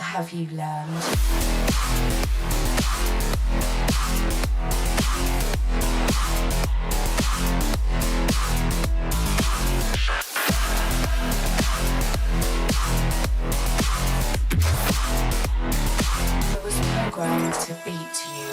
have you learned? I was programmed to beat you.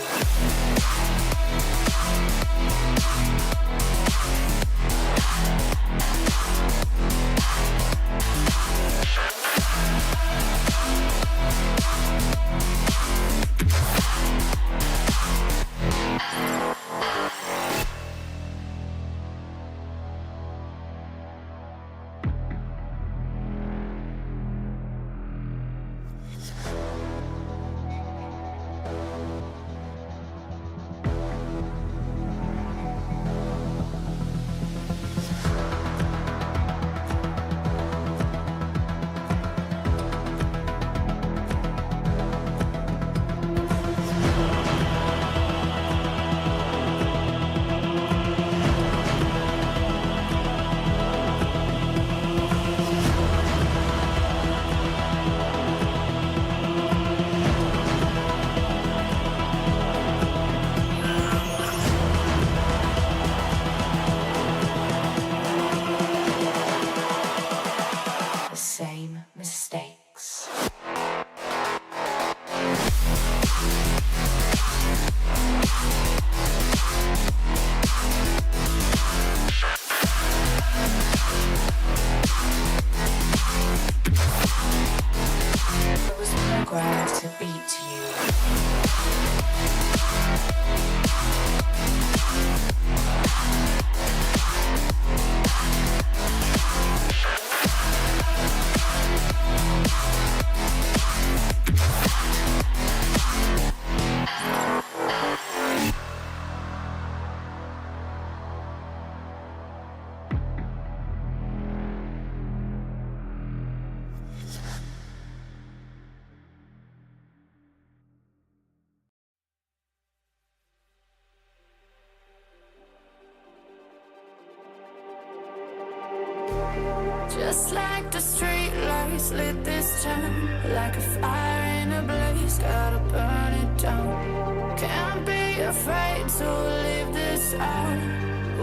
Just like the street lights lit this town, like a fire in a blaze, gotta burn it down. Can't be afraid to leave this out.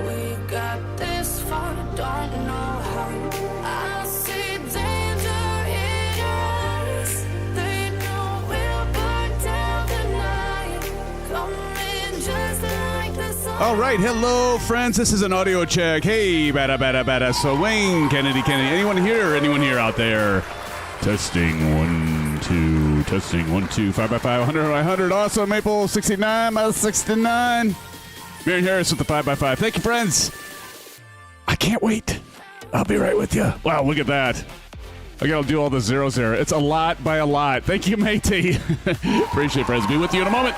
We got this far, don't know how. I see danger in your eyes. They know we'll burn down the night. Coming just like the sun. All right, hello, friends. This is an audio check. Hey, bada. So Wayne, Kennedy. Anyone here? Anyone here out there? Testing 1, 2. Testing 1, 2. 5x5. 100. Awesome. Maple 69. 69. Mary Harris with the 5x5. Thank you, friends. I can't wait. I'll be right with you. Wow, look at that. I gotta do all the zeros there. It's a lot by a lot. Thank you, matey. Appreciate it, friends. Be with you in a moment.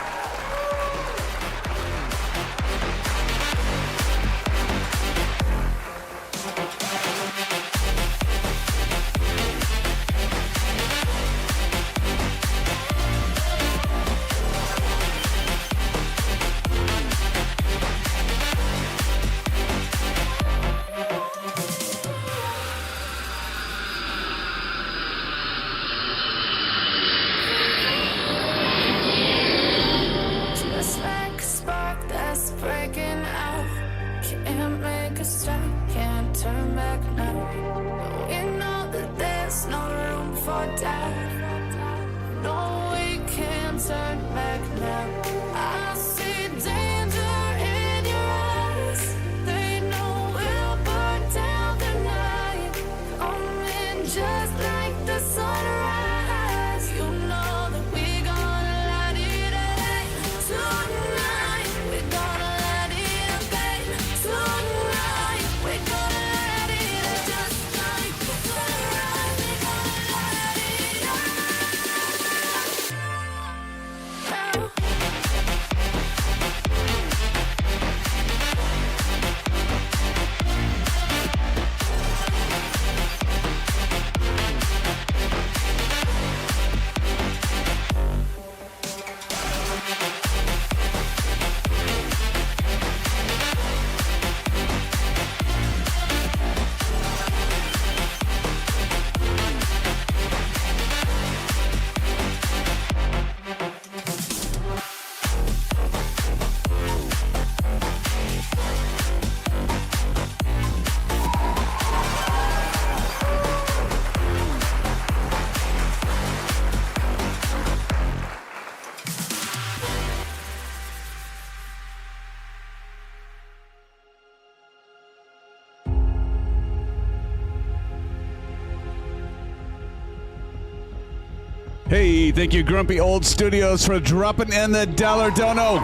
Hey, thank you, Grumpy Old Studios, for dropping in the dollar dono.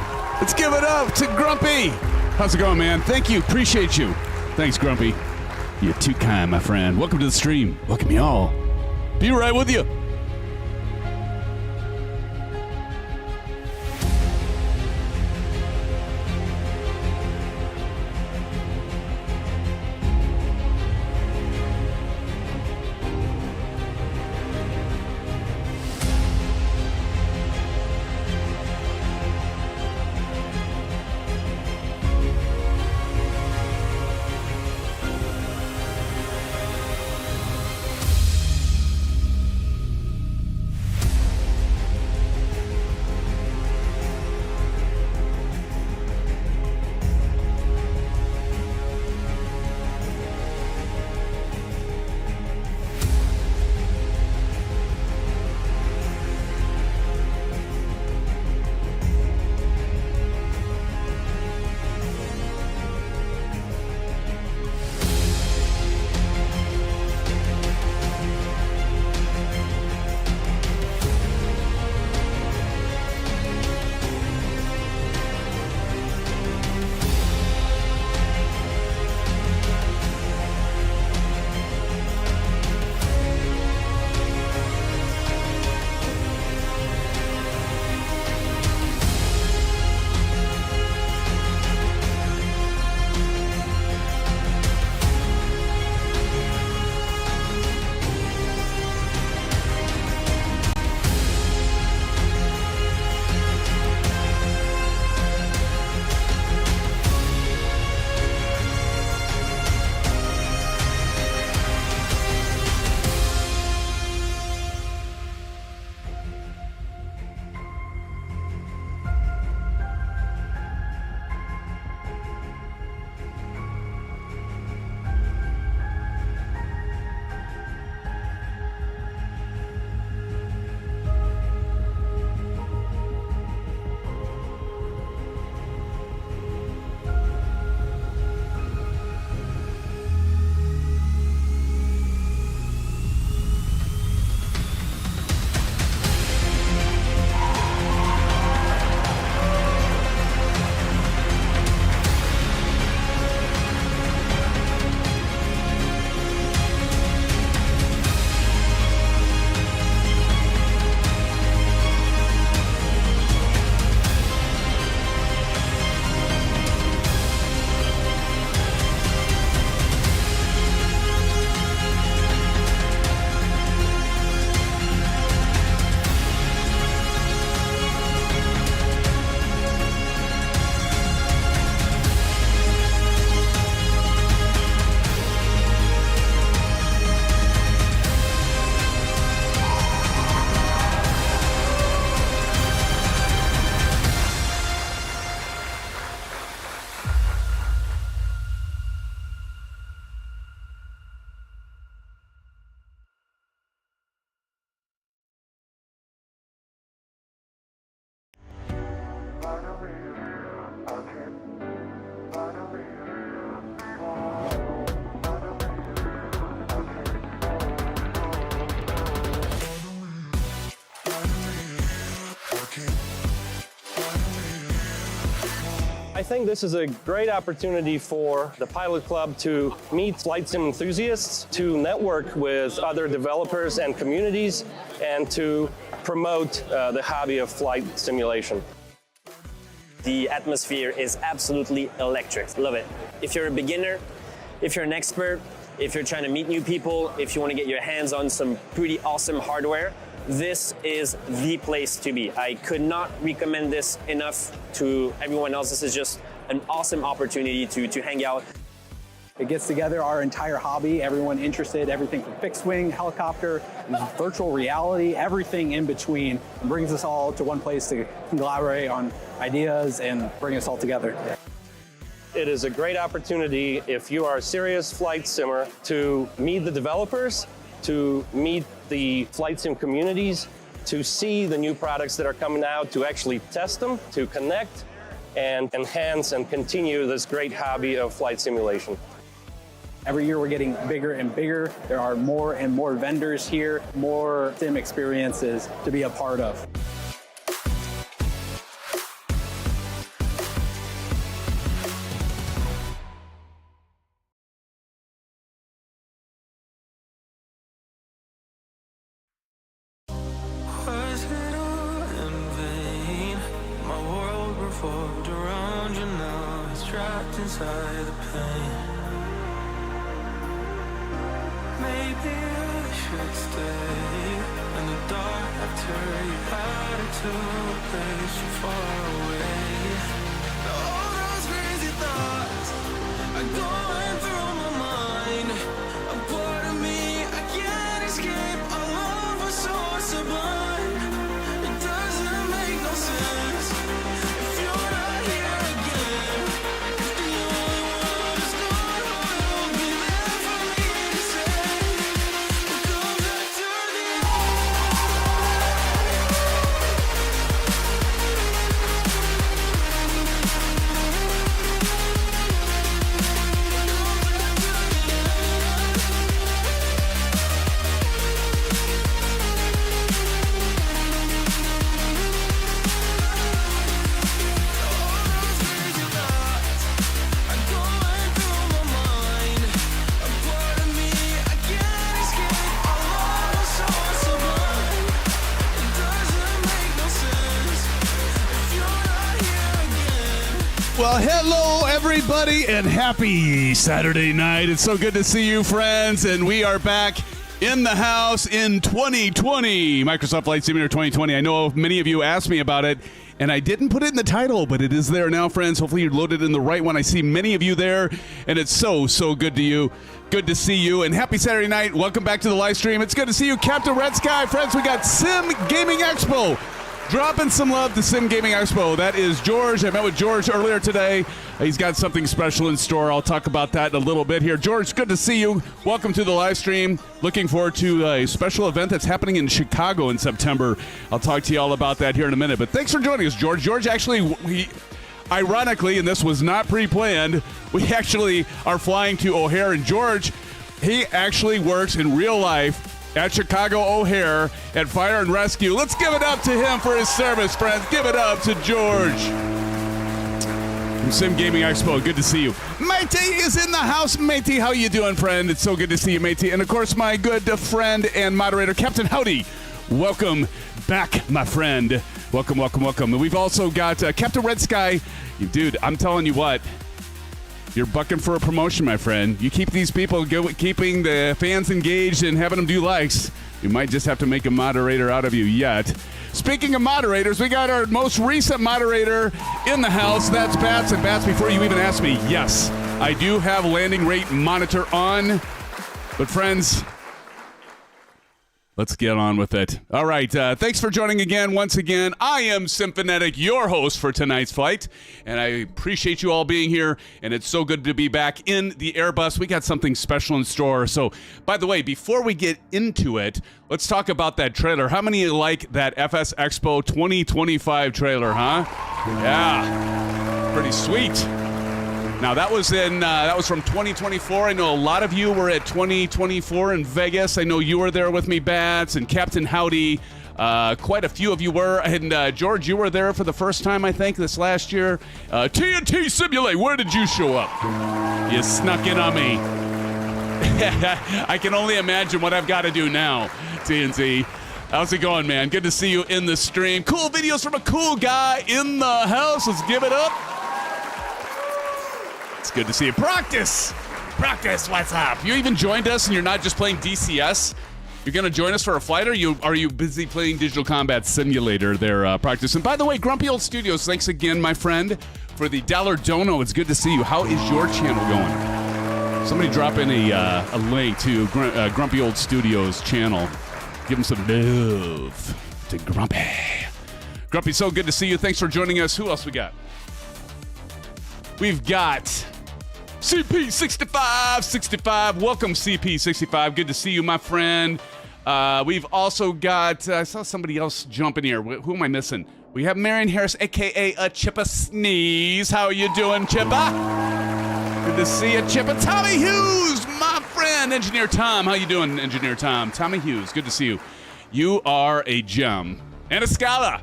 Let's give it up to Grumpy. How's it going, man? Thank you. Appreciate you. Thanks, Grumpy. You're too kind, my friend. Welcome to the stream. Welcome y'all. Be right with you. I think this is a great opportunity for the Pilot Club to meet flight sim enthusiasts, to network with other developers and communities, and to promote the hobby of flight simulation. The atmosphere is absolutely electric. Love it. If you're a beginner, if you're an expert, if you're trying to meet new people, if you want to get your hands on some pretty awesome hardware, this is the place to be. I could not recommend this enough to everyone else. This is just an awesome opportunity to hang out. It gets together our entire hobby, everyone interested, everything from fixed wing, helicopter, virtual reality, everything in between. It brings us all to one place to collaborate on ideas and bring us all together. It is a great opportunity if you are a serious flight simmer to meet the developers, to meet the flight sim communities, to see the new products that are coming out, to actually test them, to connect and enhance and continue this great hobby of flight simulation. Every year we're getting bigger and bigger. There are more and more vendors here, more sim experiences to be a part of. Was it all in vain? My world revolved around you, now it's trapped inside the pain. Maybe I should stay in the dark after you had it to a place so far away. Now all those crazy thoughts are going through my mind. A part of me I can't escape. Our love was so sublime. It doesn't make no sense if you're not here again. If the only one who's gone will be there for me to say, we'll come back to the Well, hello, everybody, and happy Saturday night. It's so good to see you, friends, and we are back in the house in 2020, Microsoft Flight Simulator 2020. I know many of you asked me about it, and I didn't put it in the title, but it is there now, friends. Hopefully you loaded in the right one. I see many of you there, and it's so good to you. Good to see you, and happy Saturday night. Welcome back to the live stream. It's good to see you, Captain Red Sky. Friends, we got Sim Gaming Expo. Dropping some love to Sim Gaming Expo. That is George. I met with George earlier today. He's got something special in store. I'll talk about that in a little bit here. George, good to see you. Welcome to the live stream. Looking forward to a special event that's happening in Chicago in September. I'll talk to you all about that here in a minute. But thanks for joining us, George. George, actually, ironically, and this was not pre-planned, we actually are flying to O'Hare. And George, he actually works in real life at Chicago O'Hare at Fire and Rescue. Let's give it up to him for his service, friends. Give it up to George from Sim Gaming Expo. Good to see you. Matey is in the house. Matey, how you doing, friend? It's so good to see you, Matey. And, of course, my good friend and moderator, Captain Howdy. Welcome back, my friend. Welcome, welcome, welcome. And we've also got Captain Red Sky. Dude, I'm telling you what. You're bucking for a promotion, my friend. You keep these people keeping the fans engaged and having them do likes. You might just have to make a moderator out of you yet. Speaking of moderators, we got our most recent moderator in the house. That's Bats. And Bats, before you even ask me, yes, I do have landing rate monitor on. But friends, let's get on with it. All right. Thanks for joining again. Once again, I am Symphonetic, your host for tonight's flight. And I appreciate you all being here. And it's so good to be back in the Airbus. We got something special in store. So, by the way, before we get into it, let's talk about that trailer. How many of you like that FS Expo 2025 trailer, huh? Yeah. Pretty sweet. Now, that was from 2024. I know a lot of you were at 2024 in Vegas. I know you were there with me, Bats, and Captain Howdy. Quite a few of you were. And, George, you were there for the first time, I think, this last year. TNT Simulate, where did you show up? You snuck in on me. I can only imagine what I've got to do now, TNT. How's it going, man? Good to see you in the stream. Cool videos from a cool guy in the house. Let's give it up. It's good to see you. Practice, what's up? You even joined us and you're not just playing DCS. You're going to join us for a flight, or are you busy playing Digital Combat Simulator there, Practice? And by the way, Grumpy Old Studios, thanks again, my friend, for the $1 dono. It's good to see you. How is your channel going? Somebody drop in a link to Grumpy Old Studios channel. Give him some love to Grumpy. Grumpy, so good to see you. Thanks for joining us. Who else we got? We've got CP65. Welcome, CP65. Good to see you, my friend. We've also got, I saw somebody else jump in here. Who am I missing? We have Marion Harris, a.k.a. Chippa Sneeze. How are you doing, Chippa? Good to see you, Chippa. Tommy Hughes, and Engineer Tom. How you doing, Engineer Tom? Tommy Hughes, good to see you. You are a gem and a scholar.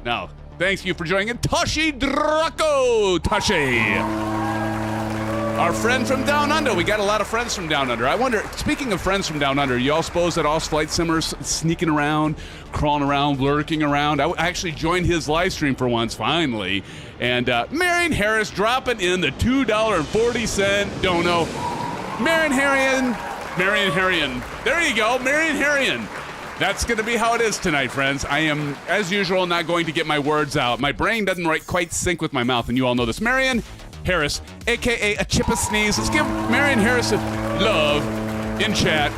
Now, thanks you for joining in. Toshi Draco. Toshi. Our friend from Down Under. We got a lot of friends from Down Under. I wonder, speaking of friends from Down Under, you all suppose that all flight simmers sneaking around, crawling around, lurking around? I actually joined his live stream for once, finally. And Marion Harris dropping in the $2.40 dono. Marion Harrion. There you go, Marion Harrion. That's going to be how it is tonight, friends. I am, as usual, not going to get my words out. My brain doesn't quite sync with my mouth, and you all know this. Marion Harris, a.k.a. a chip of sneeze. Let's give Marion Harris a love in chat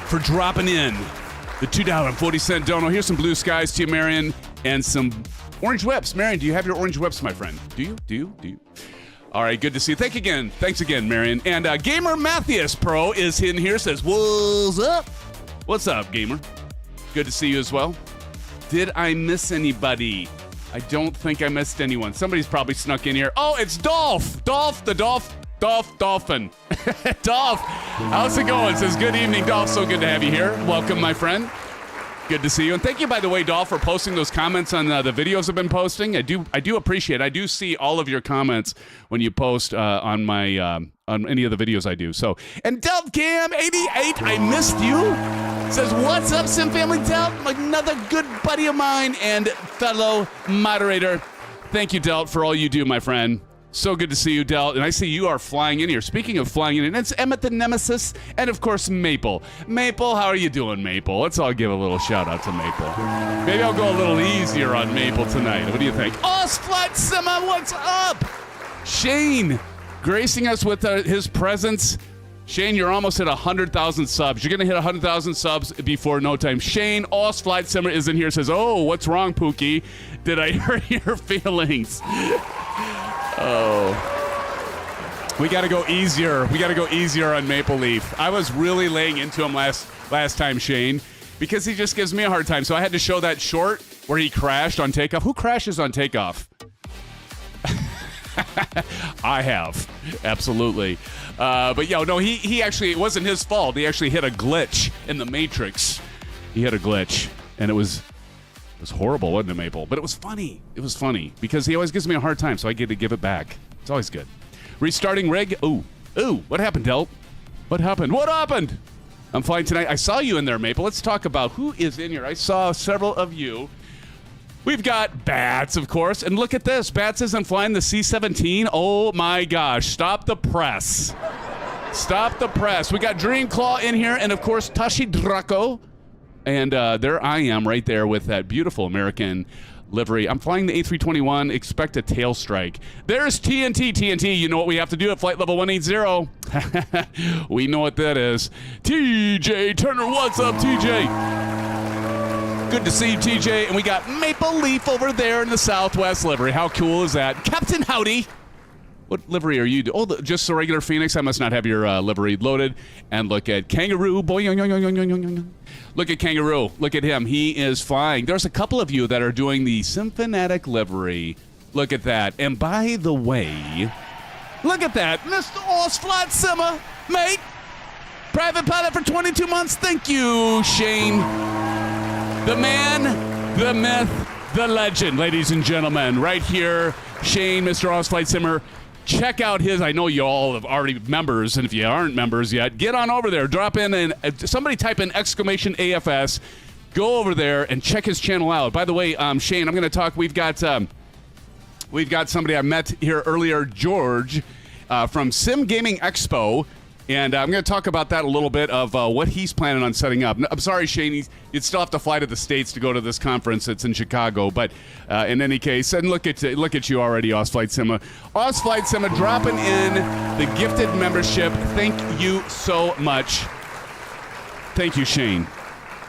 for dropping in the $2.40 dono. Here's some blue skies to you, Marion, and some orange whips. Marion, do you have your orange whips, my friend? Do you? All right, good to see you. Thanks again, Marion. And Gamer Matthias Pro is in here, says, what's up? What's up, Gamer? Good to see you as well. Did I miss anybody? I don't think I missed anyone. Somebody's probably snuck in here. Oh, it's Dolph, the Dolphin. Dolph, how's it going? Says, good evening, Dolph. So good to have you here. Welcome, my friend. Good to see you. And thank you, by the way, Dolph, for posting those comments on the videos I've been posting. I do appreciate it. I do see all of your comments when you post on my on any of the videos I do. So, and DeltCam88, I missed you. Says, what's up, Sim Family? Delt, another good buddy of mine and fellow moderator. Thank you, Delt, for all you do, my friend. So good to see you, Delt. And I see you are flying in here. Speaking of flying in, it's Emmett the Nemesis, and of course, Maple. Maple, how are you doing, Maple? Let's all give a little shout out to Maple. Maybe I'll go a little easier on Maple tonight. What do you think? Flight Simma, what's up? Shane, gracing us with his presence. Shane, you're almost at 100,000 subs. You're going to hit 100,000 subs before no time. Shane, Flight Simmer is in here, says, oh, what's wrong, Pookie? Did I hurt your feelings? Oh. We got to go easier. We got to go easier on Maple Leaf. I was really laying into him last time, Shane, because he just gives me a hard time. So I had to show that short where he crashed on takeoff. Who crashes on takeoff? I have. Absolutely. But yeah, no, he actually, it wasn't his fault. He actually hit a glitch in the Matrix. He hit a glitch, and it was horrible, wasn't it, Maple? But it was funny. It was funny because he always gives me a hard time, so I get to give it back. It's always good. Restarting rig. Ooh. What happened, Delt? What happened? I'm flying tonight. I saw you in there, Maple. Let's talk about who is in here. I saw several of you. We've got Bats, of course, and look at this. Bats isn't flying the C-17. Oh my gosh! Stop the press! Stop the press. We got Dreamclaw in here, and of course Toshi Draco. And there I am right there with that beautiful American livery. I'm flying the A321. Expect a tail strike. There's TNT. TNT, you know what we have to do at flight level 180. We know what that is. TJ Turner, what's up, TJ? Good to see you, TJ. And we got Maple Leaf over there in the Southwest livery. How cool is that? Captain Howdy. What livery are you doing? Oh, just the regular Phoenix. I must not have your livery loaded. And look at Kangaroo. Boy, look at Kangaroo. Look at him. He is flying. There's a couple of you that are doing the Symphonic livery. Look at that. And by the way, look at that. Mr. Flight Simmer, mate. Private pilot for 22 months. Thank you, Shane. The man, the myth, the legend, ladies and gentlemen. Right here, Shane, Mr. Flight Simmer. Check out his, I know you all are already members, and if you aren't members yet, get on over there. Drop in and somebody type in exclamation AFS. Go over there and check his channel out. By the way, Shane, I'm going to talk. We've got somebody I met here earlier, George, from Sim Gaming Expo. And I'm going to talk about that a little bit of what he's planning on setting up. I'm sorry, Shane, you'd still have to fly to the States to go to this conference. It's in Chicago. But in any case, and look at you already, Flight Simma. Flight Simma dropping in the gifted membership. Thank you so much. Thank you, Shane.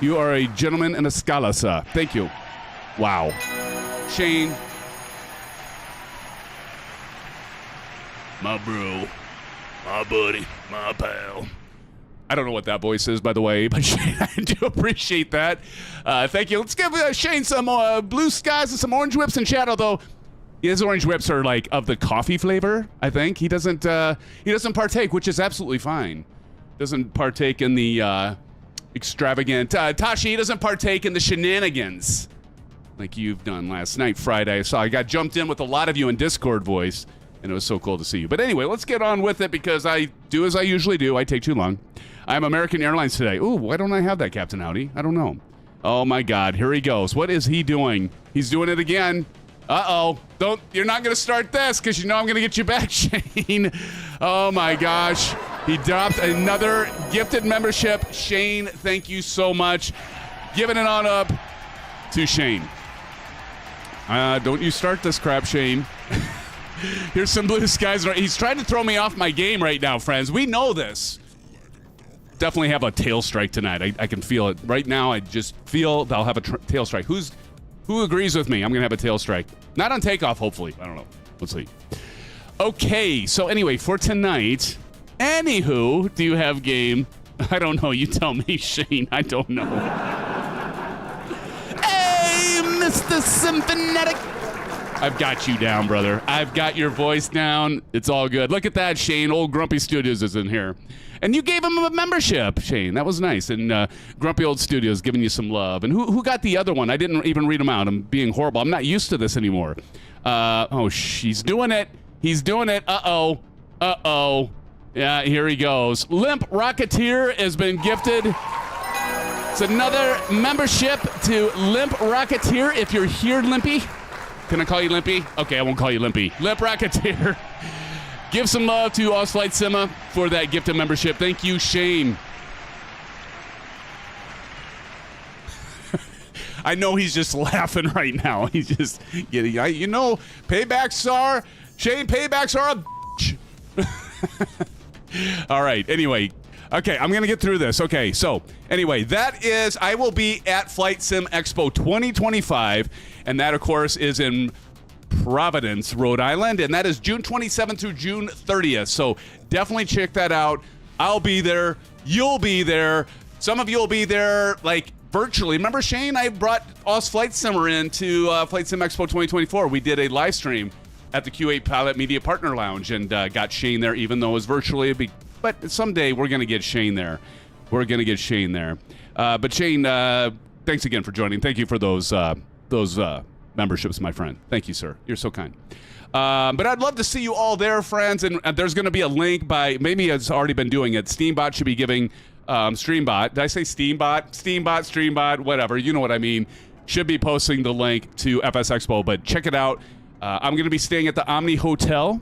You are a gentleman and a scholar, sir. Thank you. Wow. Shane. My bro. My buddy, my pal. I don't know what that voice is, by the way, but Shane, I do appreciate that. Thank you. Let's give Shane some blue skies and some orange whips in chat, although his orange whips are like of the coffee flavor, I think. He doesn't partake, which is absolutely fine. doesn't partake in the extravagant. Tashi doesn't partake in the shenanigans like you've done last night, Friday. I got jumped in with a lot of you in Discord voice, and it was so cool to see you. But anyway, let's get on with it because I do as I usually do. I take too long. I'm American Airlines today. Ooh, why don't I have that, Captain Howdy? I don't know. Oh my God, here he goes. What is he doing? He's doing it again. Uh-oh. You're not going to start this because you know I'm going to get you back, Shane. Oh my gosh. He dropped another gifted membership. Shane, thank you so much. Giving it on up to Shane. Don't you start this crap, Shane. Here's some blue skies. He's trying to throw me off my game right now, friends. We know this. Definitely have a tail strike tonight. I can feel it. Right now, I just feel that I'll have a tail strike. Who agrees with me? I'm going to have a tail strike. Not on takeoff, hopefully. I don't know. Let's see. Okay, so anyway, for tonight, anywho, do you have game? I don't know. You tell me, Shane. I don't know. Hey, Mr. Symphonetic. I've got you down, brother. I've got your voice down. It's all good. Look at that, Shane. Old Grumpy Studios is in here. And you gave him a membership, Shane. That was nice. And Grumpy Old Studios giving you some love. And who got the other one? I didn't even read them out. I'm being horrible. I'm not used to this anymore. He's doing it. He's doing it. Uh-oh. Uh-oh. Yeah, here he goes. Limp Rocketeer has been gifted. It's another membership to Limp Rocketeer. If you're here, Limpy. Can I call you Limpy? Okay, I won't call you Limpy. Limp Rocketeer. Give some love to Oz Flight Sima for that gifted membership. Thank you, Shane. I know he's just laughing right now. He's just getting, paybacks are, Shane, paybacks are a bitch. All right, anyway. Okay, I'm going to get through this. Okay, so anyway, I will be at Flight Sim Expo 2025, and that, of course, is in Providence, Rhode Island, and that is June 27th through June 30th. So definitely check that out. I'll be there. You'll be there. Some of you will be there, like, virtually. Remember, Shane, I brought Oz Flight Simmer into Flight Sim Expo 2024. We did a live stream at the Q8 Pilot Media Partner Lounge and got Shane there, even though it was virtually. But someday we're going to get Shane there. We're going to get Shane there. But Shane, thanks again for joining. Thank you for those memberships, my friend. Thank you, sir. You're so kind. But I'd love to see you all there, friends. And there's going to be a link maybe it's already been doing it. Steambot should be giving, Streambot. Did I say Steambot? Streambot, whatever. You know what I mean. Should be posting the link to FS Expo. But check it out. I'm going to be staying at the Omni Hotel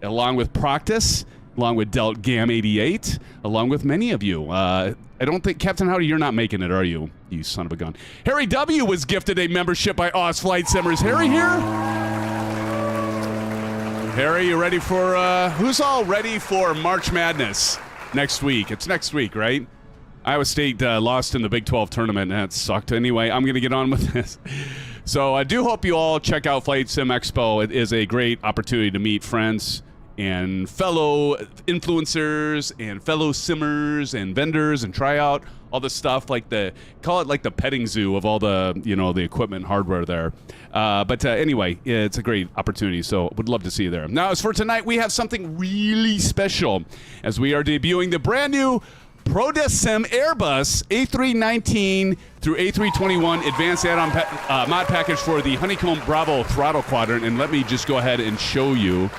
along with Proctus, along with Delt Gam 88, along with many of you. I don't think, Captain Howdy, you're not making it, are you? You son of a gun. Harry W. was gifted a membership by Oz Flight Simmers. Harry here? Harry, you ready for, who's all ready for March Madness next week? It's next week, right? Iowa State lost in the Big 12 tournament. That sucked. Anyway, I'm going to get on with this. So I do hope you all check out Flight Sim Expo. It is a great opportunity to meet friends and fellow influencers and fellow simmers and vendors and try out all the stuff, call it like the petting zoo of all the, the equipment hardware there. But anyway, it's a great opportunity, so would love to see you there. Now, as for tonight, we have something really special as we are debuting the brand new ProdeskSim Airbus A319 through A321 advanced add-on mod package for the Honeycomb Bravo throttle quadrant. And let me just go ahead and show you.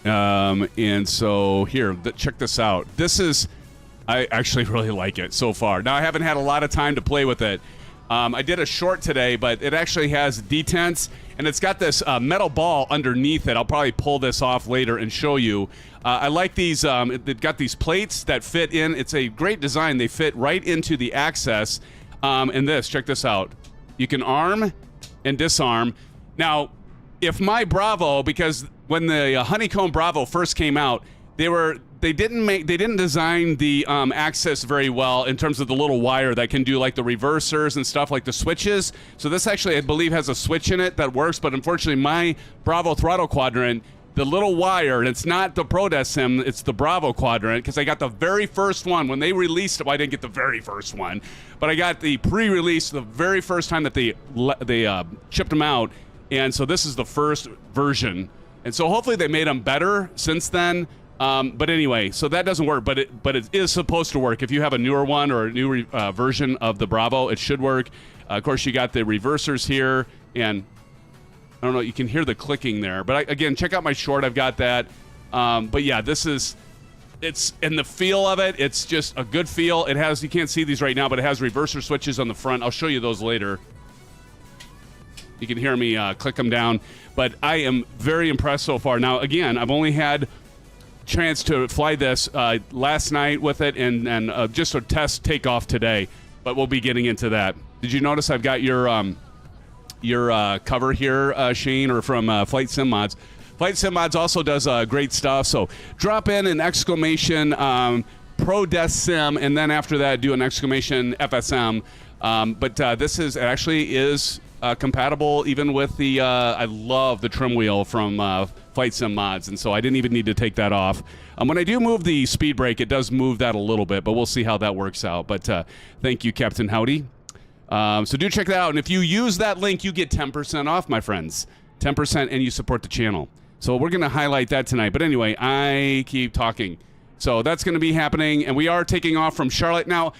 And so here, check this out. I actually really like it so far. Now, I haven't had a lot of time to play with it. I did a short today, but it actually has detents, and it's got this metal ball underneath it. I'll probably pull this off later and show you. I like these. They've got these plates that fit in. It's a great design. They fit right into the access. And check this out. You can arm and disarm. Now, if my Bravo, because when the Honeycomb Bravo first came out, they didn't design the access very well in terms of the little wire that can do like the reversers and stuff, like the switches. So this actually, I believe, has a switch in it that works, but unfortunately my Bravo throttle quadrant, the little wire, and it's not the ProdeskSim, it's the Bravo quadrant, because I got the very first one. When they released it, well, I didn't get the very first one, but I got the pre-release the very first time that they shipped them out, and so this is the first version. And so hopefully they made them better since then. But anyway, so that doesn't work, but it is supposed to work. If you have a newer one or a new version of the Bravo, it should work. Of course, you got the reversers here, and I don't know, you can hear the clicking there. But again, check out my short. I've got that. But yeah, it's in the feel of it. It's just a good feel. It has, you can't see these right now, but it has reverser switches on the front. I'll show you those later. You can hear me click them down. But I am very impressed so far. Now, again, I've only had chance to fly this last night with it and just a test takeoff today. But we'll be getting into that. Did you notice I've got your cover here, Shane, or from Flight Sim Mods? Flight Sim Mods also does great stuff. So drop in an exclamation ProdeskSim, and then after that do an exclamation FSM. But this is compatible even with the I love the trim wheel from Flight Sim Mods, and so I didn't even need to take that off. When I do move the speed brake, it does move that a little bit, but we'll see how that works out. But thank you, Captain Howdy. So do check that out, and if you use that link, you get 10% off, my friends. 10%, and you support the channel. So we're going to highlight that tonight. But anyway, I keep talking. So that's going to be happening, and we are taking off from Charlotte. Now,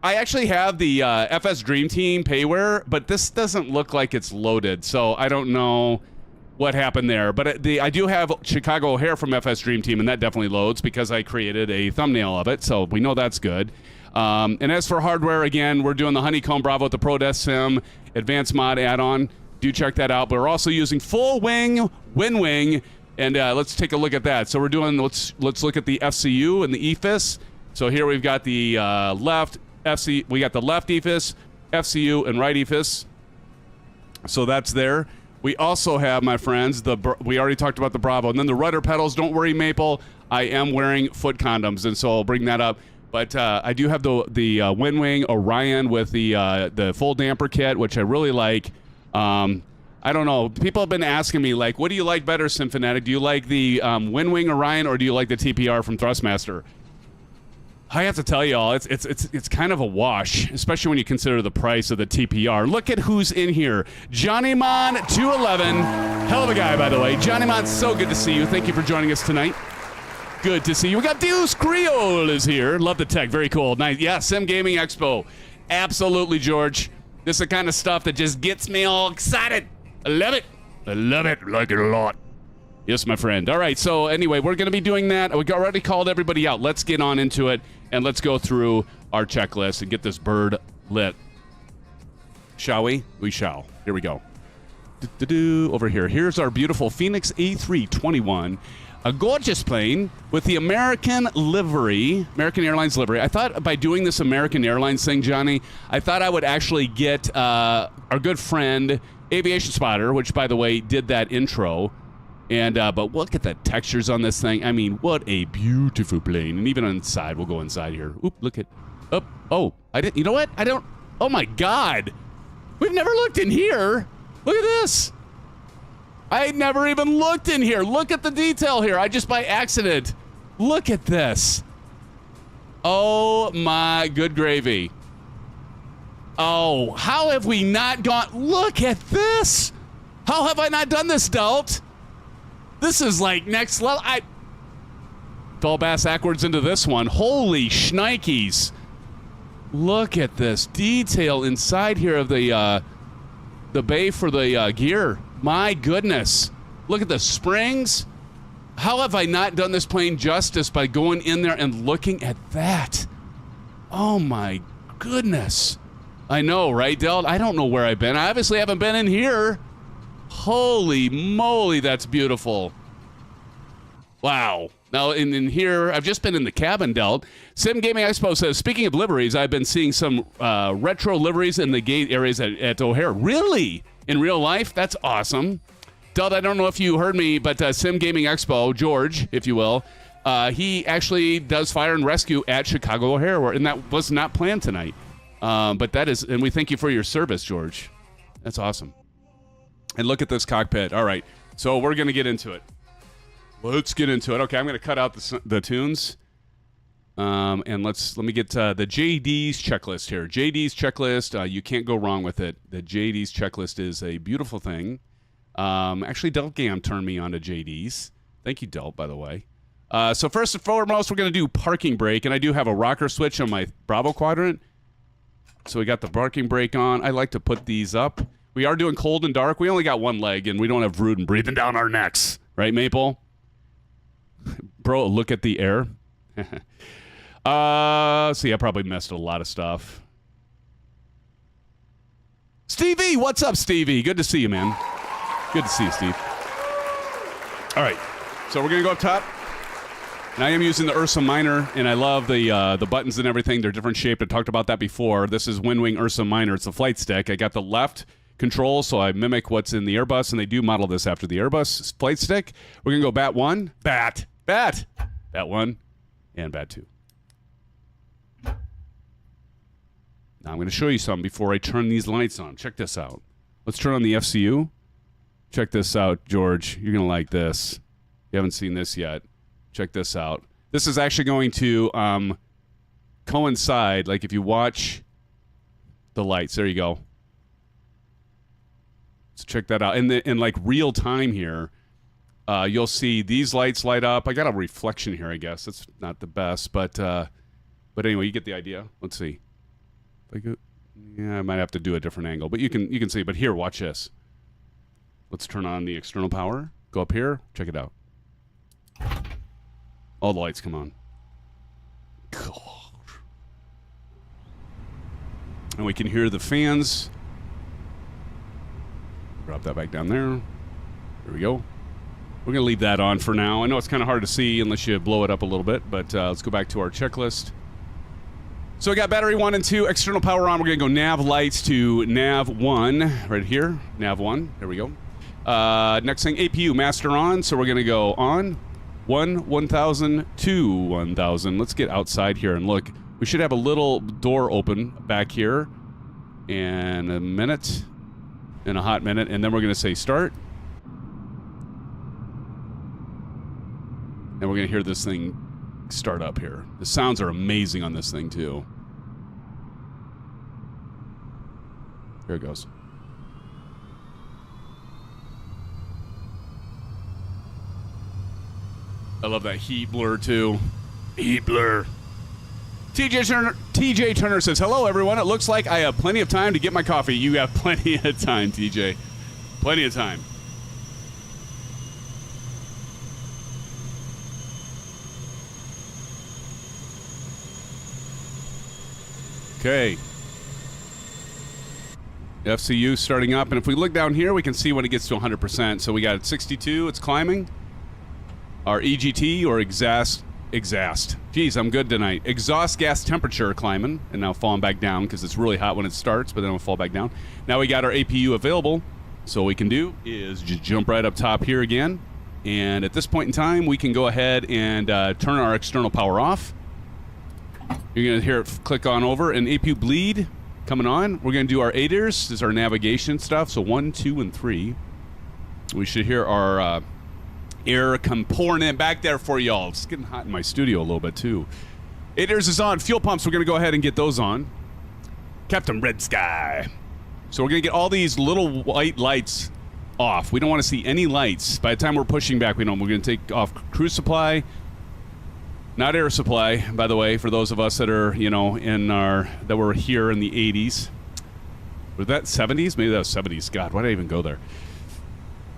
I actually have the FSDreamTeam payware, but this doesn't look like it's loaded, so I don't know what happened there. But I do have Chicago O'Hare from FSDreamTeam, and that definitely loads because I created a thumbnail of it, so we know that's good. And as for hardware, again, we're doing the Honeycomb Bravo with the ProdeskSim Advanced Mod add-on. Do check that out. But we're also using full wing, WINWING, and let's take a look at that. So we're doing, let's look at the FCU and the EFIS. So here we've got the left EFIS, FCU, and right EFIS. So that's there. We also have, my friends, we already talked about the Bravo, and then the rudder pedals. Don't worry, Maple. I am wearing foot condoms, and so I'll bring that up. But I do have the WINWING Orion with the full damper kit, which I really like. I don't know. People have been asking me, like, what do you like better, Symphonic? Do you like the WINWING Orion, or do you like the TPR from Thrustmaster? I have to tell y'all, it's kind of a wash, especially when you consider the price of the TPR. Look at who's in here. Johnny Mon 211, hell of a guy, by the way. Johnny Mon, so good to see you. Thank you for joining us tonight. Good to see you. We got Deuce Creole is here. Love the tech. Very cool. Nice. Yeah, Sim Gaming Expo. Absolutely, George. This is the kind of stuff that just gets me all excited. I love it. I love it. Like it a lot. Yes, my friend. All right, so anyway, we're going to be doing that. We already called everybody out. Let's get on into it, and let's go through our checklist and get this bird lit. Shall we? We shall. Here we go. Over here. Here's our beautiful Fenix A321. A gorgeous plane with the American Airlines livery. I thought by doing this American Airlines thing, Johnny, I thought I would actually get our good friend, Aviation Spotter, which, by the way, did that intro. And but look at the textures on this thing. I mean, what a beautiful plane. And even inside, we'll go inside here. Oop, look at, oh, I didn't, you know what? I don't, oh my God. We've never looked in here. Look at this. I never even looked in here. Look at the detail here. I just by accident. Look at this. Oh my good gravy. Oh, how have we not gone? Look at this. How have I not done this, Delt? This is like next level. I fell bass backwards into this one. Holy shnikes. Look at this detail inside here of the bay for the gear. My goodness. Look at the springs. How have I not done this plane justice by going in there and looking at that? Oh my goodness. I know, right, Del? I don't know where I've been. I obviously haven't been in here. Holy moly, that's beautiful. Wow. Now, in here, I've just been in the cabin, Delt. Sim Gaming Expo says, speaking of liveries, I've been seeing some retro liveries in the gate areas at O'Hare. Really? In real life? That's awesome. Delt, I don't know if you heard me, but Sim Gaming Expo, George, if you will, he actually does fire and rescue at Chicago O'Hare, and that was not planned tonight. But that is, and we thank you for your service, George. That's awesome. And look at this cockpit. All right, so we're going to get into it. Let's get into it. Okay, I'm going to cut out the tunes. And let me get the JD's checklist here. JD's checklist, you can't go wrong with it. The JD's checklist is a beautiful thing. Actually, Delt Gam turned me on to JD's. Thank you, Delt, by the way. So first and foremost, we're going to do parking brake, and I do have a rocker switch on my Bravo quadrant. So we got the parking brake on. I like to put these up. We are doing cold and dark. We only got one leg, and we don't have Rudin breathing down our necks. Right, Maple? Bro, look at the air. See, I probably missed a lot of stuff. Stevie, what's up, Stevie? Good to see you, man. Good to see you, Steve. All right, so we're going to go up top. And I am using the Ursa Minor, and I love the buttons and everything. They're different shaped. I talked about that before. This is WINWING Ursa Minor. It's a flight stick. I got the left control, so I mimic what's in the Airbus, and they do model this after the Airbus flight stick. We're going to go bat 1, bat 1, and bat 2. Now I'm going to show you something before I turn these lights on. Check this out. Let's turn on the FCU. Check this out, George. You're going to like this. You haven't seen this yet. Check this out. This is actually going to coincide, like if you watch the lights. There you go. So check that out. In like real time here, you'll see these lights light up. I got a reflection here, I guess. That's not the best, but anyway, you get the idea. Let's see. If I go, yeah, I might have to do a different angle, but you can see. But here, watch this. Let's turn on the external power. Go up here. Check it out. All the lights come on. And we can hear the fans. Drop that back down there. There we go. We're going to leave that on for now. I know it's kind of hard to see unless you blow it up a little bit, but let's go back to our checklist. So we got battery 1 and 2, external power on. We're going to go nav lights to nav 1 right here. Nav 1. There we go. Next thing, APU master on. So we're going to go on 1000 to 1000. Let's get outside here and look. We should have a little door open back here in a minute, in a hot minute, and then we're going to say start. And we're going to hear this thing start up here. The sounds are amazing on this thing, too. Here it goes. I love that heat blur, too. Heat blur. TJ Turner says, hello, everyone. It looks like I have plenty of time to get my coffee. You have plenty of time, TJ. Plenty of time. Okay. FCU starting up. And if we look down here, we can see when it gets to 100%. So we got it 62. It's climbing. Our EGT, or exhaust. Geez, I'm good tonight. Exhaust gas temperature climbing, and now falling back down because it's really hot when it starts, but then it'll fall back down. Now we got our APU available. So what we can do is just jump right up top here again. And at this point in time, we can go ahead and turn our external power off. You're going to hear it click on over, and APU bleed coming on. We're going to do our ADIRS. This is our navigation stuff. So 1, 2, and 3. We should hear our air come pouring in back there for y'all. It's getting hot in my studio a little bit, too. ADIRS is on. Fuel pumps, we're going to go ahead and get those on. Captain Red Sky. So we're going to get all these little white lights off. We don't want to see any lights. By the time we're pushing back, we're going to take off cruise supply. Not air supply, by the way, for those of us that are, you know, that were here in the 80s. Was that 70s? Maybe that was 70s. God, why did I even go there?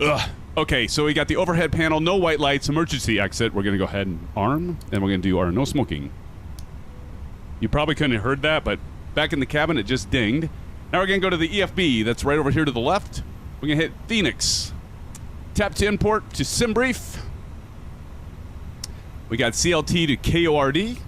Ugh. Okay, so we got the overhead panel, no white lights, emergency exit. We're going to go ahead and arm, and we're going to do our no smoking. You probably couldn't have heard that, but back in the cabin, it just dinged. Now we're going to go to the EFB. That's right over here to the left. We're going to hit Fenix. Tap to import to SimBrief. We got CLT to KORD.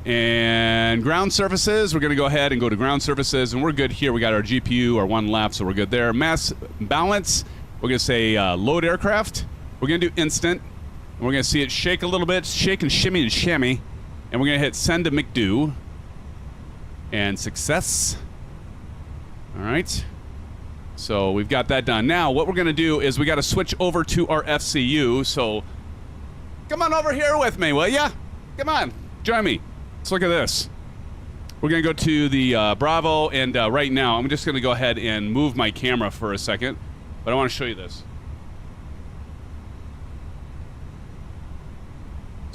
And ground surfaces, we're going to go ahead and go to ground surfaces, and we're good here. We got our GPU, our one lap, so we're good there. Mass balance, we're going to say load aircraft. We're going to do instant. And we're going to see it shake a little bit, shake and shimmy and shammy. And we're going to hit send to McDo. And success. All right. So we've got that done. Now, what we're going to do is we got to switch over to our FCU. So come on over here with me, will ya? Come on, join me. Let's look at this. We're going to go to the Bravo, and right now, I'm just going to go ahead and move my camera for a second, but I want to show you this.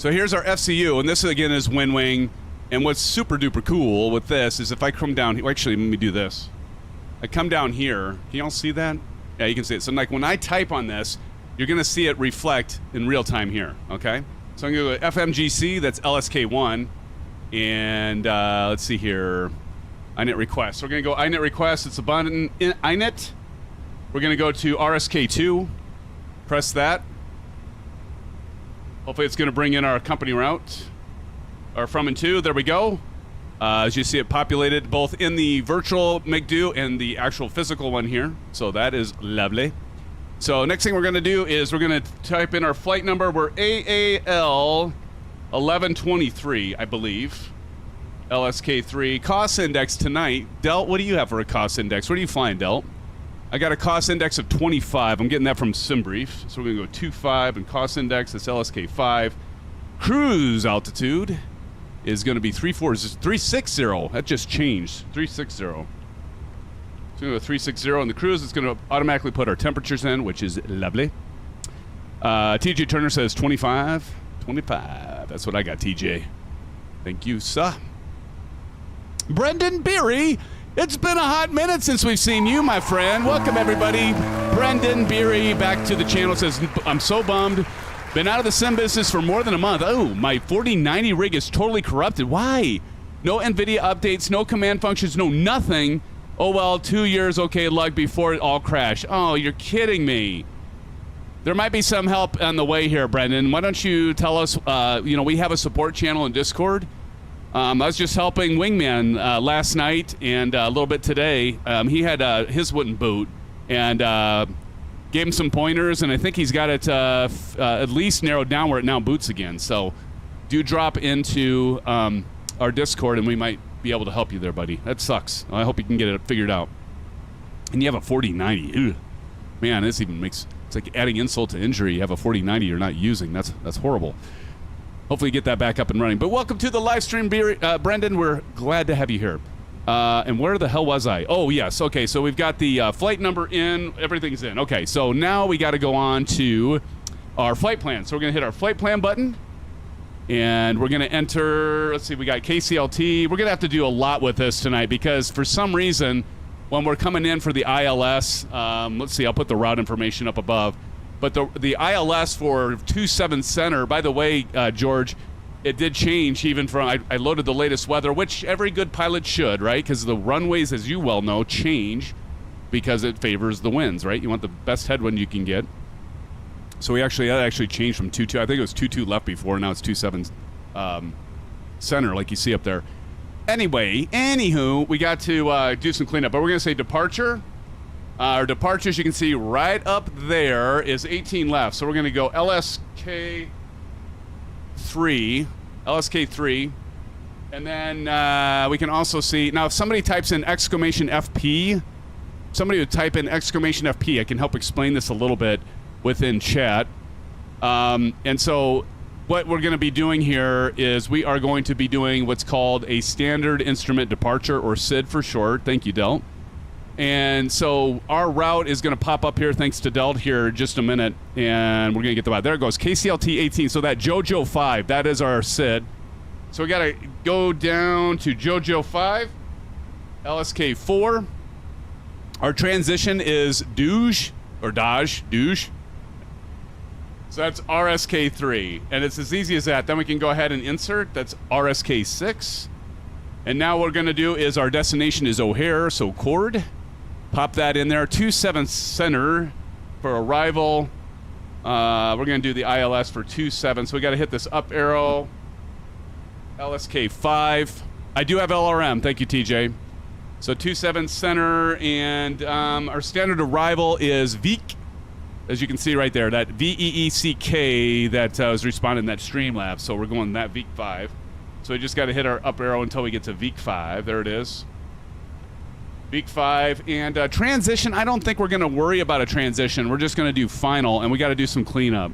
So here's our FCU, and this again is WINWING. And what's super duper cool with this is if I come down here, actually let me do this. I come down here. Can y'all see that? Yeah, you can see it. So like when I type on this, you're gonna see it reflect in real time here. Okay. So I'm gonna go to FMGC. That's LSK1, and let's see here. INET request. So we're gonna go INET request. It's a button in INET. We're gonna go to RSK2. Press that. Hopefully it's gonna bring in our company route. Or from and to. There we go. As you see it populated both in the virtual MCDU and the actual physical one here. So that is lovely. So next thing we're gonna do is we're gonna type in our flight number. We're AAL 1123, I believe. LSK3. Cost index tonight. Delt, what do you have for a cost index? What are you flying, Delt? I got a cost index of 25. I'm getting that from SimBrief. So we're gonna go 25 and cost index, that's LSK5. Cruise altitude is going to be 360. That just changed. 360. So we're going to go 360 on the cruise. It's going to automatically put our temperatures in, which is lovely. TJ Turner says 25. 25. That's what I got, TJ. Thank you, sir. Brendan Beery. It's been a hot minute since we've seen you, my friend. Welcome, everybody. Brendan Beery back to the channel. Says, I'm so bummed. Been out of the sim business for more than a month. Oh, my 4090 rig is totally corrupted. Why? No NVIDIA updates, no command functions, no nothing. Oh, well, 2 years, okay, luck before it all crashed. Oh, you're kidding me. There might be some help on the way here, Brendan. Why don't you tell us, we have a support channel in Discord. I was just helping Wingman last night and a little bit today. He had his wouldn't boot, and gave him some pointers, and I think he's got it at least narrowed down where it now boots again. So do drop into our Discord, and we might be able to help you there, buddy. That sucks. I hope you can get it figured out. And you have a 4090. Ugh. Man, this even makes... It's like adding insult to injury. You have a 4090 you're not using. That's horrible. Hopefully you get that back up and running. But welcome to the live stream, Brendan. We're glad to have you here. And where the hell was I? Oh, yes. Okay, so we've got the flight number in. Everything's in. Okay, so now we got to go on to our flight plan. So we're going to hit our flight plan button. And we're going to enter, let's see, we got KCLT. We're going to have to do a lot with this tonight because for some reason, when we're coming in for the ILS, let's see, I'll put the route information up above. But the ILS for 27 Center, by the way, George, it did change even from, I loaded the latest weather, which every good pilot should, right? Because the runways, as you well know, change because it favors the winds, right? You want the best headwind you can get. So that actually changed from 2-2. I think it was 2-2 left before, now it's 2-7 center, like you see up there. Anyway, anywho, we got to do some cleanup, but we're going to say departure. Our departures, you can see right up there is 18 left. So we're going to go LSK3, and then we can also see, now if somebody types in exclamation FP, somebody would type in exclamation FP, I can help explain this a little bit within chat. And so what we're going to be doing here is we are going to be doing what's called a standard instrument departure, or SID for short. Thank you, Delt. And so our route is going to pop up here thanks to Delt here in just a minute, and we're going to get the route. There it goes, KCLT 18. So that JoJo 5, that is our SID. So we got to go down to JoJo 5, LSK 4. Our transition is Douge. So that's RSK 3, and it's as easy as that. Then we can go ahead and insert. That's RSK 6. And now what we're going to do is our destination is O'Hare, so Cord. Pop that in there. 27 Center for arrival. We're going to do the ILS for 27. So we got to hit this up arrow. LSK 5. I do have LRM. Thank you, TJ. So 27 Center, and our standard arrival is Veek. As you can see right there, that VEECK that was responding in that Streamlabs. So we're going that Veek 5. So we just got to hit our up arrow until we get to Veek 5. There it is. Veek 5. And transition, I don't think we're going to worry about a transition. We're just going to do final, and we got to do some cleanup.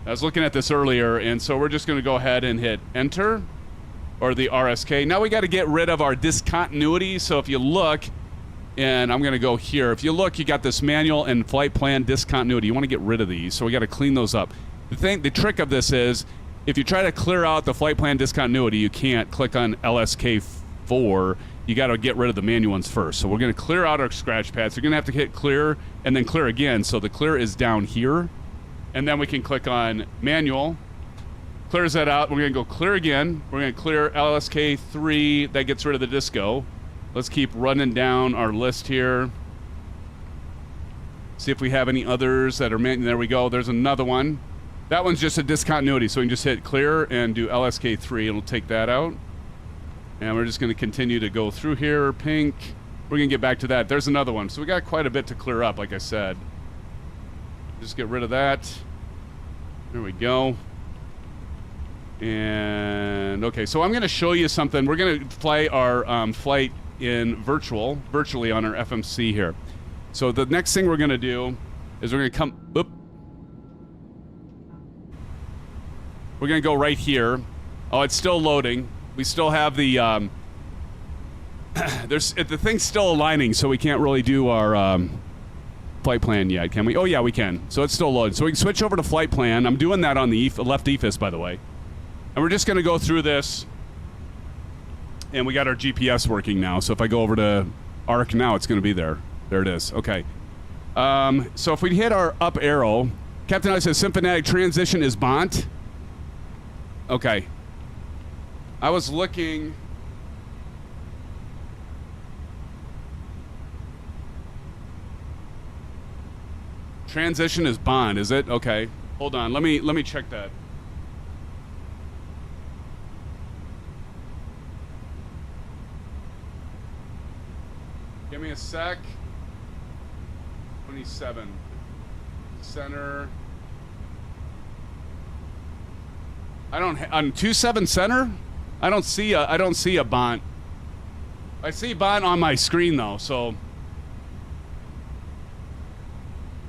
I was looking at this earlier, and so we're just going to go ahead and hit enter, or the RSK. Now we got to get rid of our discontinuity. So if you look, and I'm going to go here. If you look, you got this manual and flight plan discontinuity. You want to get rid of these, so we got to clean those up. The trick of this is if you try to clear out the flight plan discontinuity, you can't click on LSK4. You got to get rid of the manual ones first. So we're going to clear out our scratch pads. You're going to have to hit clear and then clear again. So the clear is down here. And then we can click on manual. Clears that out. We're going to go clear again. We're going to clear LSK3. That gets rid of the disco. Let's keep running down our list here. See if we have any others that are there we go. There's another one. That one's just a discontinuity. So we can just hit clear and do LSK3. It'll take that out. And we're just going to continue to go through here. Pink. We're going to get back to that. There's another one. So we got quite a bit to clear up, like I said. Just get rid of that. There we go. And, okay, so I'm going to show you something. We're going to play our flight in virtually on our FMC here. So the next thing we're going to do is we're going to come... Oop. We're going to go right here. Oh, it's still loading. We still have the... the thing's still aligning, so we can't really do our flight plan yet, can we? Oh, yeah, we can. So it's still loading. So we can switch over to flight plan. I'm doing that on the left EFIS, by the way. And we're just going to go through this. And we got our GPS working now. So if I go over to ARC now, it's going to be there. There it is. Okay. So if we hit our up arrow, Captain I says symphonetic transition is Bont. Okay. I was looking... Transition is Bond, is it? Okay. Hold on. Let me check that. Give me a sec. 27. Center. I don't on 27 center? I don't see a Bont. I see Bont on my screen though, so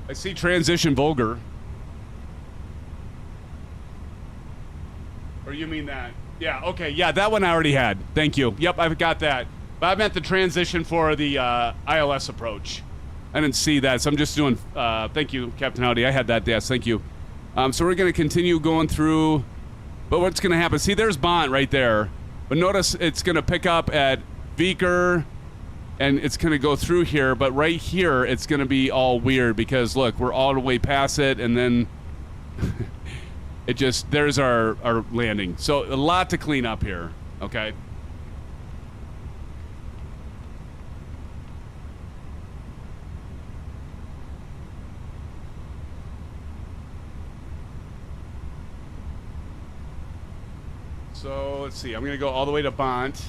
I see transition vulgar. Or you mean that? Yeah, okay. Yeah, that one I already had. Thank you. Yep, I've got that. But I meant the transition for the ILS approach. I didn't see that, so I'm just doing... thank you, Captain Howdy. I had that, yes, thank you. So we're going to continue going through... But what's going to happen? See, there's Bont right there. But notice it's going to pick up at Beaker... And it's going to go through here, but right here, it's going to be all weird because, look, we're all the way past it, and then it just, there's our landing. So a lot to clean up here, okay? So let's see, I'm going to go all the way to Bont.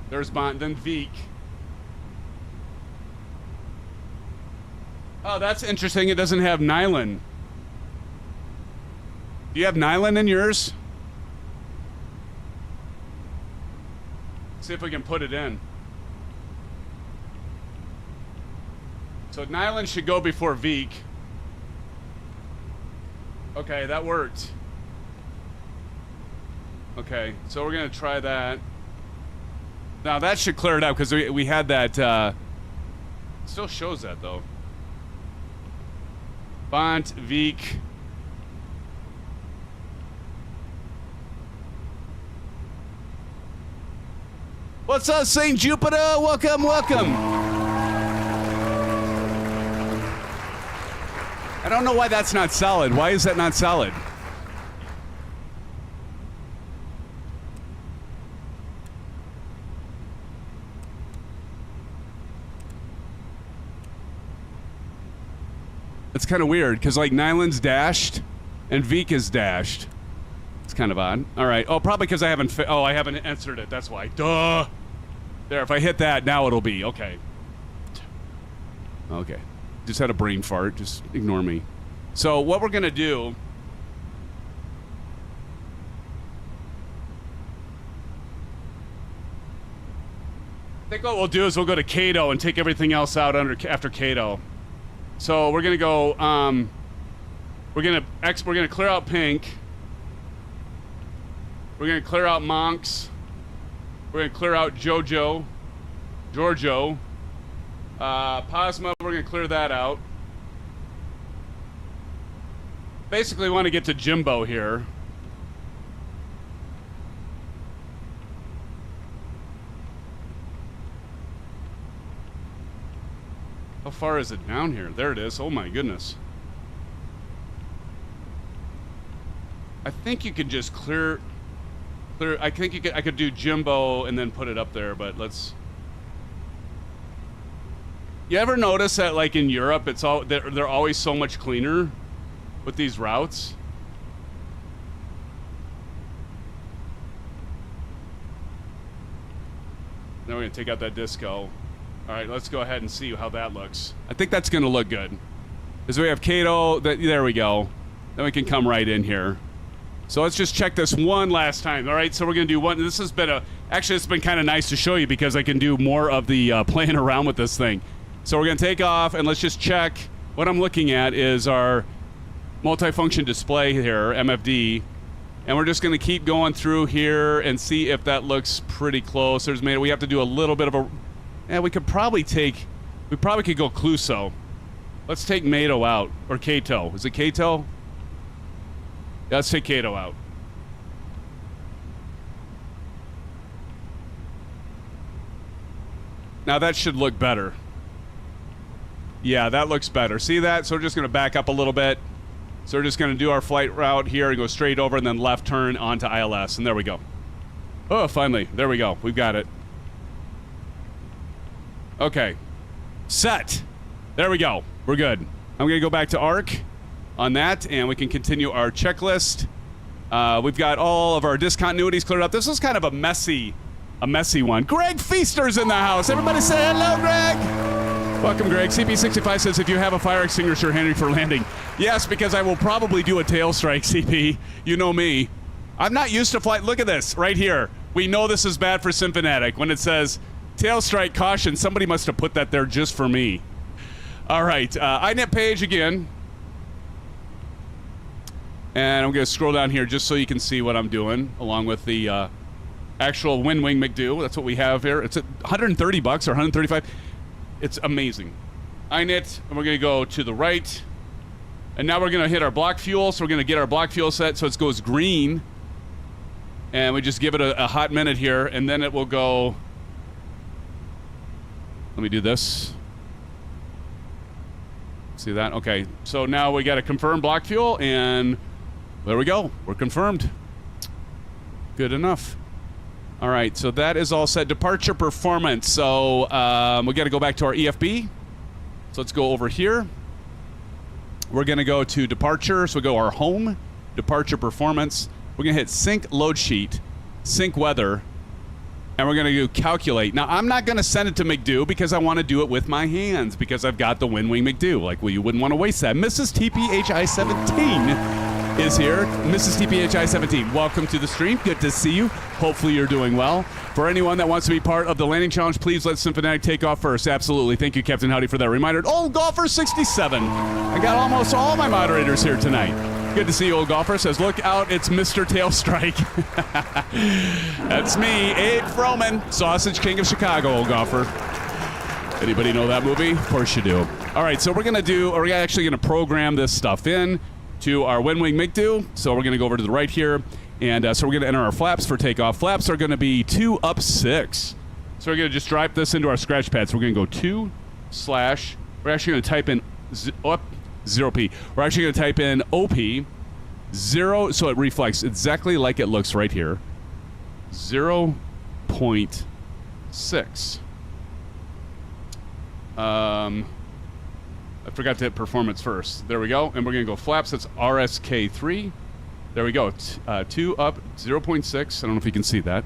There's Bont, then Veek. Oh, that's interesting. It doesn't have nylon. Do you have nylon in yours? See if we can put it in. So nylon should go before Veek. Okay, that worked. Okay, so we're going to try that. Now that should clear it up because we had that. It still shows that though. Bont, Veek. What's up, St. Jupiter? Welcome, welcome. I don't know why that's not solid. Why is that not solid? It's kind of weird because like nylon's dashed and Veek is dashed. It's kind of odd. All right. Oh, probably because I haven't. I haven't answered it. That's why. Duh. There. If I hit that, now it'll be okay. Okay. Just had a brain fart. Just ignore me. So what we're gonna do. I think what we'll do is we'll go to Cato and take everything else out after Cato. So we're gonna go. We're gonna clear out Pink. We're gonna clear out Monks. We're gonna clear out Giorgio. Posma. We're gonna clear that out. Basically, want to get to Jimbo here. How far is it down here? There it is. Oh my goodness. I think you could just clear. I think I could do Jimbo and then put it up there, but let's. You ever notice that, like in Europe, they're always so much cleaner with these routes? Now we're gonna take out that disco. All right, let's go ahead and see how that looks. I think that's gonna look good. Because we have Kato. There we go. Then we can come right in here. So let's just check this one last time. All right, so we're gonna do one. This has been actually it's been kind of nice to show you because I can do more of the playing around with this thing. So we're gonna take off and let's just check. What I'm looking at is our multifunction display here, MFD, and we're just gonna keep going through here and see if that looks pretty close. We have to do a little bit of a. Yeah, we probably could go Cluso. Let's take Mato out or Kato. Is it Kato? Let's take Kato out. Now that should look better. Yeah, that looks better. See that? So we're just going to back up a little bit. So we're just going to do our flight route here and go straight over and then left turn onto ILS. And there we go. Oh, finally. There we go. We've got it. Okay. Set. There we go. We're good. I'm going to go back to ARC on that, and we can continue our checklist. We've got all of our discontinuities cleared up. This was kind of a messy one. Greg Feaster's in the house. Everybody say hello, Greg. Welcome, Greg. CP65 says, if you have a fire extinguisher handy for landing. Yes, because I will probably do a tail strike, CP. You know me. I'm not used to flight. Look at this right here. We know this is bad for SimFanatic. When it says tail strike caution, somebody must have put that there just for me. All right, INET page again. And I'm going to scroll down here just so you can see what I'm doing, along with the actual WINWING McDo. That's what we have here. It's at $130 or 135. It's amazing. INET, and we're going to go to the right. And now we're going to hit our block fuel. So we're going to get our block fuel set so it goes green. And we just give it a hot minute here, and then it will go. Let me do this. See that? Okay. So now we got to confirm block fuel, and there we go. We're confirmed. Good enough. All right. So that is all set. Departure performance. So we got to go back to our EFB. So let's go over here. We're going to go to departure. So we go our home, departure performance. We're going to hit sync load sheet, sync weather, and we're going to do calculate. Now, I'm not going to send it to McDo because I want to do it with my hands because I've got the WINWING McDo. Like, well, you wouldn't want to waste that. Mrs. TPHI-17 is here. Mrs. TPHI-17, welcome to the stream. Good to see you. Hopefully you're doing well. For anyone that wants to be part of the landing challenge, please let SimFanatic take off first. Absolutely. Thank you, Captain Howdy, for that reminder. Old Golfer 67. I got almost all my moderators here tonight. Good to see you, Old Golfer. Says, look out, it's Mr. Tailstrike. That's me, Abe Froman, Sausage King of Chicago, Old Golfer. Anybody know that movie? Of course you do. All right, so we're actually going to program this stuff in to our WINWING McDo. So we're going to go over to the right here. And so we're going to enter our flaps for takeoff. Flaps are going to be 2 up 6. So we're going to just drive this into our scratch pad. So we're going to go 2/, we're actually going to type in 0P. We're actually going to type in OP 0, so it reflects exactly like it looks right here. 0.6. I forgot to hit performance first. There we go. And we're going to go flaps. That's RSK3. There we go. 2 up 0.6. I don't know if you can see that.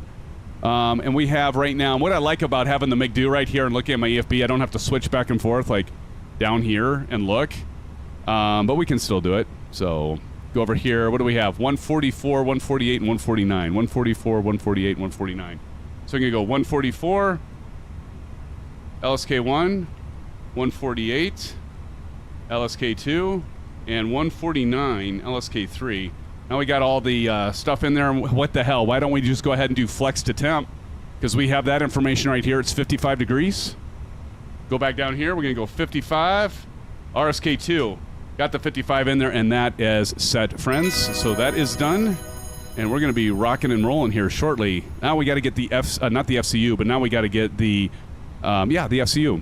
And we have right now, what I like about having the McDo right here and looking at my EFB, I don't have to switch back and forth like down here and look. But we can still do it. So go over here. What do we have? 144, 148, and 149. 144, 148, 149. So we're going to go 144, LSK1, 148, LSK2, and 149, LSK3. Now we got all the stuff in there. What the hell? Why don't we just go ahead and do flex to temp? Because we have that information right here. It's 55 degrees. Go back down here. We're going to go 55, RSK2. Got the 55 in there, and that is set, friends. So that is done, and we're going to be rocking and rolling here shortly. Now we got to get the not the FCU, but now we got to get the, the FCU.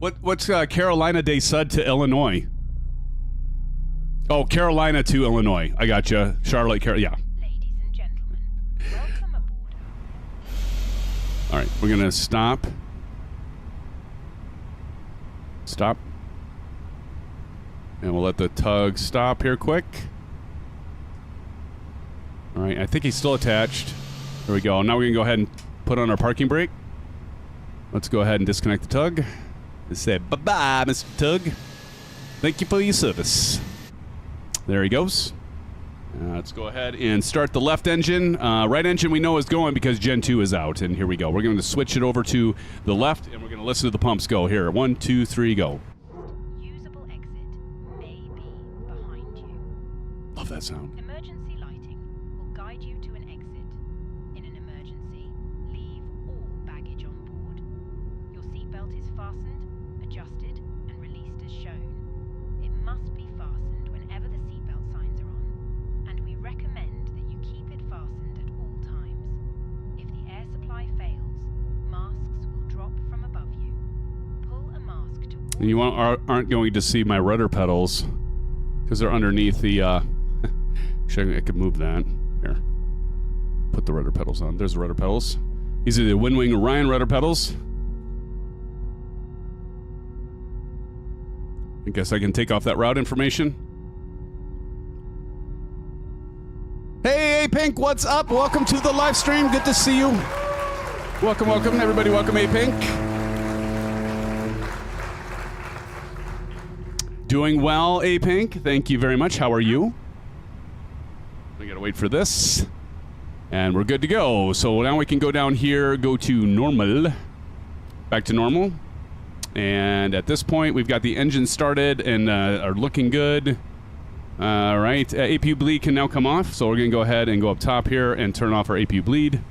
What's Carolina de Sud to Illinois? Oh, Carolina to Illinois. I gotcha. Charlotte, yeah. Ladies and gentlemen, welcome aboard. All right, we're gonna stop. Stop. And we'll let the tug stop here quick. All right, I think he's still attached. There we go. Now we're gonna go ahead and put on our parking brake. Let's go ahead and disconnect the tug. And say bye-bye, Mr. Tug. Thank you for your service. There he goes. Let's go ahead and start the left engine. Right engine we know is going because Gen 2 is out. And here we go. We're going to switch it over to the left, and we're going to listen to the pumps go. Here, 1, 2, 3, go. Usable exit may be behind you. Love that sound. Emergency lighting will guide you to an exit. In an emergency, leave all baggage on board. Your seatbelt is fastened, adjusted, and released as shown. It must be fastened whenever the seatbelt signs are on, and we recommend that you keep it fastened at all times. If the air supply fails, masks will drop from above you. Pull a mask towards And you aren't going to see my rudder pedals because they're underneath the... Actually, I could move that. Here. Put the rudder pedals on. There's the rudder pedals. These are the WINWING Orion Rudder Pedals. I guess I can take off that route information. Hey, Pink, what's up? Welcome to the live stream. Good to see you. Welcome, welcome, everybody. Welcome, Pink. Doing well, Pink. Thank you very much. How are you? We gotta wait for this. And we're good to go. So now we can go down here, go to normal. Back to normal. And at this point, we've got the engine started and are looking good. All right, APU bleed can now come off. So we're going to go ahead and go up top here and turn off our APU bleed.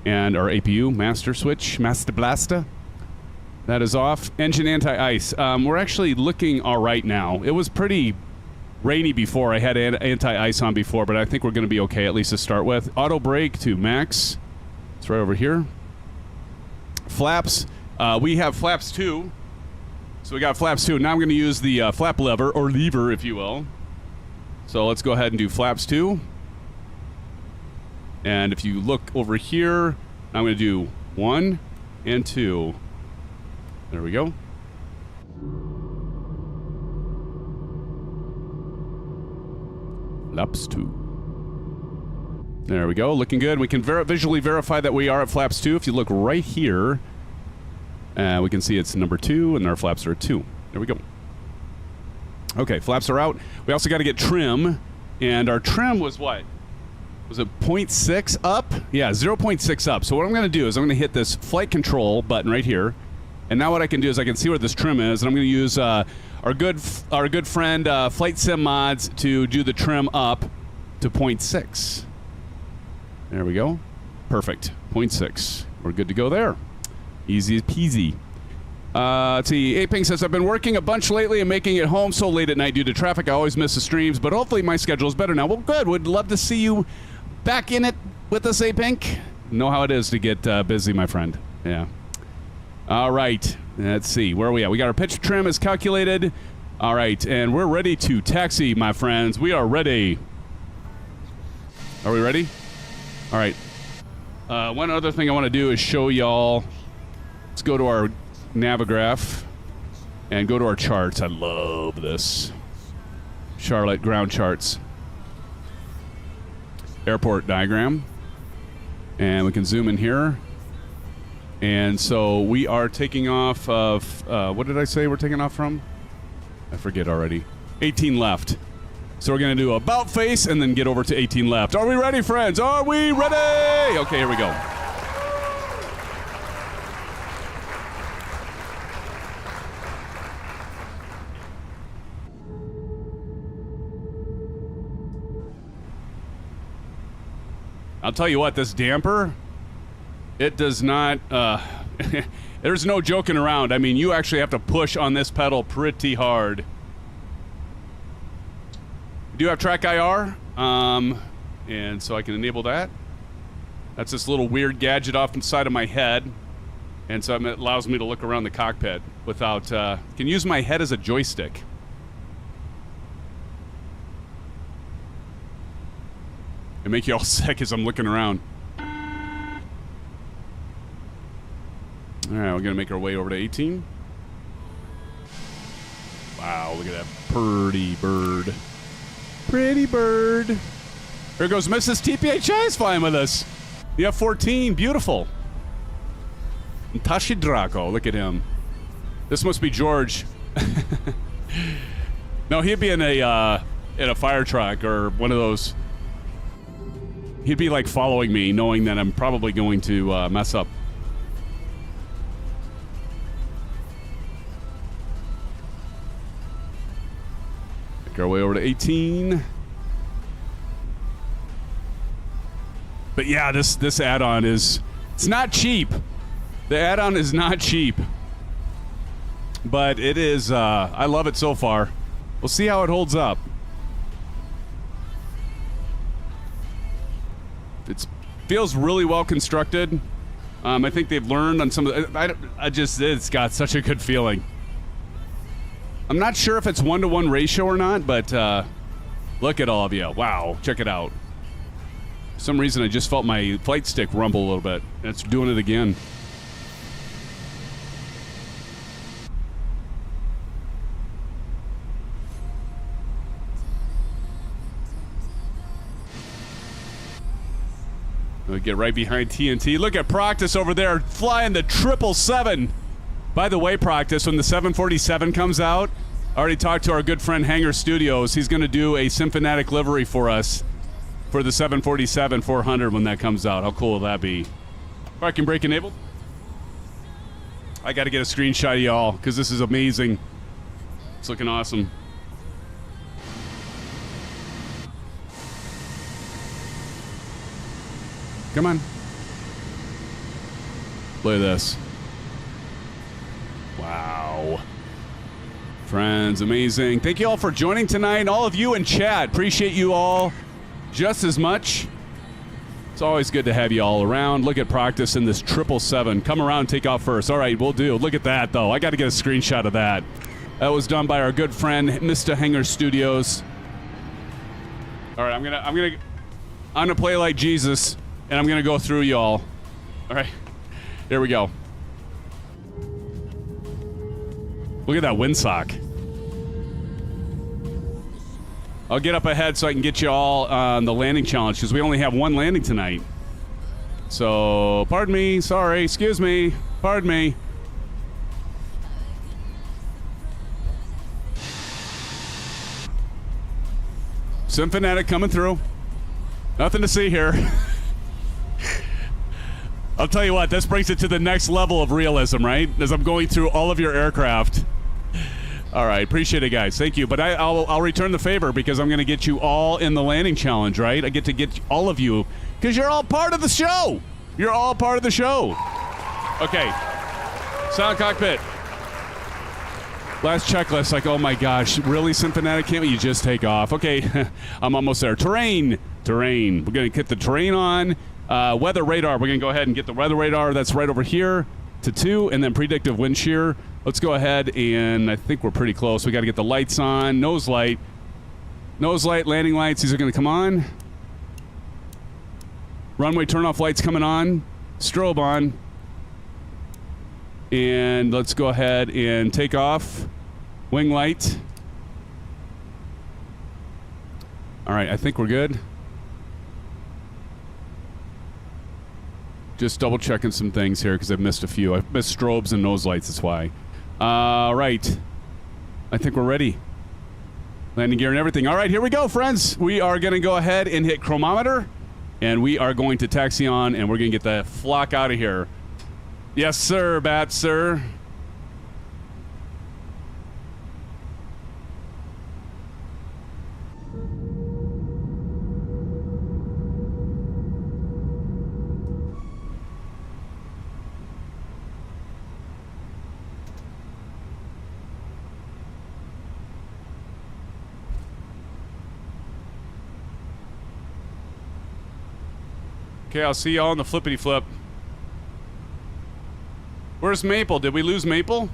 And our APU master switch, master blaster. That is off. Engine anti-ice. We're actually looking all right now. It was pretty rainy before. I had anti-ice on before, but I think we're going to be okay, at least to start with. Auto brake to max. It's right over here. Flaps. We have flaps 2. So we got flaps 2. Now I'm going to use the flap lever, or lever, if you will. So let's go ahead and do flaps 2. And if you look over here, I'm going to do 1 and 2. There we go. Flaps 2. There we go. Looking good. We can visually verify that we are at flaps 2. If you look right here, we can see it's number 2, and our flaps are 2. There we go. Okay, flaps are out. We also got to get trim, and our trim was what? Was it 0.6 up? Yeah, 0.6 up. So what I'm going to do is I'm going to hit this flight control button right here, and now what I can do is I can see where this trim is, and I'm going to use our good friend Flight Sim Mods to do the trim up to 0.6. There we go. Perfect. 0.6. We're good to go there. Easy as peasy. Let's see. Aping says, I've been working a bunch lately and making it home so late at night due to traffic. I always miss the streams, but hopefully my schedule is better now. Well, good. Would love to see you back in it with us, Apink. Know how it is to get busy, my friend. Yeah. All right. Let's see. Where are we at? We got our pitch trim is calculated. All right. And we're ready to taxi, my friends. We are ready. Are we ready? All right. One other thing I want to do is show y'all. Let's go to our Navigraph and go to our charts. I love this. Charlotte ground charts. Airport diagram. And we can zoom in here. And so we are taking off of, what did I say we're taking off from? I forget already. 18 left. So we're going to do about face and then get over to 18 left. Are we ready, friends? Are we ready? Okay, here we go. I'll tell you what, this damper, it does not, there's no joking around. I mean, you actually have to push on this pedal pretty hard. We do have track IR, and so I can enable that. That's this little weird gadget off the side of my head. And so it allows me to look around the cockpit without, can use my head as a joystick. And make you all sick as I'm looking around. All right, we're gonna make our way over to 18. Wow, look at that pretty bird. Pretty bird. There goes Mrs. TPHI is flying with us. The F-14, beautiful. And Tashi Draco, look at him. This must be George. No, he'd be in a fire truck or one of those. He'd be like following me, knowing that I'm probably going to mess up. Make our way over to 18. But yeah, this add-on is, it's not cheap. The add-on is not cheap. But it is, I love it so far. We'll see how it holds up. It feels really well constructed. I think they've learned on some of the, it's got such a good feeling. I'm not sure if it's 1-to-1 ratio or not, but look at all of you. Wow, check it out. For some reason I just felt my flight stick rumble a little bit. It's doing it again. We get right behind TNT. Look at Proctus over there flying the 777. By the way, Proctus, when the 747 comes out, I already talked to our good friend Hangar Studios. He's going to do a SimFanatic livery for us for the 747-400 when that comes out. How cool will that be? Parking brake enabled. I got to get a screenshot of y'all because this is amazing. It's looking awesome. Come on. Look at this. Wow. Friends, amazing. Thank you all for joining tonight. All of you in chat, appreciate you all just as much. It's always good to have you all around. Look at Proctus in this 777. Come around and take off first. All right, we'll do. Look at that, though. I got to get a screenshot of that. That was done by our good friend, Mr. Hangar Studios. All right, I'm gonna play like Jesus. And I'm going to go through y'all. All right. Here we go. Look at that windsock. I'll get up ahead so I can get you all on the landing challenge because we only have one landing tonight. So, pardon me. Sorry. Excuse me. Pardon me. SimFanatic coming through. Nothing to see here. I'll tell you what, this brings it to the next level of realism, right? As I'm going through all of your aircraft. All right, appreciate it, guys. Thank you. But I'll return the favor because I'm going to get you all in the landing challenge, right? I get to get all of you because you're all part of the show. You're all part of the show. Okay. Sound cockpit. Last checklist, like, oh my gosh, really, SimFanatic? Can't you just take off? Okay, I'm almost there. Terrain. We're going to get the terrain on. Weather radar, we're going to go ahead and get the weather radar. That's right over here to 2, and then predictive wind shear. Let's go ahead, and I think we're pretty close. We got to get the lights on. Nose light, landing lights. These are going to come on. Runway turn-off lights coming on. Strobe on. And let's go ahead and take off. Wing light. All right, I think we're good. Just double checking some things here because I've missed a few. I've missed strobes and nose lights, that's why. Right. I think we're ready. Landing gear and everything. All right, here we go, friends. We are going to go ahead and hit chronometer, and we are going to taxi on, and we're going to get the flock out of here. Yes, sir, Bat, sir. Okay, I'll see y'all on the flippity flip. Where's Maple? Did we lose Maple?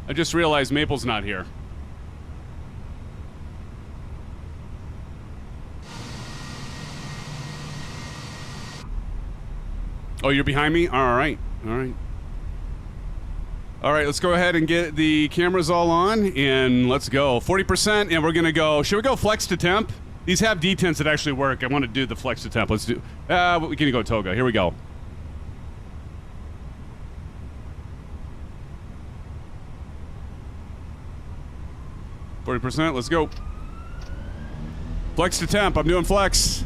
I just realized Maple's not here. Oh, you're behind me? All right. All right. All right, let's go ahead and get the cameras all on, and let's go. 40%, and we're going to go... Should we go flex to temp? These have detents that actually work. I want to do the flex to temp. Let's do... we can go toga. Here we go. %, let's go. Flex to temp. I'm doing flex.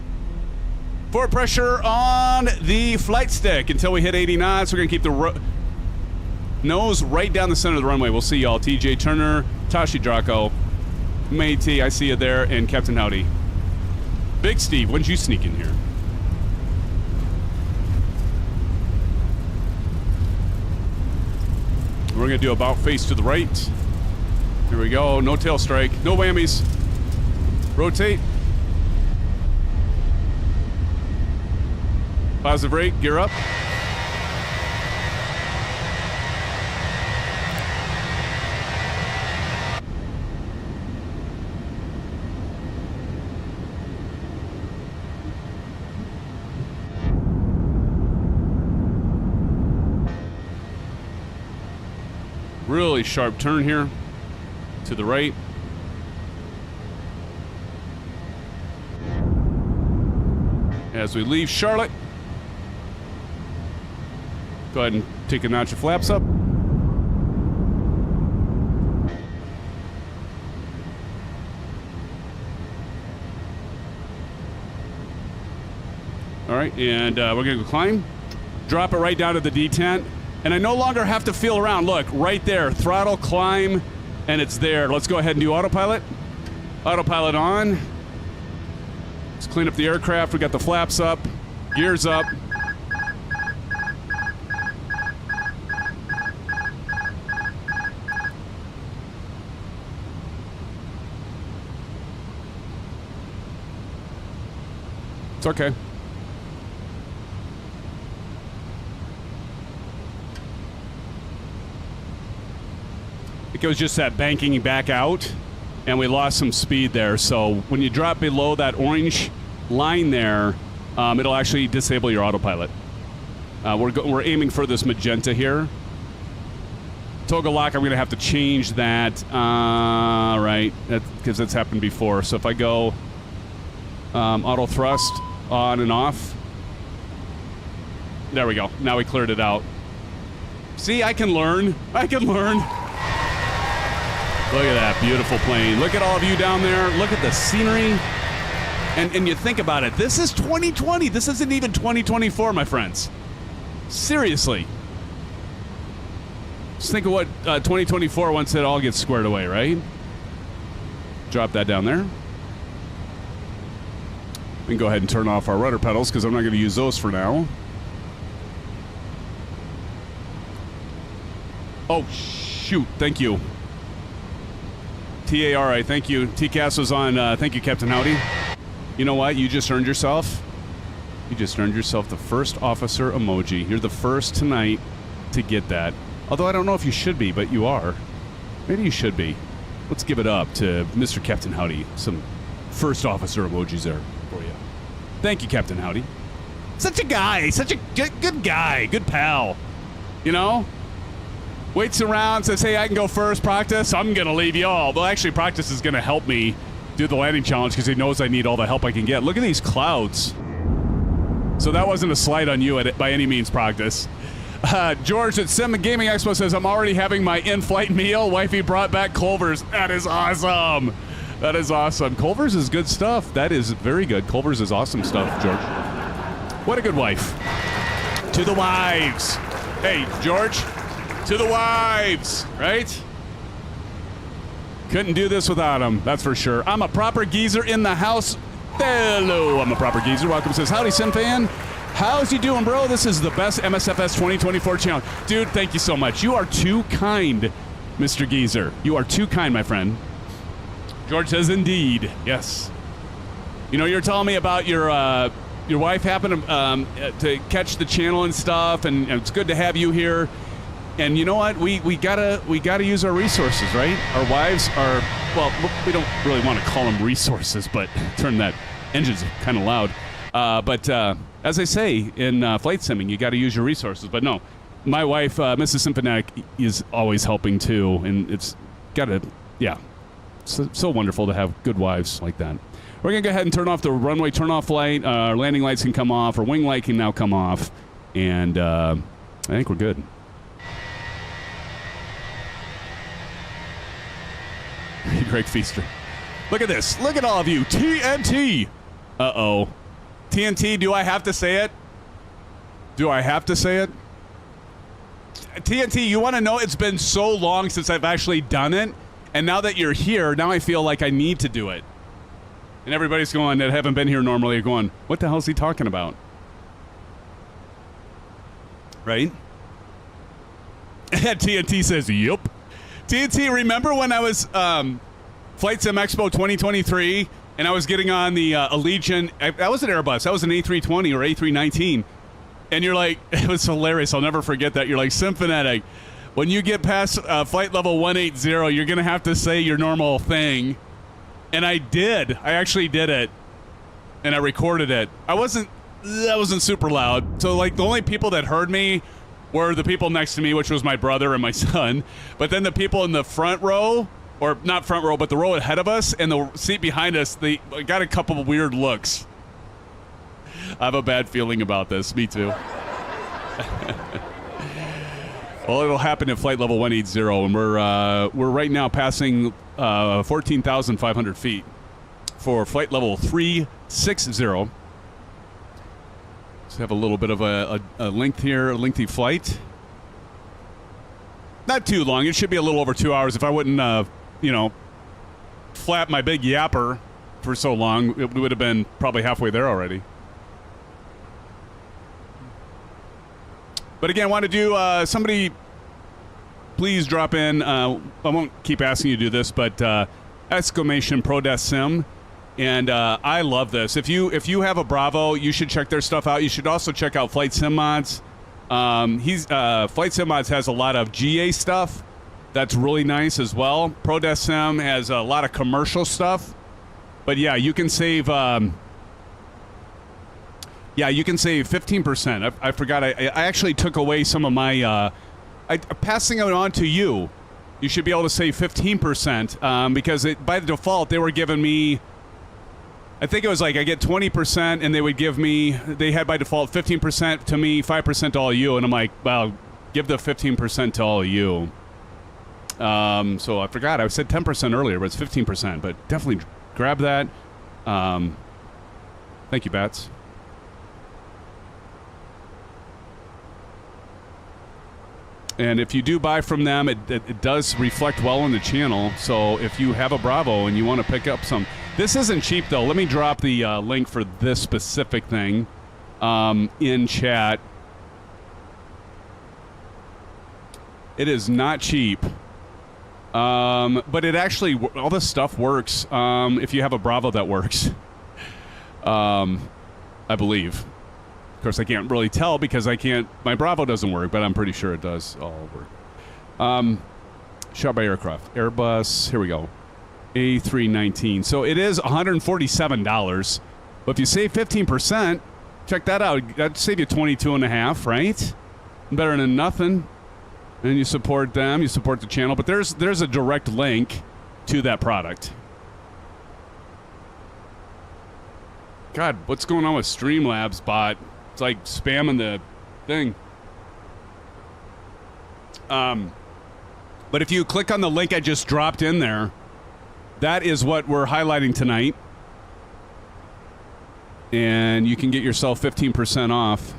Forward pressure on the flight stick until we hit 80 knots. We're going to keep the nose right down the center of the runway. We'll see y'all. TJ Turner, Tashi Draco, Matey, I see you there, and Captain Howdy. Big Steve, when did you sneak in here? We're going to do about face to the right. Here we go. No tail strike. No whammies. Rotate. Positive brake. Gear up. Really sharp turn here. To the right. As we leave Charlotte. Go ahead and take a notch of flaps up. All right, and we're gonna go climb. Drop it right down to the detent. And I no longer have to feel around. Look, right there, throttle, climb, and it's there. Let's go ahead and do autopilot. Autopilot on. Let's clean up the aircraft. We got the flaps up, gears up. It's okay. It was just that banking back out, and we lost some speed there. So when you drop below that orange line there, it'll actually disable your autopilot. We're aiming for this magenta here. Toga lock, I'm going to have to change that. Right, because that's happened before. So if I go auto thrust on and off. There we go. Now we cleared it out. See, I can learn. I can learn. Look at that beautiful plane. Look at all of you down there. Look at the scenery. And you think about it. This is 2020. This isn't even 2024, my friends. Seriously. Just think of what 2024 once it all gets squared away, right? Drop that down there. We can go ahead and turn off our rudder pedals because I'm not going to use those for now. Oh, shoot. Thank you. TARI, thank you. TCAS was on. Thank you, Captain Howdy. You know what? You just earned yourself. You just earned yourself the first officer emoji. You're the first tonight to get that. Although I don't know if you should be, but you are. Maybe you should be. Let's give it up to Mr. Captain Howdy. Some first officer emojis there for you. Thank you, Captain Howdy. Such a guy. Such a good guy. Good pal. You know? Waits around, says, hey, I can go first, practice. I'm going to leave y'all. Well, actually, practice is going to help me do the landing challenge because he knows I need all the help I can get. Look at these clouds. So that wasn't a slight on you by any means, practice. George at Sim Gaming Expo says, I'm already having my in-flight meal. Wifey brought back Culver's. That is awesome. That is awesome. Culver's is good stuff. That is very good. Culver's is awesome stuff, George. What a good wife. To the wives. Hey, George. To the wives, right? Couldn't do this without them, that's for sure. I'm a proper geezer in the house. Hello, I'm a proper geezer. Welcome, says, howdy, SimFan. How's you doing, bro? This is the best MSFS 2024 challenge. Dude, thank you so much. You are too kind, Mr. Geezer. You are too kind, my friend. George says, indeed. Yes. You know, you're telling me about your wife happened to catch the channel and stuff, and it's good to have you here. And you know what? We gotta use our resources, right? Our wives are, well, we don't really want to call them resources, but turn that engine's kind of loud. But as I say in flight simming, you got to use your resources. But no, my wife, Mrs. Symphonic, is always helping too, and it's gotta, yeah, so wonderful to have good wives like that. We're gonna go ahead and turn off the runway turn-off light. Our landing lights can come off. Our wing light can now come off, and I think we're good. Greg Feaster. Look at this. Look at all of you. TNT. Uh-oh. TNT, do I have to say it? Do I have to say it? TNT, you want to know? It's been so long since I've actually done it. And now that you're here, now I feel like I need to do it. And everybody's going, that haven't been here normally, going, what the hell is he talking about? Right? TNT says, yup. TNT, remember when I was Flight Sim Expo 2023 and I was getting on the Allegiant, that was an Airbus, that was an A320 or A319, and you're like, it was hilarious, I'll never forget that, you're like, Symphonetic, when you get past flight level 180, you're going to have to say your normal thing, and I did, I actually did it, and I recorded it. That wasn't super loud, so like the only people that heard me were the people next to me, which was my brother and my son. But then the people in the front row, or not front row, but the row ahead of us and the seat behind us, they got a couple of weird looks. I have a bad feeling about this. Me too. Well, it'll happen at flight level 180, and we're right now passing 14,500 feet for flight level 360. Have a little bit of a length here, a lengthy flight. Not too long. It should be a little over 2 hours. If I wouldn't, flap my big yapper for so long, it would have been probably halfway there already. But again, I want to do, somebody please drop in, I won't keep asking you to do this, but exclamation ProdeskSim. And I love this. If you have a Bravo, you should check their stuff out. You should also check out Flight Sim Mods. Flight Sim Mods has a lot of GA stuff that's really nice as well. ProdeskSim has a lot of commercial stuff. But yeah, you can save. You can save 15%. I forgot. I actually took away some of my. Passing it on to you. You should be able to save 15% because by default they were giving me. I think it was like I get 20% and they would give me, they had by default 15% to me, 5% to all of you. And I'm like, well, give the 15% to all of you. So I forgot, I said 10% earlier, but it's 15%. But definitely grab that. Thank you, Bats. And if you do buy from them, it does reflect well on the channel. So if you have a Bravo and you want to pick up some... This isn't cheap, though. Let me drop the link for this specific thing in chat. It is not cheap. But it actually... All this stuff works if you have a Bravo that works. I believe. Of course, I can't really tell because I can't... My Bravo doesn't work, but I'm pretty sure it does all work. Shot by aircraft. Airbus. Here we go. A319. So it is $147. But if you save 15%, check that out. That'd save you $22.50, right? Better than nothing. And you support them. You support the channel. But there's a direct link to that product. God, what's going on with Streamlabs bot? It's like spamming the thing. But if you click on the link I just dropped in there, that is what we're highlighting tonight. And you can get yourself 15% off.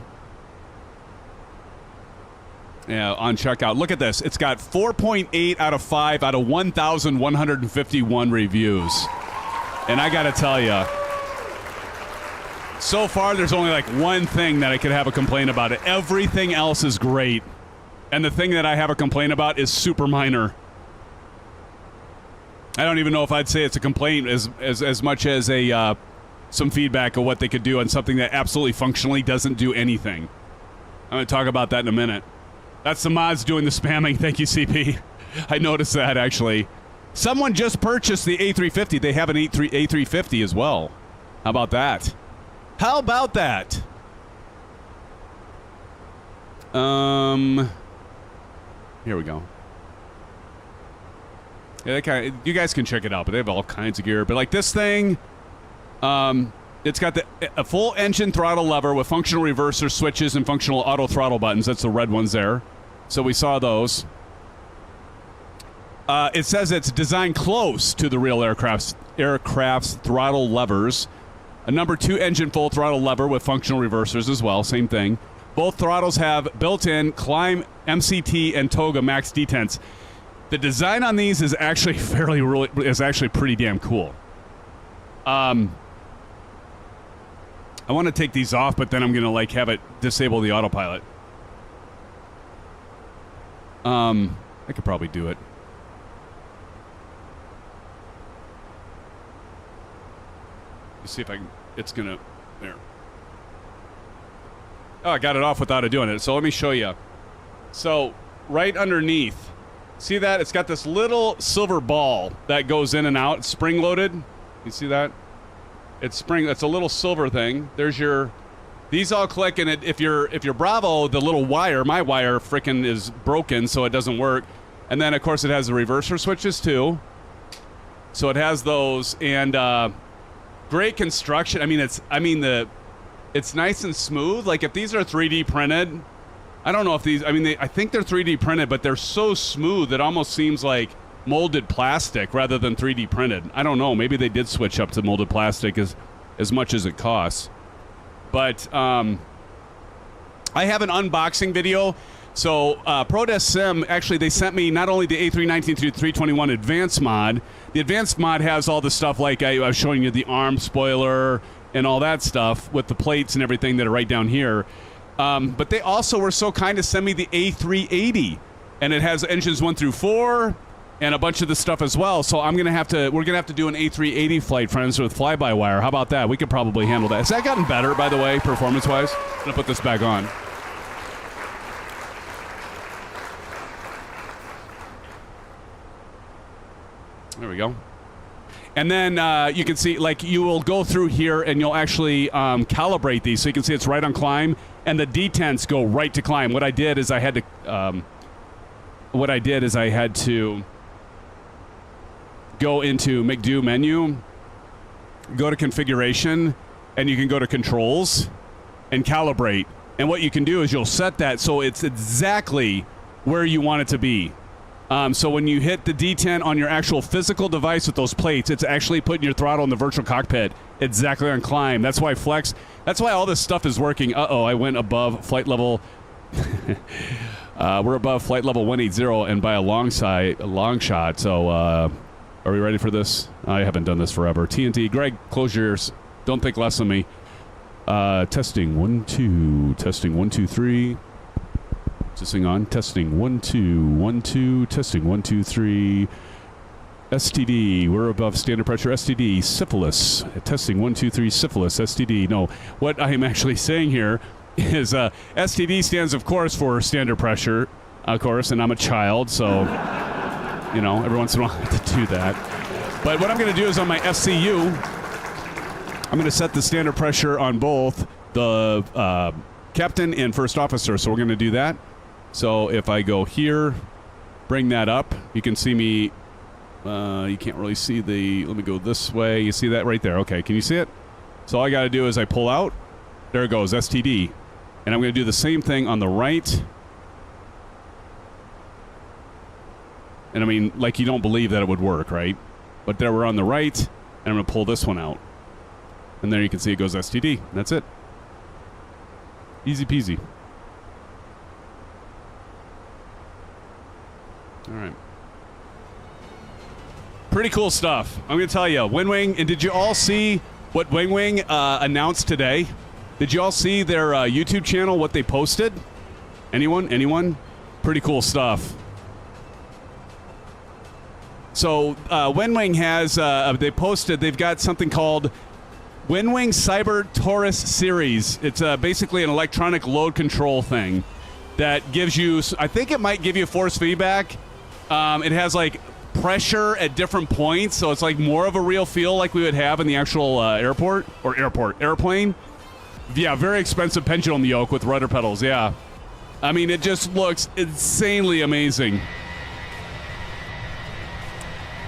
Yeah, on checkout. Look at this. It's got 4.8 out of 5 out of 1,151 reviews. And I got to tell you, so far, there's only like one thing that I could have a complaint about. It. Everything else is great. And the thing that I have a complaint about is super minor. I don't even know if I'd say it's a complaint as much as a some feedback of what they could do on something that absolutely functionally doesn't do anything. I'm going to talk about that in a minute. That's the mods doing the spamming. Thank you, CP. I noticed that, actually. Someone just purchased the A350. They have an A350 as well. How about that? How about that? Here we go. Yeah, you guys can check it out, but they have all kinds of gear. But like this thing, it's got a full engine throttle lever with functional reverser switches and functional auto throttle buttons. That's the red ones there. So we saw those. It says it's designed close to the real aircraft's throttle levers. A number 2 engine full throttle lever with functional reversers as well. Same thing. Both throttles have built-in climb, MCT, and Toga max detents. The design on these is actually pretty damn cool. I want to take these off, but then I'm gonna like have it disable the autopilot. I could probably do it. Let's see if I can. It's gonna. There. Oh, I got it off without it doing it. So let me show you. So right underneath, see that? It's got this little silver ball that goes in and out. It's spring-loaded. You see that? It's spring. That's a little silver thing. There's your. These all click, and if you're Bravo, the little wire, my wire, frickin' is broken, so it doesn't work. And then of course it has the reverser switches too. So it has those, and great construction. I mean, it's nice and smooth. Like if these are 3D printed, I don't know if these. I mean, I think they're 3D printed, but they're so smooth it almost seems like molded plastic rather than 3D printed. I don't know. Maybe they did switch up to molded plastic as much as it costs. But I have an unboxing video. So ProdeskSim, actually, they sent me not only the A319-A321 Advanced mod. The Advanced mod has all the stuff like I was showing you, the arm spoiler and all that stuff with the plates and everything that are right down here. But they also were so kind to send me the A380. And it has engines 1 through 4 and a bunch of the stuff as well. So we're gonna have to do an A380 flight, friends, with fly-by-wire. How about that? We could probably handle that. Has that gotten better, by the way, performance-wise? I'm gonna put this back on. There we go. And then you can see, like, you will go through here and you'll actually calibrate these. So you can see it's right on climb, and the detents go right to climb. What I did is I had to go into MCDU menu, go to configuration, and you can go to controls and calibrate. And what you can do is you'll set that so it's exactly where you want it to be. So when you hit the detent on your actual physical device with those plates, it's actually putting your throttle in the virtual cockpit exactly on climb. That's why flex. That's why all this stuff is working. Uh-oh, I went above flight level. We're above flight level 180 and by a long shot. So are we ready for this? I haven't done this forever. TNT, Greg, close your ears. Don't think less of me. Testing 1 2. Testing 1 2 3. Testing on. Testing 1 2 1 2. Testing 1 2 3. STD. We're above standard pressure. STD. Syphilis. Testing 1 2 3. Syphilis. STD. No, what I am actually saying here is STD stands, of course, for standard pressure, of course, and I'm a child, so you know, every once in a while I have to do that. But what I'm going to do is on my FCU, I'm going to set the standard pressure on both the captain and first officer. So we're going to do that. So if I go here, bring that up, you can see me. You can't really see the. Let me go this way. You see that right there? Okay, can you see it? So all I got to do is I pull out. There it goes, STD. And I'm going to do the same thing on the right. And I mean, like, you don't believe that it would work, right? But there we're on the right, and I'm going to pull this one out. And there you can see it goes STD. That's it. Easy peasy. All right. Pretty cool stuff. I'm going to tell you, WINWING, and did you all see what WINWING announced today? Did you all see their YouTube channel, what they posted? Anyone? Anyone? Pretty cool stuff. So WINWING has, they've got something called WINWING Cyber Taurus Series. It's basically an electronic load control thing. that gives you, I think it might give you force feedback. It has like pressure at different points, so it's like more of a real feel like we would have in the actual airplane. Yeah, very expensive pendulum yoke with rudder pedals, yeah. I mean, it just looks insanely amazing.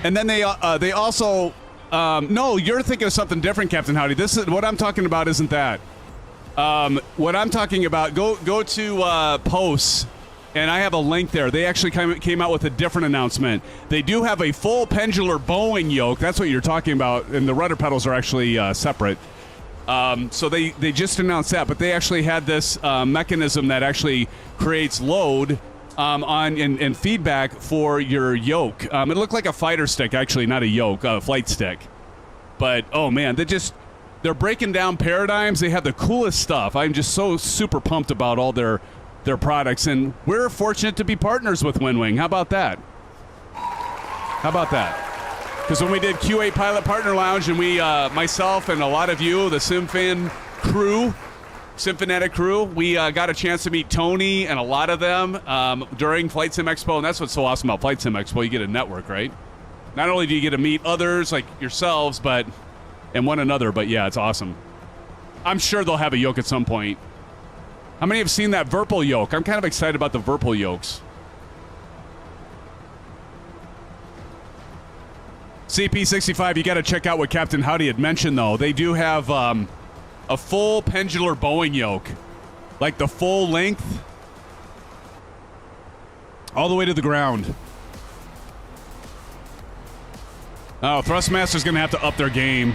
And then they also, no, you're thinking of something different, Captain Howdy. This is, what I'm talking about isn't that. What I'm talking about, go to posts, and I have a link there. They actually came out with a different announcement. They do have a full pendular bowing yoke. That's what you're talking about, and the rudder pedals are actually separate. So they just announced that, but they actually had this mechanism that actually creates load and feedback for your yoke. It looked like a fighter stick, actually, not a yoke, a flight stick. But, oh, man, they're breaking down paradigms. They have the coolest stuff. I'm just so super pumped about all their products, and we're fortunate to be partners with WinWing. How about that? How about that? Because when we did Q8 Pilot Partner Lounge, and we, myself and a lot of you, the SimFan crew, SimFanatic crew, we got a chance to meet Tony and a lot of them during Flight Sim Expo, and that's what's so awesome about Flight Sim Expo. You get a network, right? Not only do you get to meet others like yourselves, and one another, but yeah, it's awesome. I'm sure they'll have a yoke at some point. How many have seen that Virpil yoke? I'm kind of excited about the Virpil yokes. CP65, you got to check out what Captain Howdy had mentioned, though. They do have a full pendular bowing yoke. Like the full length. All the way to the ground. Oh, Thrustmaster's going to have to up their game.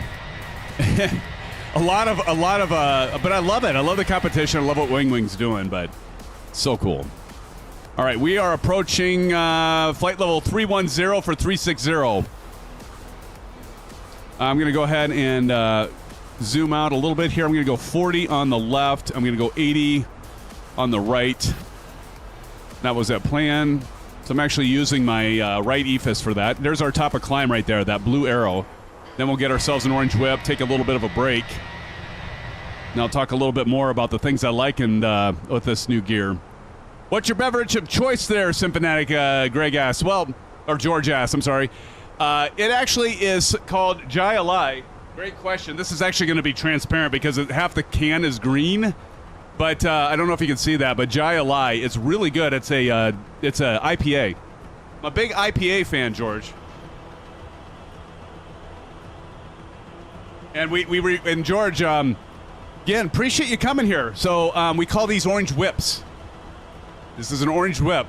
a lot of, but I love it. I love the competition. I love what WingWing's doing, but so cool. All right, we are approaching flight level 310 for 360. I'm going to go ahead and zoom out a little bit here. I'm going to go 40 on the left. I'm going to go 80 on the right. That was that plan. So I'm actually using my right EFIS for that. There's our top of climb right there, that blue arrow. Then we'll get ourselves an orange whip, take a little bit of a break. And I'll talk a little bit more about the things I like and with this new gear. What's your beverage of choice there, Symphanatic? Greg asked. Well, or George asked, I'm sorry. It actually is called Jai Alai. Great question. This is actually going to be transparent because half the can is green. But I don't know if you can see that, but Jai Alai, it's really good. It's a IPA. I'm a big IPA fan, George. And and George, again, appreciate you coming here. So we call these orange whips. This is an orange whip.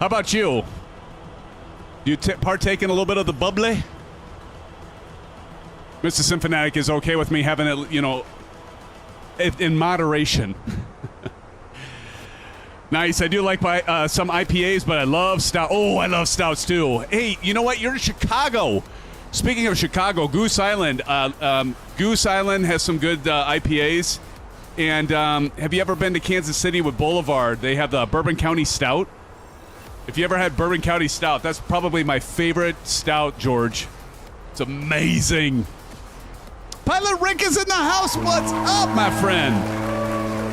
How about you? Do you partake in a little bit of the bubbly? Mr. Symphanatic is okay with me having it, you know, in moderation. Nice. I do like some IPAs, but I love stout. Oh, I love stouts too. Hey, you know what? You're in Chicago. Speaking of Chicago, Goose Island. Goose Island has some good IPAs. And have you ever been to Kansas City with Boulevard? They have the Bourbon County Stout. If you ever had Bourbon County Stout, that's probably my favorite stout, George. It's amazing. Pilot Rick is in the house. What's up, my friend?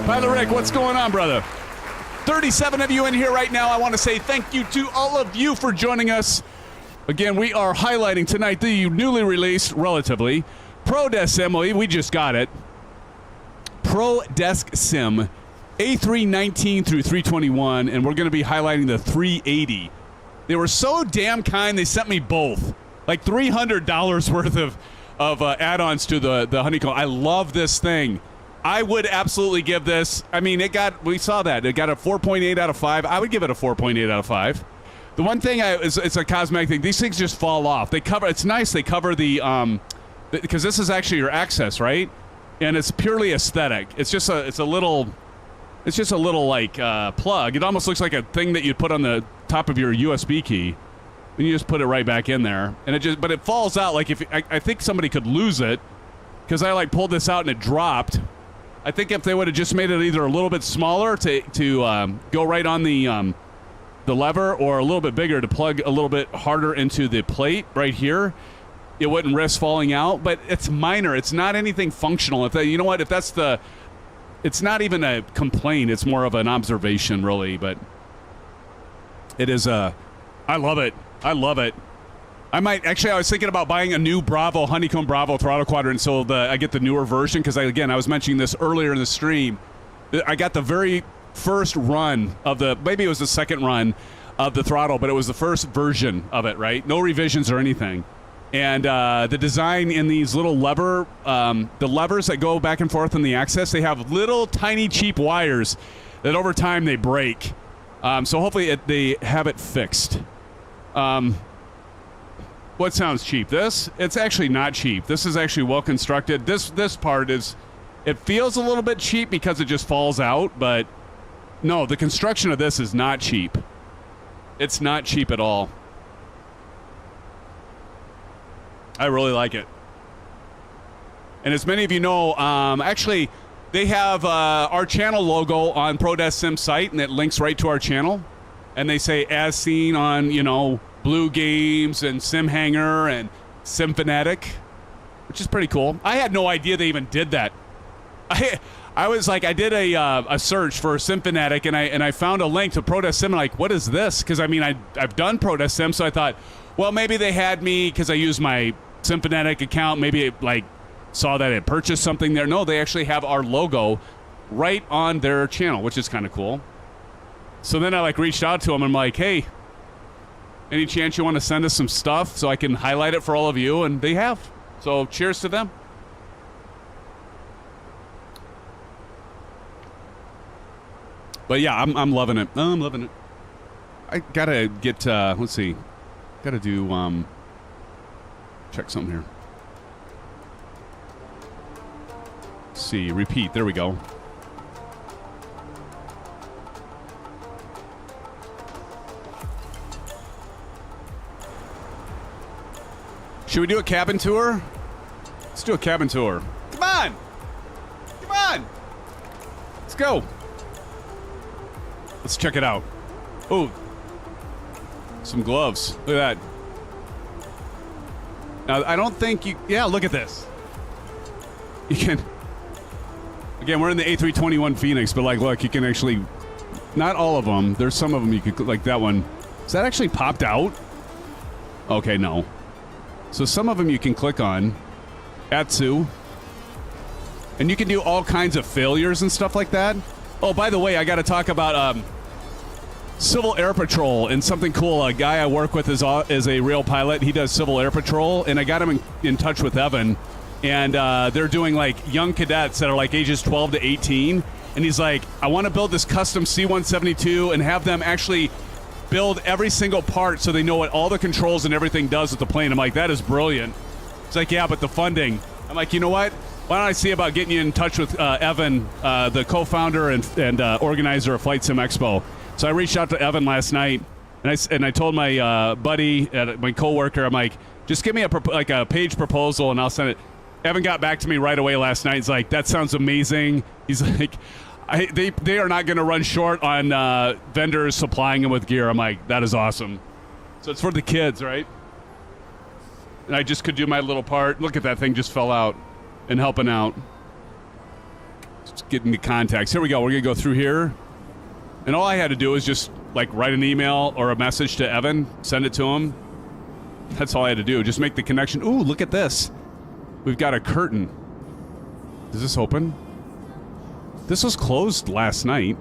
Pilot Rick, what's going on, brother? 37 of you in here right now. I want to say thank you to all of you for joining us. Again, we are highlighting tonight the newly released, relatively, ProdeskSim. We just got it. ProdeskSim A319 through 321, and we're going to be highlighting the 380. They were so damn kind. They sent me both, like $300 worth of add-ons to the Honeycomb. I love this thing. I would absolutely give this. I mean, we saw that it got a 4.8 out of 5. I would give it a 4.8 out of 5. The one thing it's a cosmetic thing. These things just fall off. They cover. It's nice. They cover the because this is actually your access, right? And it's purely aesthetic. It's just a little like plug. It almost looks like a thing that you'd put on the top of your USB key, and you just put it right back in there. And but it falls out. Like I think somebody could lose it because I like pulled this out and it dropped. I think if they would have just made it either a little bit smaller to go right on the lever, or a little bit bigger to plug a little bit harder into the plate right here, it wouldn't risk falling out. But it's minor. It's not anything functional. You know what? If that's the it's not even a complaint. It's more of an observation, really. But it is I love it. I love it. I was thinking about buying a new Bravo, Honeycomb Bravo throttle quadrant, so I get the newer version, because I was mentioning this earlier in the stream. I got the very first run of maybe it was the second run of the throttle, but it was the first version of it, right? No revisions or anything. And the design in these little the levers that go back and forth in the axis, they have little tiny cheap wires that over time they break. So hopefully they have it fixed. What sounds cheap? It's actually not cheap. This is actually well constructed. This part it feels a little bit cheap because it just falls out, but no, the construction of this is not cheap. It's not cheap at all. I really like it. And as many of you know, actually, they have our channel logo on ProdeskSim site, and it links right to our channel. And they say, as seen on, Blue Games and Sim Hanger and Sim Fanatic, which is pretty cool. I had no idea they even did that. I was like, I did a search for Sim Fanatic, and I found a link to ProdeskSim, and like, what is this? Because I've done ProdeskSim, so I thought, well, maybe they had me because I used my Sim Fanatic account. Maybe it saw that it purchased something there. No, they actually have our logo right on their channel, which is kind of cool. So then I reached out to them, and I'm like, hey, any chance you want to send us some stuff so I can highlight it for all of you? And they have. So cheers to them. But yeah, I'm loving it. I'm loving it. I gotta get, let's see. Gotta do, check something here. Let's see, repeat. There we go. Should we do a cabin tour? Let's do a cabin tour. Come on! Come on! Let's go. Let's check it out. Oh, some gloves. Look at that. Now, I don't think you... Yeah, look at this. You can... Again, we're in the A321 Phoenix, but look, you can actually... Not all of them. There's some of them you could... Like that one. Is that actually popped out? Okay, no. So some of them you can click on. Atsu. And you can do all kinds of failures and stuff like that. Oh, by the way, I got to talk about Civil Air Patrol and something cool. A guy I work with is a real pilot. He does Civil Air Patrol, and I got him in touch with Evan. And they're doing young cadets that are ages 12 to 18. And he's like, I want to build this custom C-172 and have them actually build every single part so they know what all the controls and everything does with the plane. I'm like, that is brilliant. He's like, yeah, but the funding. I'm like, you know what? Why don't I see about getting you in touch with Evan, the co-founder and organizer of Flight Sim Expo. So I reached out to Evan last night, and I told my buddy, my coworker, I'm like, just give me a page proposal and I'll send it. Evan got back to me right away last night. He's like, that sounds amazing. He's like, they are not going to run short on vendors supplying them with gear. I'm like, that is awesome. So it's for the kids, right? And I just could do my little part. Look at that thing just fell out and helping out. Just getting the contacts. Here we go. We're going to go through here. And all I had to do was just write an email or a message to Evan, send it to him. That's all I had to do. Just make the connection. Ooh, look at this. We've got a curtain. Does this open? This was closed last night.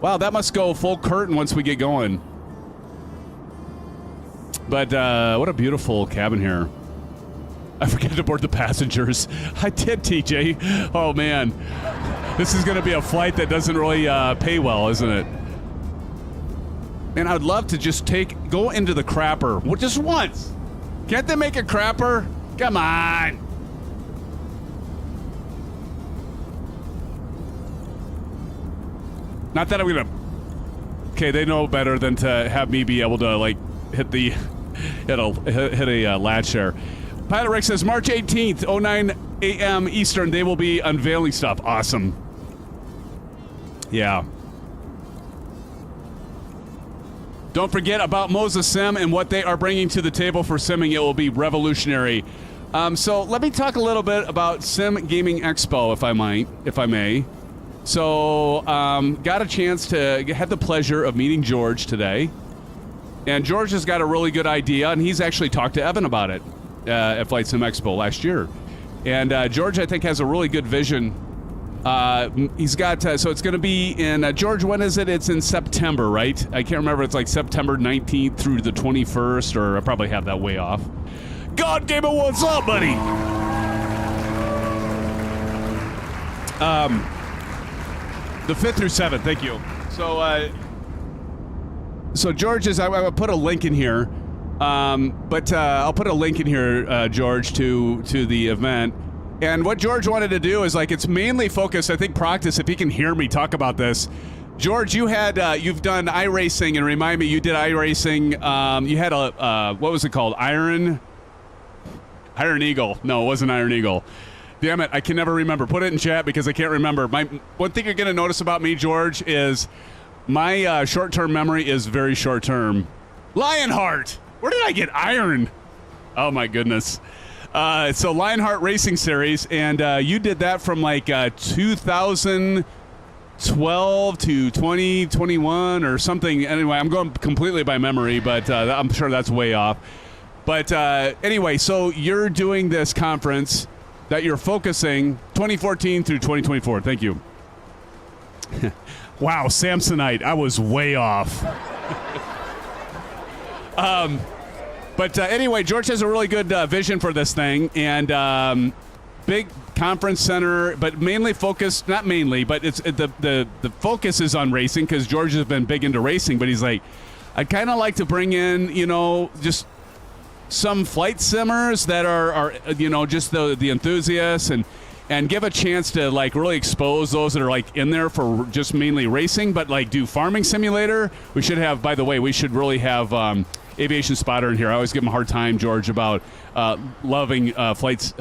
Wow, that must go full curtain once we get going. But what a beautiful cabin here. I forgot to board the passengers. I did, TJ. Oh, man. This is going to be a flight that doesn't really pay well, isn't it? Man, I would love to just go into the crapper. Just once. Can't they make a crapper? Come on. Not that I'm going to... Okay, they know better than to have me be able to, hit a latch there. Pilot Rick says, March 18th, 09 a.m. Eastern, they will be unveiling stuff. Awesome. Yeah. Don't forget about Moses Sim and what they are bringing to the table for simming. It will be revolutionary. So let me talk a little bit about Sim Gaming Expo, if I may. So got a chance to had the pleasure of meeting George today. And George has got a really good idea, and he's actually talked to Evan about it at Flight Sim Expo last year. And George, I think, has a really good vision. He's got, so it's going to be in, George, when is it? It's in September, right? I can't remember. It's like September 19th through the 21st, or I probably have that way off. God damn it, what's up, buddy? The 5th through 7th, thank you. So George is, I will put a link in here, but I'll put a link in here, George, to the event. And what George wanted to do is, like, it's mainly focused, I think, Proctus, if he can hear me talk about this. George, you had, you've done iRacing, and remind me, you did iRacing, you had a, what was it called? Iron Eagle. No, it wasn't Iron Eagle. Damn it, I can never remember. Put it in chat because I can't remember. One thing you're going to notice about me, George, is my short-term memory is very short-term. Lionheart! Where did I get iron? Oh, my goodness. So Lionheart Racing Series, and you did that from like 2012 to 2021 or something. Anyway, I'm going completely by memory, but I'm sure that's way off. But anyway, so you're doing this conference that you're focusing 2014 through 2024. Thank you. Wow, Samsonite, I was way off. But anyway, George has a really good vision for this thing, and big conference center, but mainly focused, not mainly, but it's the focus is on racing because George has been big into racing, but he's like, I'd kind of like to bring in, you know, just some flight simmers that are you know, just the enthusiasts, and give a chance to, like, really expose those that are, like, in there for just mainly racing, but, like, do farming simulator. We should have, by the way, we should really have Aviation Spotter in here. I always give him a hard time, George, about loving not flight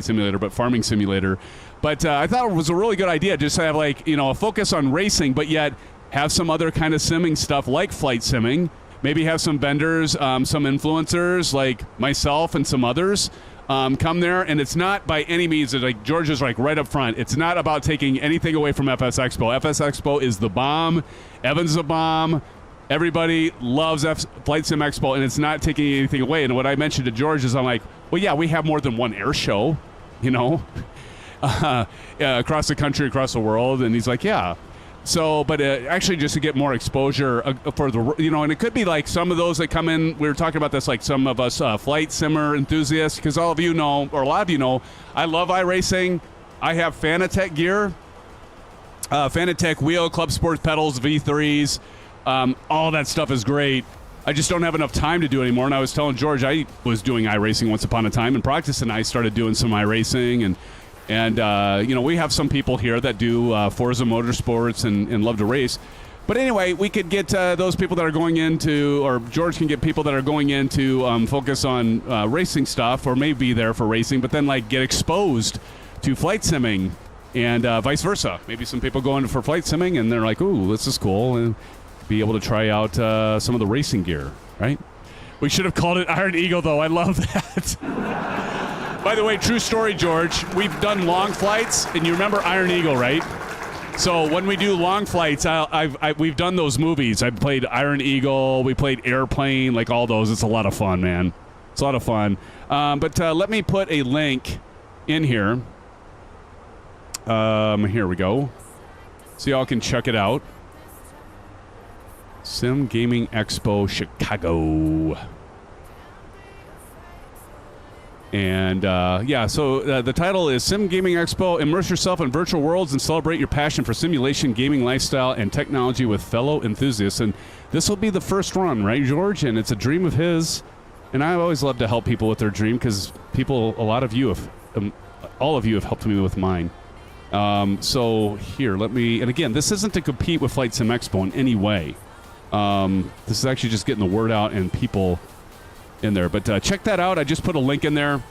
simulator, but farming simulator. But I thought it was a really good idea just to have, like, you know, a focus on racing, but yet have some other kind of simming stuff like flight simming. Maybe have some vendors, some influencers like myself and some others come there. And it's not by any means, like George is like right up front, it's not about taking anything away from FS Expo. FS Expo is the bomb. Evan's the bomb. Everybody loves Flight Sim Expo, and it's not taking anything away. And what I mentioned to George is, I'm like, well, yeah, we have more than one air show, you know, across the country, across the world. And he's like, yeah. So, but actually just to get more exposure for the, you know, and it could be like some of those that come in, we were talking about this, like some of us flight simmer enthusiasts, because all of you know, or a lot of you know, I love iRacing. I have Fanatec gear, Fanatec wheel, Club Sports pedals, V3s. All that stuff is great. I just don't have enough time to do it anymore. And I was telling George I was doing iRacing once upon a time, and Proctus and I started doing some iRacing, and you know, we have some people here that do Forza Motorsports and love to race. But anyway, we could get those people that are going into, or George can get people that are going into focus on racing stuff, or maybe be there for racing, but then like get exposed to flight simming, and vice versa. Maybe some people go in for flight simming and they're like, ooh, this is cool, and be able to try out some of the racing gear, right? We should have called it Iron Eagle, though. I love that. By the way, true story, George. We've done long flights, and you remember Iron Eagle, right? So when we do long flights, we've done those movies. I played Iron Eagle. We played Airplane, like all those. It's a lot of fun, man. It's a lot of fun. But let me put a link in here. Here we go. So y'all can check it out. Sim Gaming Expo Chicago. And yeah, so the title is Sim Gaming Expo. Immerse yourself in virtual worlds and celebrate your passion for simulation, gaming lifestyle, and technology with fellow enthusiasts. And this will be the first run, right, George? And it's a dream of his. And I always love to help people with their dream, because people, a lot of you have, all of you have helped me with mine. So here, let me, and again, this isn't to compete with Flight Sim Expo in any way. This is actually just getting the word out and people in there. But check that out. I just put a link in there,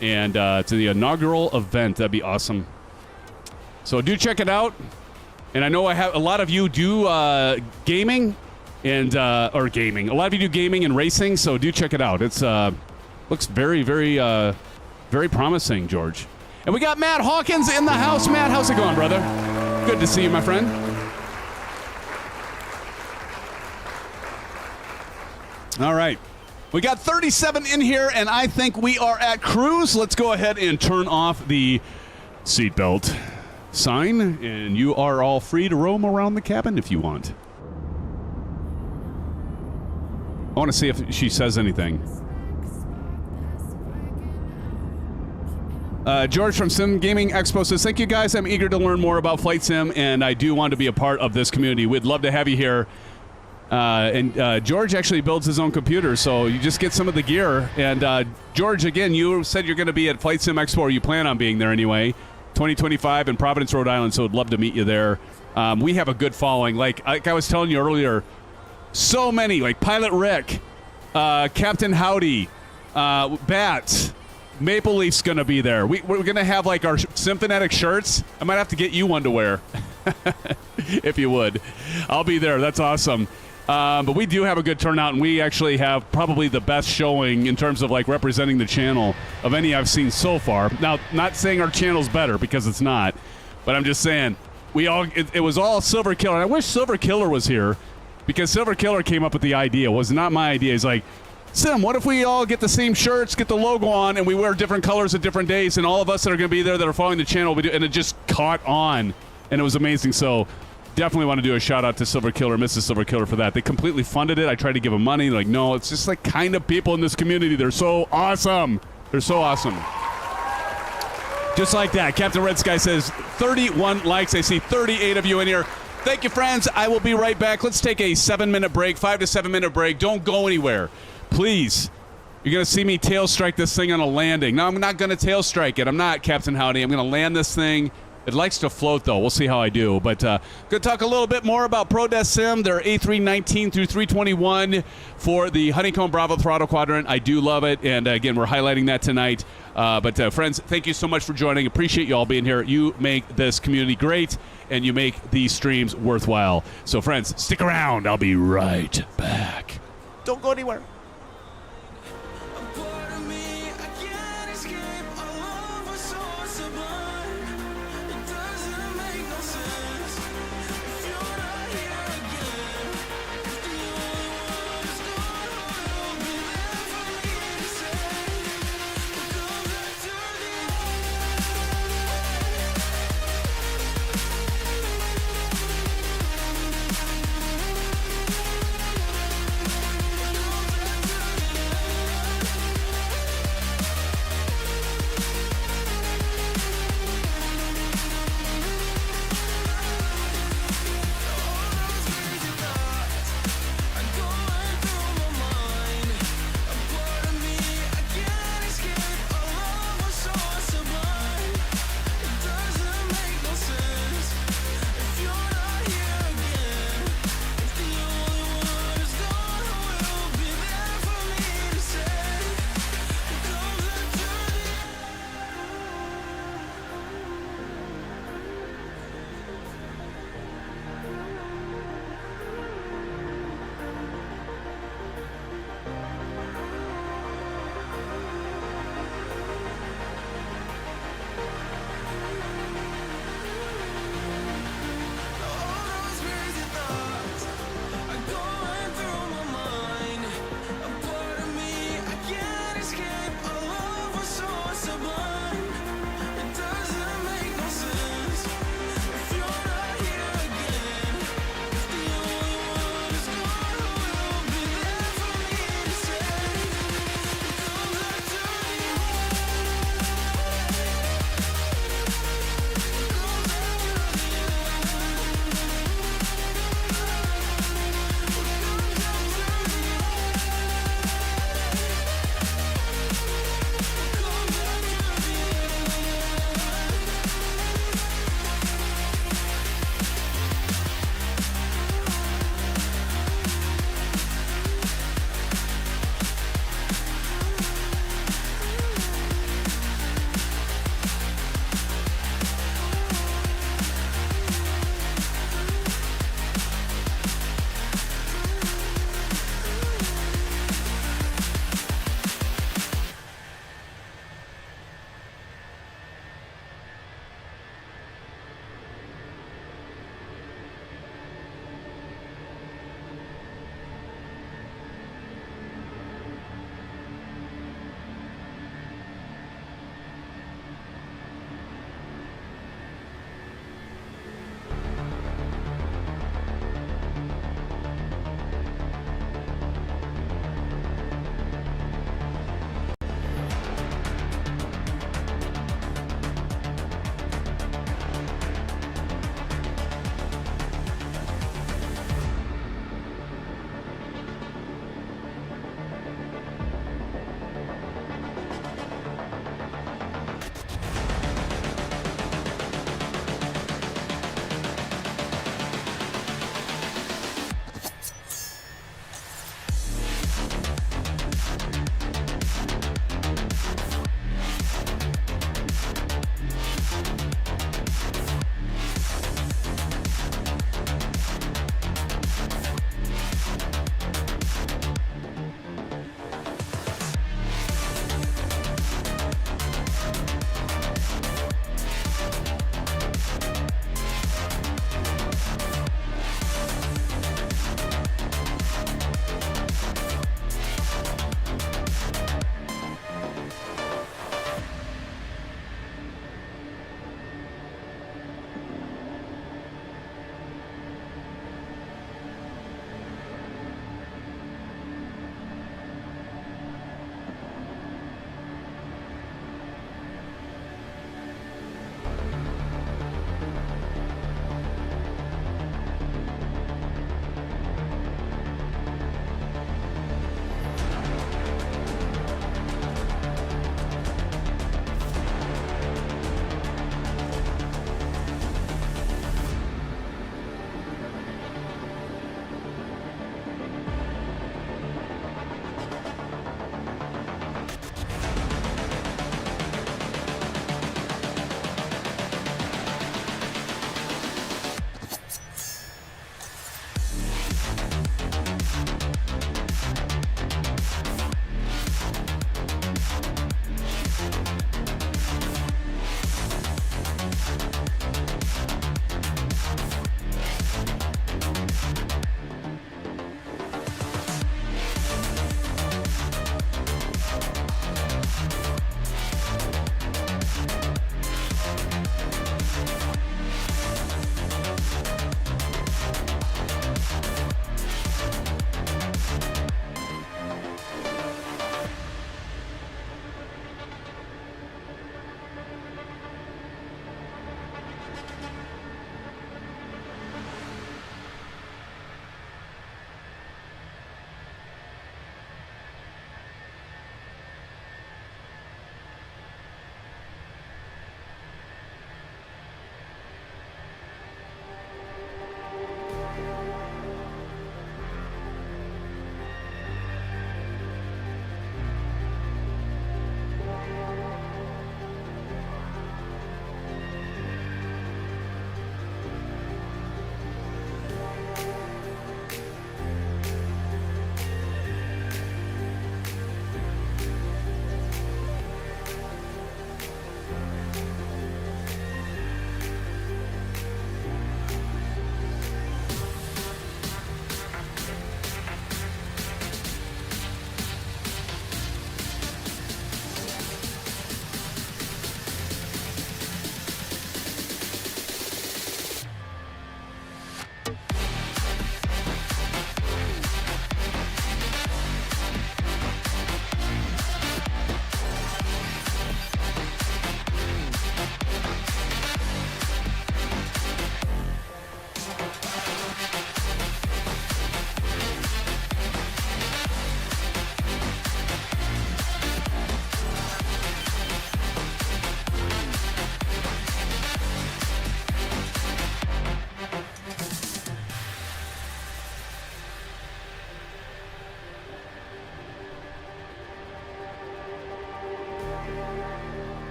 and to the inaugural event. That'd be awesome. So do check it out. And I know I have a lot of you do gaming and or gaming. A lot of you do gaming and racing. So do check it out. It's looks very, very, very promising, George. And we got Matt Hawkins in the house. Matt, how's it going, brother? Good to see you, my friend. All right. We got 37 in here, and I think we are at cruise. Let's go ahead and turn off the seatbelt sign, and you are all free to roam around the cabin if you want. I want to see if she says anything. George from Sim Gaming Expo says, thank you guys. I'm eager to learn more about Flight Sim, and I do want to be a part of this community. We'd love to have you here. George actually builds his own computer, so you just get some of the gear. And George, again, you said you're going to be at Flight Sim Expo, or you plan on being there anyway, 2025 in Providence, Rhode Island, so would love to meet you there. We have a good following. Like I was telling you earlier, so many, like Pilot Rick, Captain Howdy, Bats, Maple Leaf's going to be there. We're going to have like our Symphonetic shirts. I might have to get you one to wear if you would. I'll be there. That's awesome. But we do have a good turnout, and we actually have probably the best showing in terms of like representing the channel of any I've seen so far. Now, not saying our channel's better, because it's not, but I'm just saying it was all Silver Killer. And I wish Silver Killer was here, because Silver Killer came up with the idea. It was not my idea. He's like, Sim, what if we all get the same shirts, get the logo on, and we wear different colors at different days, and all of us that are going to be there that are following the channel, and it just caught on, and it was amazing. So definitely want to do a shout out to Silver Killer, Mrs. Silver Killer, for that. They completely funded it. I tried to give them money. Like, no, it's just like kind of people in this community. They're so awesome. They're so awesome. Just like that. Captain Red Sky says 31 likes. I see 38 of you in here. Thank you, friends. I will be right back. Let's take a 7-minute break, 5 to 7 minute break. Don't go anywhere. Please. You're going to see me tail strike this thing on a landing. No, I'm not going to tail strike it. I'm not, Captain Howdy. I'm going to land this thing. It likes to float, though. We'll see how I do. But going to talk a little bit more about ProdeskSim, their A319 through 321 for the Honeycomb Bravo throttle quadrant. I do love it. And, again, we're highlighting that tonight. But, friends, thank you so much for joining. Appreciate you all being here. You make this community great, and you make these streams worthwhile. So, friends, stick around. I'll be right back. Don't go anywhere.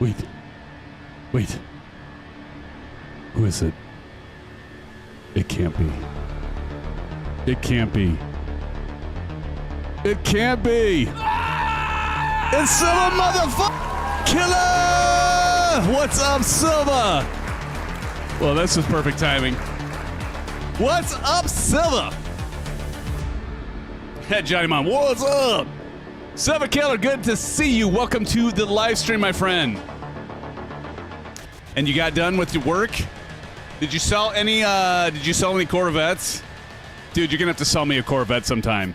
Wait. Who is it? It can't be. It can't be. It can't be. It's Silva motherfucker killer. What's up, Silva? Well, this is perfect timing. What's up, Silva? Hey, Johnny Mom, what's up? Silva Killer, good to see you. Welcome to the live stream, my friend. And you got done with your work? Did you sell any Corvettes? Dude, you're gonna have to sell me a Corvette sometime.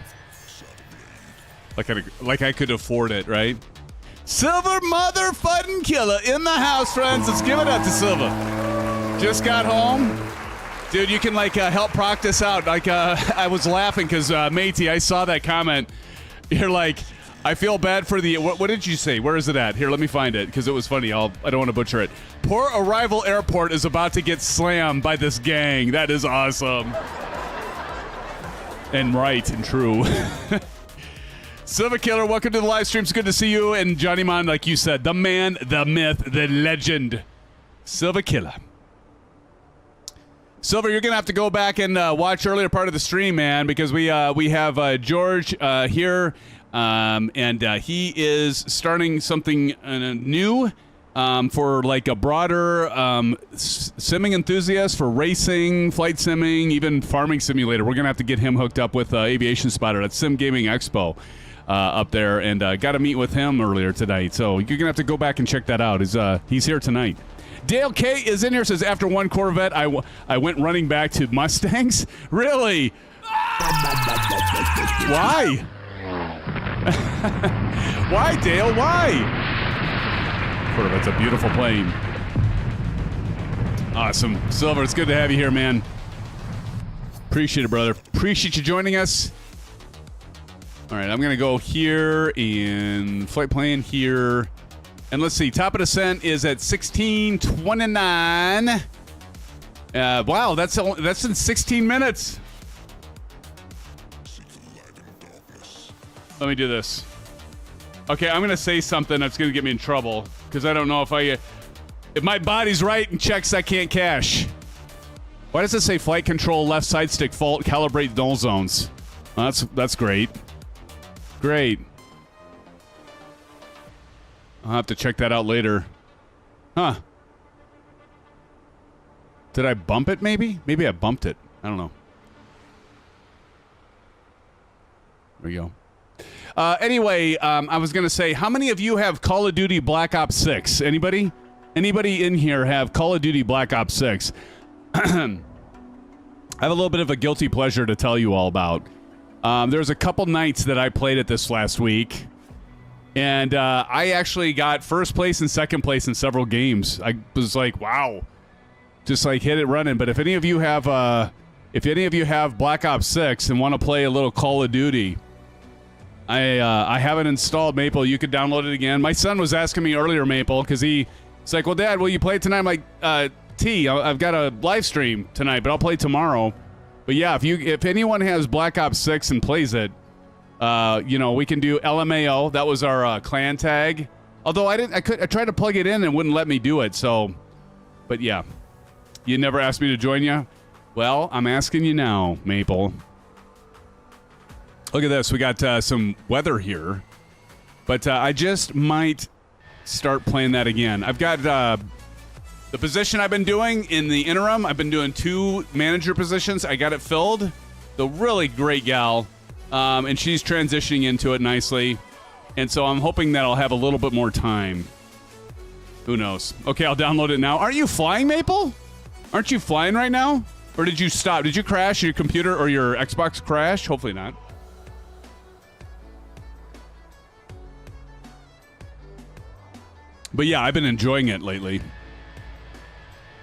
Like I could afford it, right? Silver motherfucking killer in the house, friends. Let's give it up to Silva. Just got home. Dude, you can help proc this out. I was laughing because Matey, I saw that comment. You're like, I feel bad for the... What did you say? Where is it at? Here, let me find it, because it was funny. I don't want to butcher it. Port Arrival Airport is about to get slammed by this gang. That is awesome. And right and true. Silva Killer, welcome to the live stream. It's good to see you. And Johnny Mon, like you said, the man, the myth, the legend. Silva Killer. Silver, you're going to have to go back and watch earlier part of the stream, man, because we have George here. And he is starting something new for like a broader simming enthusiast for racing, flight simming, even farming simulator. We're going to have to get him hooked up with Aviation Spotter at Sim Gaming Expo up there, and got to meet with him earlier tonight. So you're going to have to go back and check that out. He's here tonight. Dale K is in here, says, after one Corvette, I went running back to Mustangs. Really? Why? Why, Dale? Why? Corvette's a beautiful plane. Awesome. Silver, it's good to have you here, man. Appreciate it, brother. Appreciate you joining us. All right, I'm going to go here in flight plan here. And let's see, top of descent is at 1629. Wow, that's in 16 minutes. Let me do this. Okay, I'm going to say something that's going to get me in trouble because I don't know if my body's right and checks I can't cache. Why does it say flight control left side stick fault, calibrate null zones? Well, that's great. Great. I'll have to check that out later. Huh. Did I bump it maybe? Maybe I bumped it. I don't know. There we go. Anyway, I was going to say, how many of you have Call of Duty Black Ops 6? Anybody? Anybody in here have Call of Duty Black Ops 6? I have a little bit of a guilty pleasure to tell you all about. There's a couple nights that I played it this last week, and I actually got first place and second place in several games. I was like, wow. Just like hit it running. But if any of you have Black Ops 6 and want to play a little Call of Duty, I have it installed, Maple. You could download it again. My son was asking me earlier, Maple, because he's like, well, Dad, will you play tonight? I'm like, I've got a live stream tonight, but I'll play tomorrow. But yeah, if anyone has Black Ops 6 and plays it, we can do LMAO. That was our clan tag. Although I tried to plug it in and it wouldn't let me do it. So, but yeah, you never asked me to join you. Well, I'm asking you now, Maple. Look at this. We got some weather here, but I just might start playing that again. I've got the position I've been doing in the interim. I've been doing 2 manager positions. I got it filled. The really great gal, and she's transitioning into it nicely. And so I'm hoping that I'll have a little bit more time. Who knows? Okay, I'll download it now. Aren't you flying, Maple? Aren't you flying right now? Or did you stop? Did you crash your computer or your Xbox crash? Hopefully not. But yeah, I've been enjoying it lately.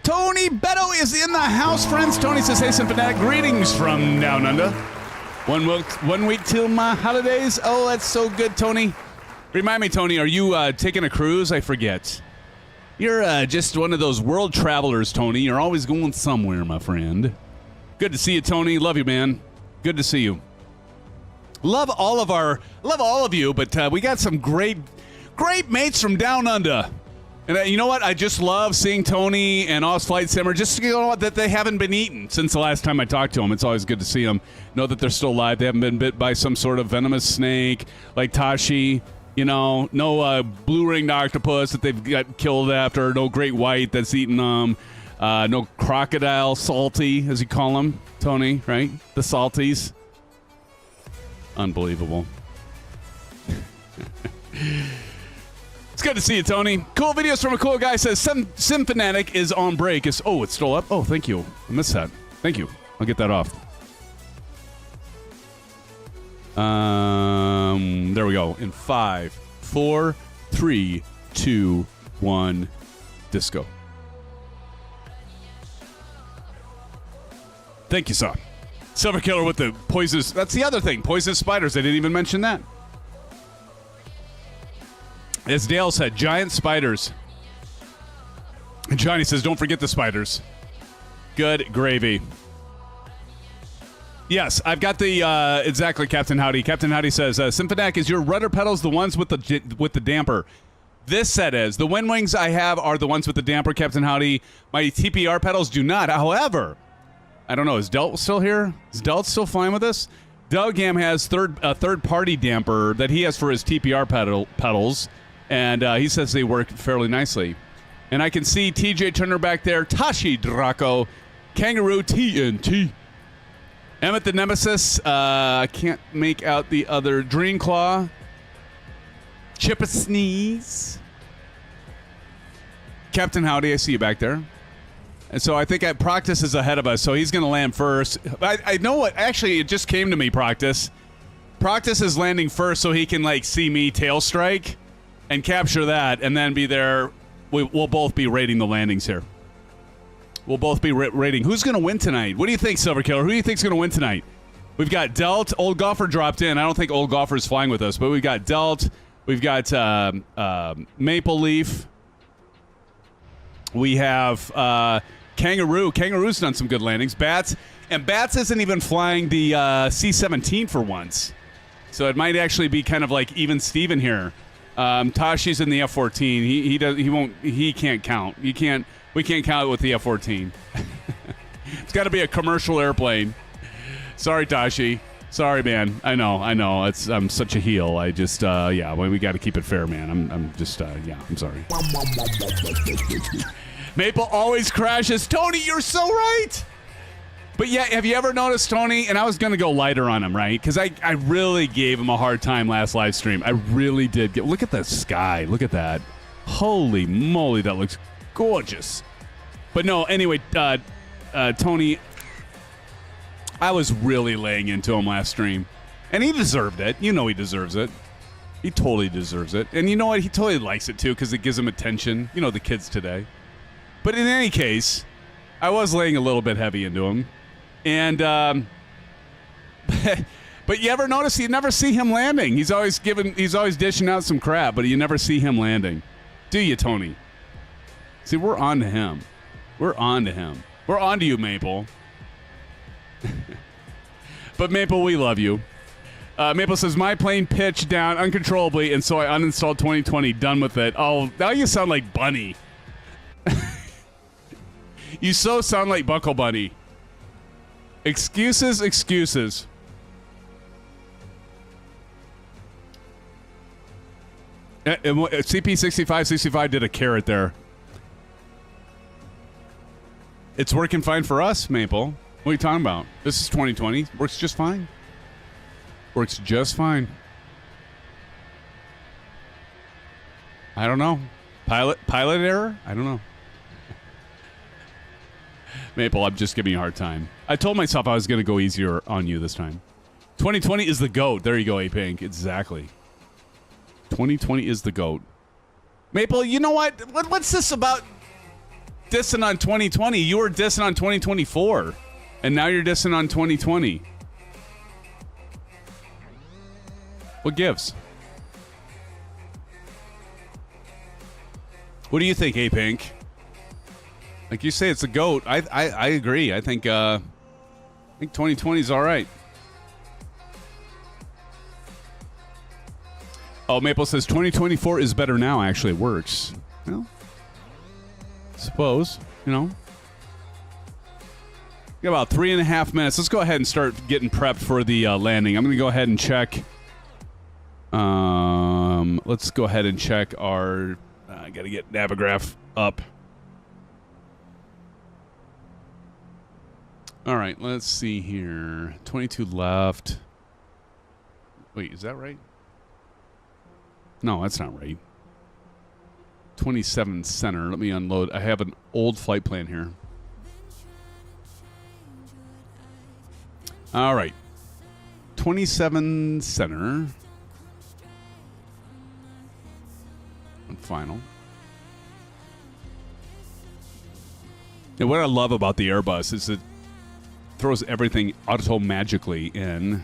Tony Beto is in the house, friends. Tony says, hey, Symphonic, greetings from down under. 1 week till my holidays. Oh, that's so good, Tony. Remind me, Tony, are you taking a cruise? I forget. You're just one of those world travelers, Tony. You're always going somewhere, my friend. Good to see you, Tony. Love you, man. Good to see you. Love all of you, but we got some great mates from down under. And you know what? I just love seeing Tony and Oz Flight Simmer. Just you know that they haven't been eaten since the last time I talked to them. It's always good to see them. Know that they're still alive. They haven't been bit by some sort of venomous snake like Tashi. You know, no blue-ringed octopus that they've got killed after. No great white that's eaten them. No crocodile salty, as you call them, Tony. Right? The salties. Unbelievable. It's good to see you, Tony. Cool videos from a cool guy. Says Sim Fanatic is on break. It's still up. Oh, thank you. I missed that. Thank you. I'll get that off. There we go. In 5, 4, 3, 2, 1, disco. Thank you, sir. Silver Killer with the poisonous. That's the other thing. Poisonous spiders. I didn't even mention that. As Dale said, giant spiders. And Johnny says, don't forget the spiders. Good gravy. Yes, I've got the, exactly, Captain Howdy. Captain Howdy says, Symphonic, is your rudder pedals the ones with the damper? This set is. The WINWINGs I have are the ones with the damper, Captain Howdy. My TPR pedals do not. However, I don't know, is Delt still here? Is Delt still flying with us? Delgam has a third-party damper that he has for his TPR pedals. And he says they work fairly nicely. And I can see TJ Turner back there, Tashi Draco, Kangaroo TNT. Emmett the Nemesis, I can't make out the other. Dreamclaw. Chip a Sneeze. Captain Howdy, I see you back there. And so I think Proctus is ahead of us, so he's going to land first. I know what, actually, it just came to me, Proctus. Proctus is landing first so he can, like, see me tail strike. And capture that, and then be there. We'll both be rating the landings here. We'll both be rating. Who's going to win tonight? What do you think, Silver Killer? Who do you think's going to win tonight? We've got Delt. Old Golfer dropped in. I don't think Old Golfer's flying with us, but we've got Delt. We've got Maple Leaf. We have Kangaroo. Kangaroo's done some good landings. Bats. And Bats isn't even flying the C-17 for once. So it might actually be kind of like even Steven here. Tashi's in the F-14. He can't count. We can't count it with the F-14. It's got to be a commercial airplane. Sorry, Tashi. Sorry, man. I know. I'm such a heel. I just we got to keep it fair, man. I'm sorry. Maple always crashes. Tony, you're so right. But yeah, have you ever noticed, Tony, and I was going to go lighter on him, right? Because I really gave him a hard time last live stream. I really did. Look at the sky. Look at that. Holy moly, that looks gorgeous. But no, anyway, Tony, I was really laying into him last stream. And he deserved it. You know he deserves it. He totally deserves it. And you know what? He totally likes it, too, because it gives him attention. You know, the kids today. But in any case, I was laying a little bit heavy into him. And, but you ever notice you never see him landing? He's always dishing out some crap, but you never see him landing. Do you, Tony? See, we're on to him. We're on to him. We're on to you, Maple. But Maple, we love you. Maple says, my plane pitched down uncontrollably, and so I uninstalled 2020. Done with it. Oh, now you sound like Bunny. You so sound like Buckle Bunny. Excuses. CP6565 did a carrot there. It's working fine for us, Maple. What are you talking about? This is 2020. Works just fine. Works just fine. I don't know. Pilot error? I don't know. Maple, I'm just giving you a hard time. I told myself I was going to go easier on you this time. 2020 is the GOAT. There you go, A-Pink. Exactly. 2020 is the GOAT. Maple, you know what? What's this about dissing on 2020? You were dissing on 2024, and now you're dissing on 2020. What gives? What do you think, A-Pink? Like you say, it's a GOAT. I agree. I think 2020 is all right. Oh, Maple says 2024 is better now. Actually, it works. Well, Suppose, you know. Got about 3.5 minutes. Let's go ahead and start getting prepped for the landing. I'm going to go ahead and check. Let's go ahead and check our... I got to get Navigraph up. All right, let's see here. 22 left. Wait, is that right? No, that's not right. 27 center. Let me unload. I have an old flight plan here. All right. 27 center. And final. And what I love about the Airbus is it throws everything auto-magically in.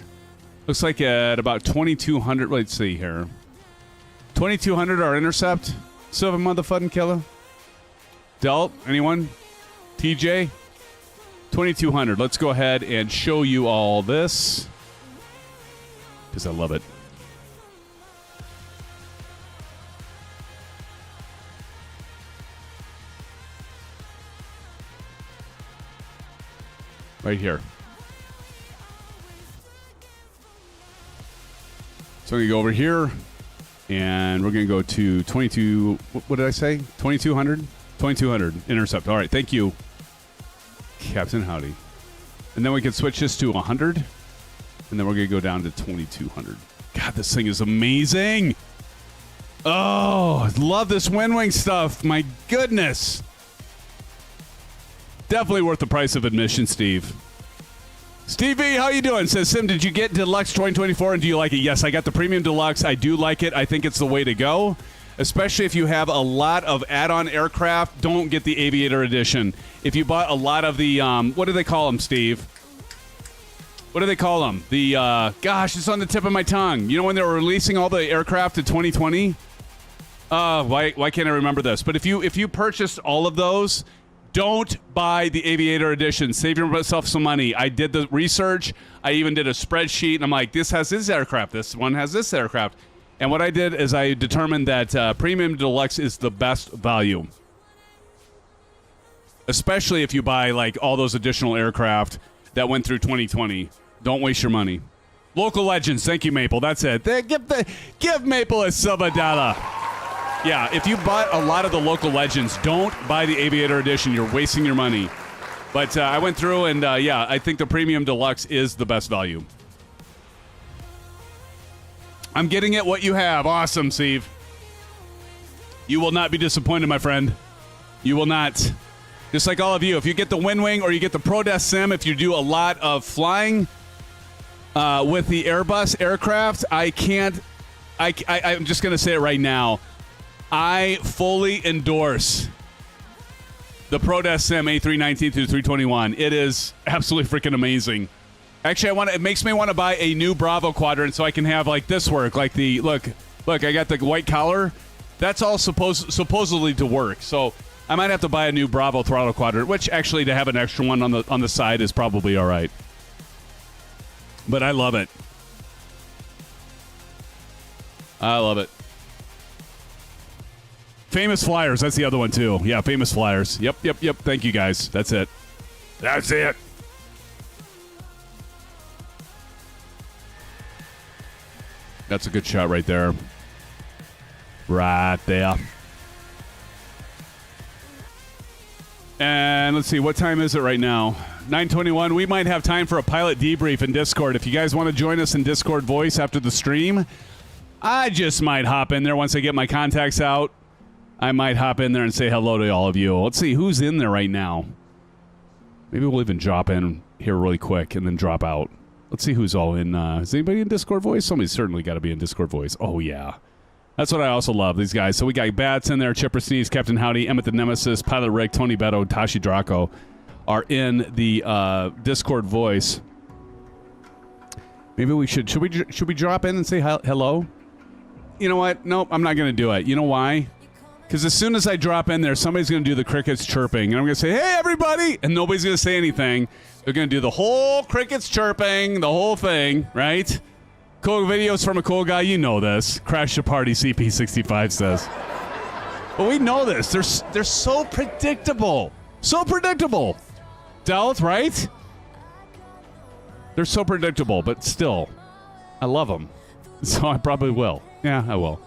Looks like at about 2,200. Let's see here. 2,200 our intercept. Silver motherfucking killer. Delt, anyone? TJ? 2,200. Let's go ahead and show you all this. Because I love it. Right here. So we're going to go over here. And we're going to go to 22... What did I say? 2,200? 2,200. Intercept. All right. Thank you, Captain Howdy. And then we can switch this to 100. And then we're going to go down to 2,200. God, this thing is amazing. Oh, I love this WINWING stuff. My goodness. Definitely worth the price of admission, Steve. Stevie, how you doing? Says, Sim, did you get Deluxe 2024 and do you like it? Yes, I got the Premium Deluxe. I do like it. I think it's the way to go, especially if you have a lot of add-on aircraft. Don't get the Aviator Edition. If you bought a lot of the, what do they call them, Steve? What do they call them? The, gosh, it's on the tip of my tongue. You know when they were releasing all the aircraft in 2020? Why can't I remember this? But if you purchased all of those, don't buy the Aviator Edition. Save yourself some money. I did the research. I even did a spreadsheet, and I'm like, this has this aircraft. This one has this aircraft. And what I did is I determined that Premium Deluxe is the best value. Especially if you buy, like, all those additional aircraft that went through 2020. Don't waste your money. Local Legends. Thank you, Maple. That's it. Give Maple a silver dollar. Yeah, if you bought a lot of the Local Legends, don't buy the Aviator Edition. You're wasting your money. But I went through, and yeah, I think the Premium Deluxe is the best value. I'm getting it what you have. Awesome, Steve. You will not be disappointed, my friend. You will not. Just like all of you. If you get the WINWING or you get the ProdeskSim, if you do a lot of flying with the Airbus aircraft, I'm just going to say it right now. I fully endorse the ProdeskSim A319-A321. It is absolutely freaking amazing. Actually, it makes me want to buy a new Bravo quadrant so I can have like this work. Like the look, I got the white collar. That's all supposedly to work. So I might have to buy a new Bravo throttle quadrant, which actually to have an extra one on the side is probably all right. But I love it. I love it. Famous Flyers, that's the other one too. Yeah, Famous Flyers. Yep. Thank you guys. That's it. That's it. That's a good shot right there. Right there. And let's see, what time is it right now? 9:21. We might have time for a pilot debrief in Discord. If you guys want to join us in Discord voice after the stream, I just might hop in there once I get my contacts out. I might hop in there and say hello to all of you. Let's see who's in there right now. Maybe we'll even drop in here really quick and then drop out. Let's see who's all in. Is anybody in Discord voice? Somebody's certainly got to be in Discord voice. Oh, yeah. That's what I also love, these guys. So we got Bats in there, Chipper Sneeze, Captain Howdy, Emmett the Nemesis, Pilot Rick, Tony Beto, Tashi Draco are in the Discord voice. Maybe we should we drop in and say hello? You know what? Nope, I'm not going to do it. You know why? Because as soon as I drop in there, somebody's going to do the crickets chirping. And I'm going to say, hey, everybody! And nobody's going to say anything. They're going to do the whole crickets chirping, the whole thing, right? Cool videos from a cool guy. You know this. Crash the party, CP65 says. But we know this. They're so predictable. So predictable. Stealth, right? They're so predictable, but still, I love them. So I probably will. Yeah, I will.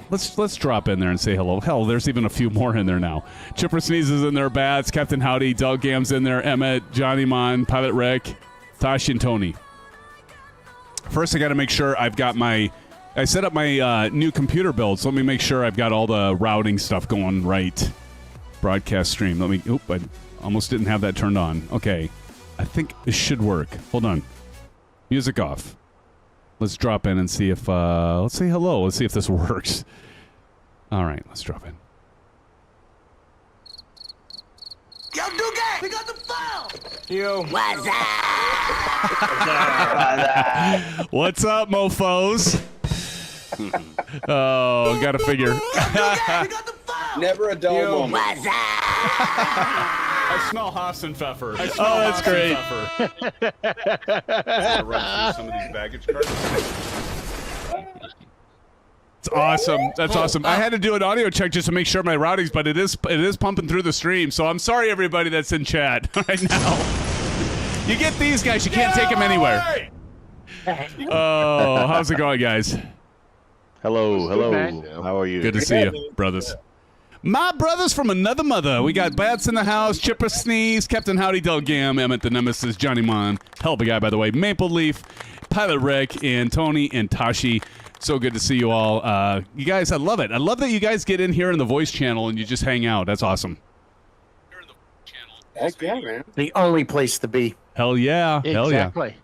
Let's drop in there and say hello. Hell, there's even a few more in there now. Chipper Sneezes in there, Bats, Captain Howdy, Doug Gam's in there, Emmett, Johnny Mon, Pilot Rick, Tosh, and Tony. First, I got to make sure I've got I set up my new computer build, so let me make sure I've got all the routing stuff going right. Broadcast stream. I almost didn't have that turned on. Okay. I think this should work. Hold on. Music off. Let's drop in and see if, let's say hello. Let's see if this works. All right, let's drop in. Yo, Duke, we got the file! Yo. What's up? What's up, mofos? Oh, gotta figure. Yo, Duke, we got the file! Never a dull moment. What's up? I smell Hassenpfeffer. Oh, that's great. Run through some of these baggage carts. It's awesome. That's awesome. I had to do an audio check just to make sure my routings, but it is pumping through the stream. So I'm sorry, everybody that's in chat right now. You get these guys, you can't take them anywhere. Oh, how's it going, guys? Hello, hello. How are you? Good to see you, brothers. My brothers from another mother. We got Bats in the house, Chipper Sneeze, Captain Howdy, Doug Gam, Emmett the Nemesis, Johnny Mon, hell of a guy, by the way, Maple Leaf, Pilot Rick, and Tony and Tashi. So good to see you all. You guys, I love it. I love that you guys get in here in the voice channel and you just hang out. That's awesome. Heck yeah, man. The only place to be. Hell yeah. Hell yeah. Exactly.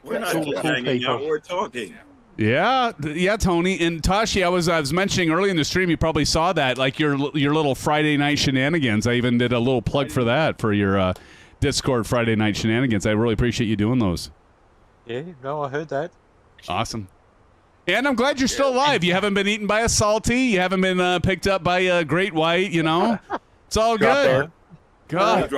We're not Cool hanging out, people. we're talking. Yeah, Tony and Tashi. I was mentioning early in the stream. You probably saw that, like your little Friday night shenanigans. I even did a little plug for that for your Discord Friday night shenanigans. I really appreciate you doing those. Yeah, no, I heard that. Awesome. And I'm glad you're still alive. You haven't been eaten by a salty. You haven't been picked up by a great white. You know, it's all good. God,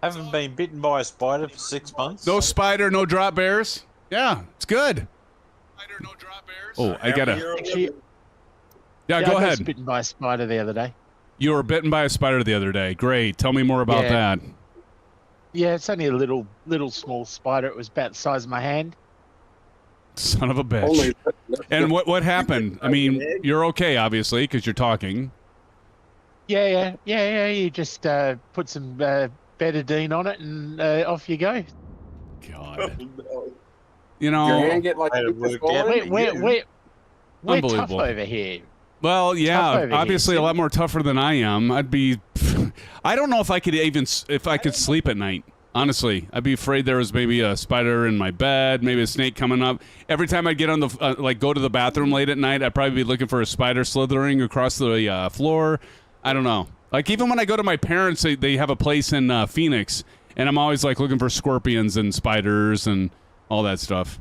Haven't been bitten by a spider for 6 months. no spider, no drop bears. Yeah, it's good. Oh, I gotta. Yeah, go I ahead. got bitten by a spider the other day. You were bitten by a spider the other day. Great. Tell me more about Yeah. that. Yeah, it's only a little small spider. It was about the size of my hand. Son of a bitch. And what happened? I mean, you're okay, obviously, because you're talking. Yeah. You just put some betadine on it and off you go. God. No. You know. Your hand get like We're tough Unbelievable. over here. Well, Tough yeah, over obviously here. a lot more tougher than I am. I'd be. I don't know if I could sleep at night. Honestly, I'd be afraid there was maybe a spider in my bed, maybe a snake coming up. Every time I get on the go to the bathroom late at night, I'd probably be looking for a spider slithering across the floor. I don't know. Like even when I go to my parents, they have a place in Phoenix, and I'm always like looking for scorpions and spiders and all that stuff.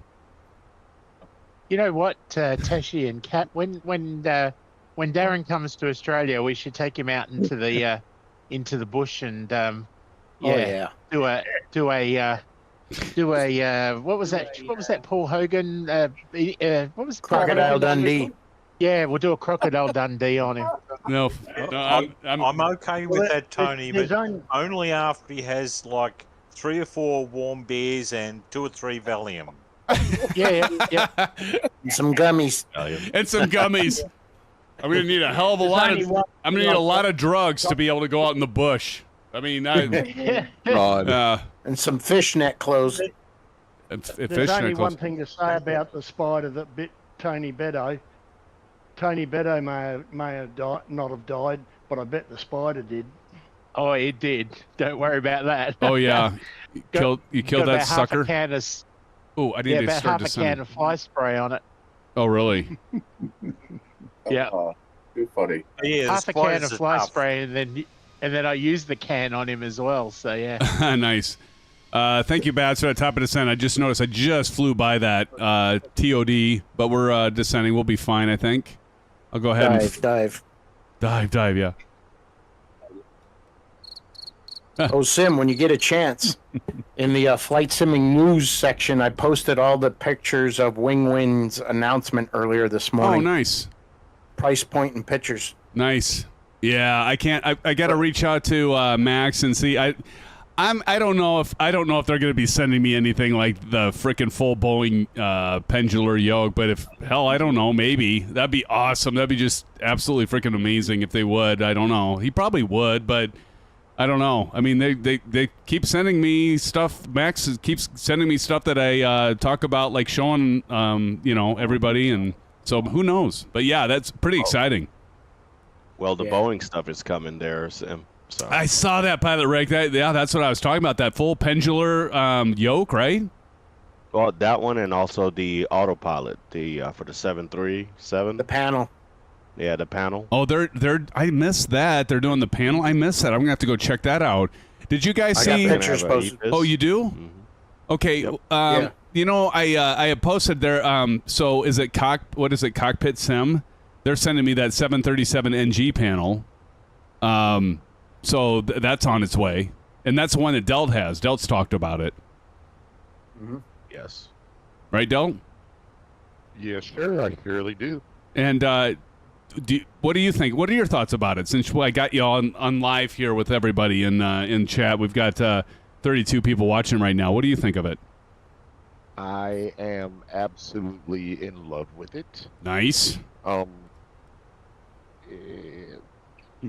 You know what, Tashi and Kat, when Darren comes to Australia, we should take him out into the bush and do a what was that Paul Hogan what was Crocodile Dundee. Yeah, we'll do a Crocodile Dundee on him. No, I'm okay with that, Tony, there's but only after he has like 3 or 4 warm beers and 2 or 3 Valium. Yeah. And some gummies. and some gummies. I'm gonna need a hell of a lot of. I'm gonna need a lot of drugs to be able to go out in the bush. I mean, And some fishnet clothes. There's only one thing to say about the spider that bit Tony Beddoe. Tony Beddoe may have not have died, but I bet the spider did. Oh, it did. Don't worry about that. Oh yeah, you killed that sucker. Oh, I need to about start half a can of fly spray on it. Oh really? Yeah. Too funny. Yeah, Half a can of fly spray, and then I used the can on him as well. So yeah. Nice. Thank you, Bats, for that top of descent. I just noticed I just flew by that TOD, but we're descending. We'll be fine, I think. I'll go ahead Dive. Yeah. Oh, Sim, when you get a chance, in the flight simming news section, I posted all the pictures of WingWing's announcement earlier this morning. Oh, nice. price point and pictures. Nice. Yeah, I can't. I got to reach out to Max and see. I don't know if they're going to be sending me anything like the frickin' full Boeing pendular yoke, but if hell, I don't know. Maybe that'd be awesome. That'd be just absolutely frickin' amazing if they would. I don't know. He probably would, but I don't know. I mean, they keep sending me stuff. Max keeps sending me stuff that I talk about, like showing everybody, and so who knows? But yeah, that's pretty exciting. Well, the Boeing stuff is coming there, Sim. So. I saw that, Pilot Rick. That's what I was talking about. That full pendular yoke, right? Well, that one, and also the autopilot, for the 737. The panel. Yeah, the panel. Oh, they're. I missed that. They're doing the panel. I missed that. I'm gonna have to go check that out. Did you guys see? I got pictures posted. Oh, you do? Mm-hmm. Okay. Yep. I have posted there. So is it What is it? Cockpit Sim. They're sending me that 737 NG panel. So that's on its way, and that's the one that Delt has. Delt's talked about it. Mm-hmm. Yes. Right, Delt? Yes, sir. I surely do. And what do you think? What are your thoughts about it? Since I got you on live here with everybody in chat, we've got 32 people watching right now. What do you think of it? I am absolutely in love with it. Nice.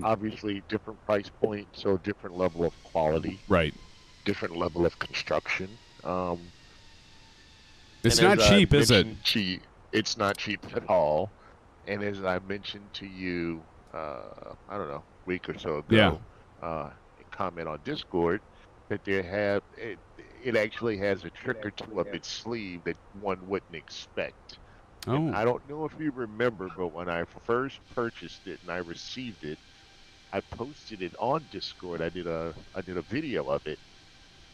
Obviously, different price points, so different level of quality. Right. Different level of construction. It's not cheap, is it? It's not cheap at all. And as I mentioned to you, I don't know, a week or so ago, comment on Discord, that it actually has a trick or two up its sleeve that one wouldn't expect. Oh. And I don't know if you remember, but when I first purchased it and I received it, I posted it on Discord. I did a video of it,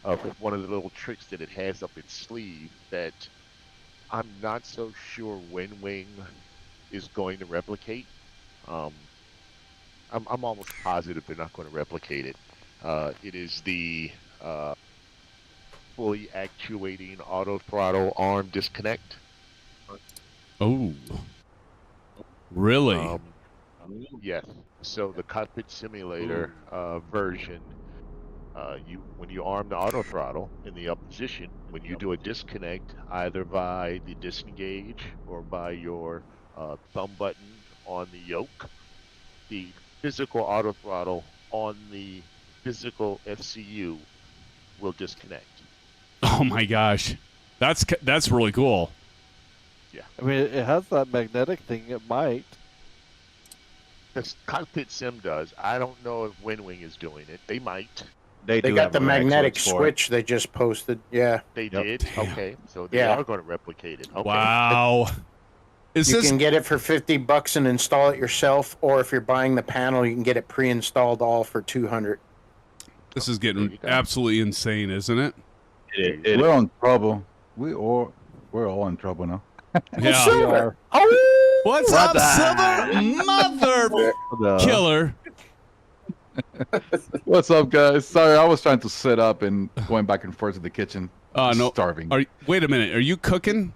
of one of the little tricks that it has up its sleeve that I'm not so sure WinWing is going to replicate. I'm almost positive they're not going to replicate it. It is the fully actuating auto throttle arm disconnect. Oh, really? Yes. So the cockpit simulator version, when you arm the auto throttle in the up position, when you do a disconnect, either by the disengage or by your thumb button on the yoke, the physical auto throttle on the physical FCU will disconnect. Oh my gosh, that's really cool. Yeah. I mean, it has that magnetic thing. It might. The cockpit sim does. I don't know if WinWing is doing it. They might. They got the magnetic switch they just posted. Yeah. They did? Okay. So they are going to replicate it. Okay. Wow. You can get it for $50 and install it yourself, or if you're buying the panel, you can get it pre-installed all for $200. This is getting absolutely insane, isn't it? We're in trouble. We're all in trouble now. Yeah. Silver. What's up, Silver? Mother killer. What's up, guys? Sorry, I was trying to set up and going back and forth to the kitchen. No. Starving. Wait a minute. Are you cooking?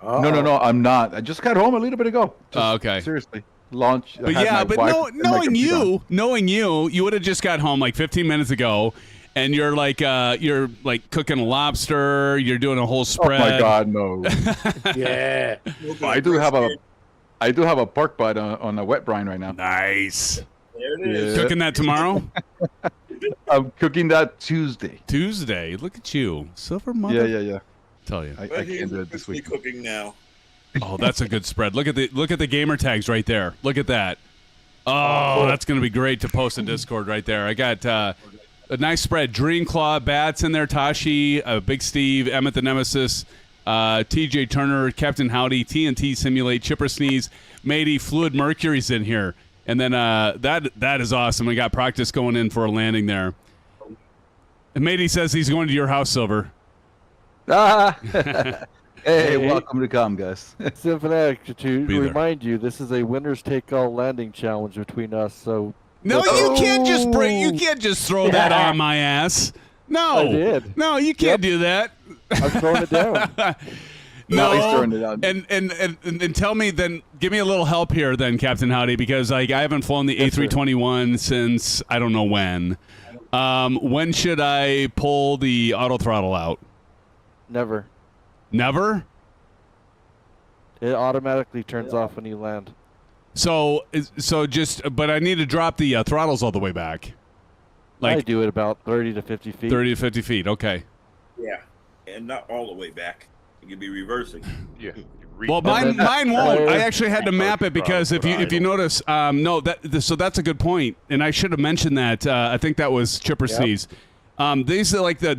No, I'm not. I just got home a little bit ago. Okay. Seriously. Launch. But yeah, but knowing you would have just got home like 15 minutes ago, and you're like cooking a lobster. You're doing a whole spread. Oh my God, no. Yeah. I do have a pork butt on a wet brine right now. Nice. There it is. Cooking that tomorrow? I'm cooking that Tuesday. Tuesday. Look at you, Silver Mother. Yeah. Tell you. I can't do it this week. Cooking now. Oh, that's a good spread. Look at the gamer tags right there. Look at that. Oh, that's going to be great to post in Discord right there. I got a nice spread. Dreamclaw, Bats in there, Tashi, Big Steve, Emmett the Nemesis, TJ Turner, Captain Howdy, TNT Simulate, Chipper Sneeze, Matey, Fluid Mercury's in here. And then that is awesome. We got practice going in for a landing there. And Matey says he's going to your house, Silver. Hey, welcome to come, guys. Symphonetic, to remind you, this is a winners take all landing challenge between us. So no, you can't just You can't just throw that on my ass. No, I did. No, you can't do that. I'm throwing it down. No, he's throwing it out. And tell me then, give me a little help here then, Captain Howdy, because like I haven't flown the A321 since I don't know when. When should I pull the auto throttle out? Never. Never? It automatically turns off when you land. So but I need to drop the throttles all the way back. Like I do it about 30 to 50 feet. 30 to 50 feet, okay. Yeah, and not all the way back. You could be reversing. Yeah. Well, mine won't. I actually had to map it because if you notice, so that's a good point, and I should have mentioned that. I think that was Chipper Sneeze. These are like the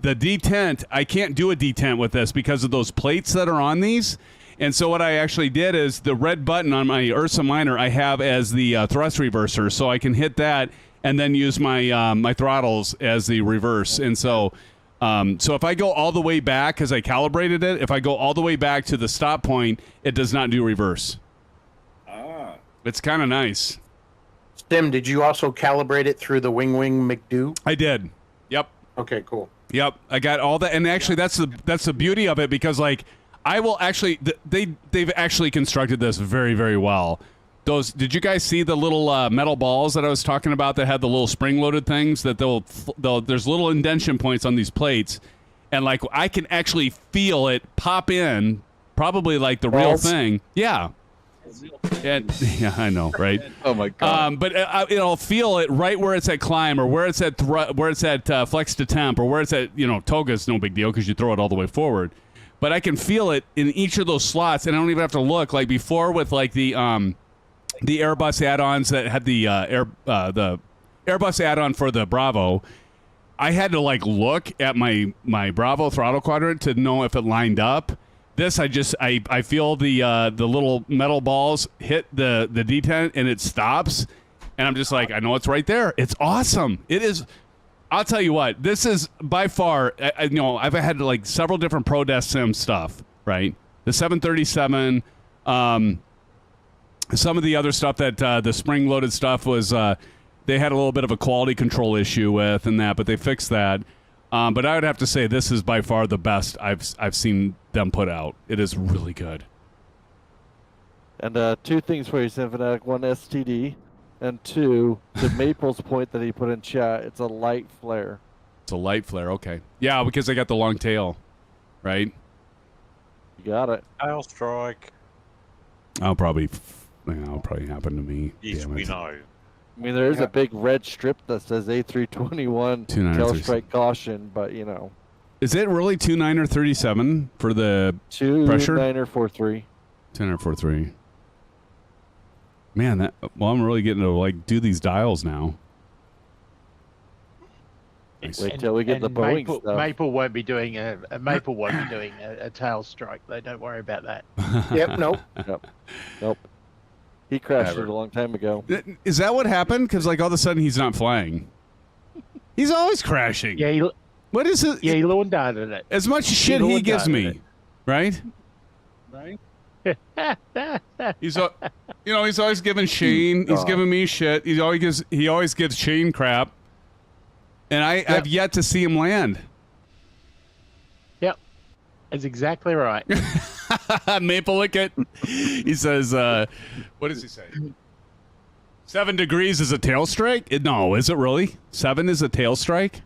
detent. I can't do a detent with this because of those plates that are on these. And so what I actually did is the red button on my Ursa Minor I have as the thrust reverser, so I can hit that and then use my my throttles as the reverse. And so if I go all the way back, because I calibrated it, if I go all the way back to the stop point, it does not do reverse. Ah. It's kind of nice. Tim, did you also calibrate it through the WINWING McDo? I did. Yep. Okay, cool. Yep, I got all that, and actually that's the beauty of it, because like I will actually they've actually constructed this very, very well. Did you guys see the little metal balls that I was talking about that had the little spring-loaded things that there's little indentation points on these plates, and like I can actually feel it pop in, probably like the real thing. Yeah. And, yeah, I know, right? Oh my god! But I'll feel it right where it's at climb, or where it's at flex to temp, or where it's at toga's no big deal because you throw it all the way forward. But I can feel it in each of those slots, and I don't even have to look. Like before with like the Airbus add-ons that had the Airbus add-on for the Bravo, I had to like look at my Bravo throttle quadrant to know if it lined up. This I feel the little metal balls hit the detent and it stops, and I'm just like, I know it's right there. It's awesome. It is. I'll tell you what. This is by far. I've had like several different ProdeskSim stuff. Right, the 737. Some of the other stuff that the spring-loaded stuff was, they had a little bit of a quality control issue with and that, but they fixed that. But I would have to say this is by far the best I've seen them put out. It is really good. And two things for you, Symphonic. One, STD. And two, the Maple's point that he put in chat, it's a light flare. It's a light flare, okay. Yeah, because I got the long tail, right? You got it. Tail strike. That'll probably happen to me. Yes, we know. I mean, there is a big red strip that says A321 tail strike caution, but Is it really 29 or 37 for the pressure? 29 or 43. 10 or 43. Man, I'm really getting to like do these dials now. Wait till we get the Boeing stuff. Maple won't be doing a tail strike. Though, don't worry about that. Yep. Nope. Nope. He crashed it a long time ago. Is that what happened? Because like all of a sudden he's not flying. He's always crashing. Yeah. What is it? Yeah, he loaned out at it. As much shit he gives me, right? Right. He's always giving Shane. He's giving me shit. He always gives Shane crap, and I've yet to see him land. Yep, that's exactly right. Maple Licket. He says, what does he say? 7 degrees is a tail strike? No, is it really? 7 is a tail strike?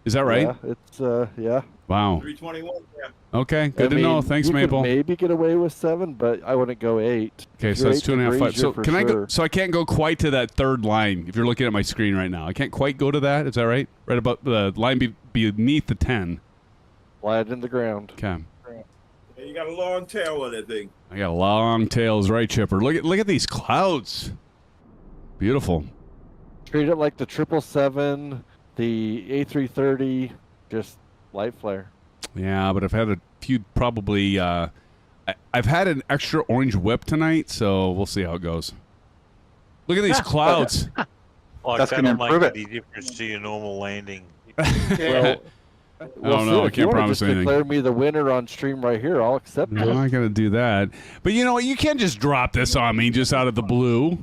Is that right? Yeah, it's yeah. Wow. 321. Yeah. Okay, good to know. Thanks, you Maple. Could maybe get away with 7, but I wouldn't go 8. Okay, so that's 2.5, 5. So can I go? So I can't go quite to that third line. If you're looking at my screen right now, I can't quite go to that. Is that right? Right about the line beneath the 10. Flat in the ground. Okay. Yeah, you got a long tail on that thing. I got long tails, right, Chipper? Look at these clouds. Beautiful. Treat it like the 777, the A330, just light flare. Yeah, but I've had a few probably. I've had an extra orange whip tonight, so we'll see how it goes. Look at these clouds. That's going to make any difference to your normal landing. Well, I don't know. I can't promise anything. Declare me the winner on stream right here. I'll accept it. I'm not going to do that. But you know what? You can't just drop this on me just out of the blue.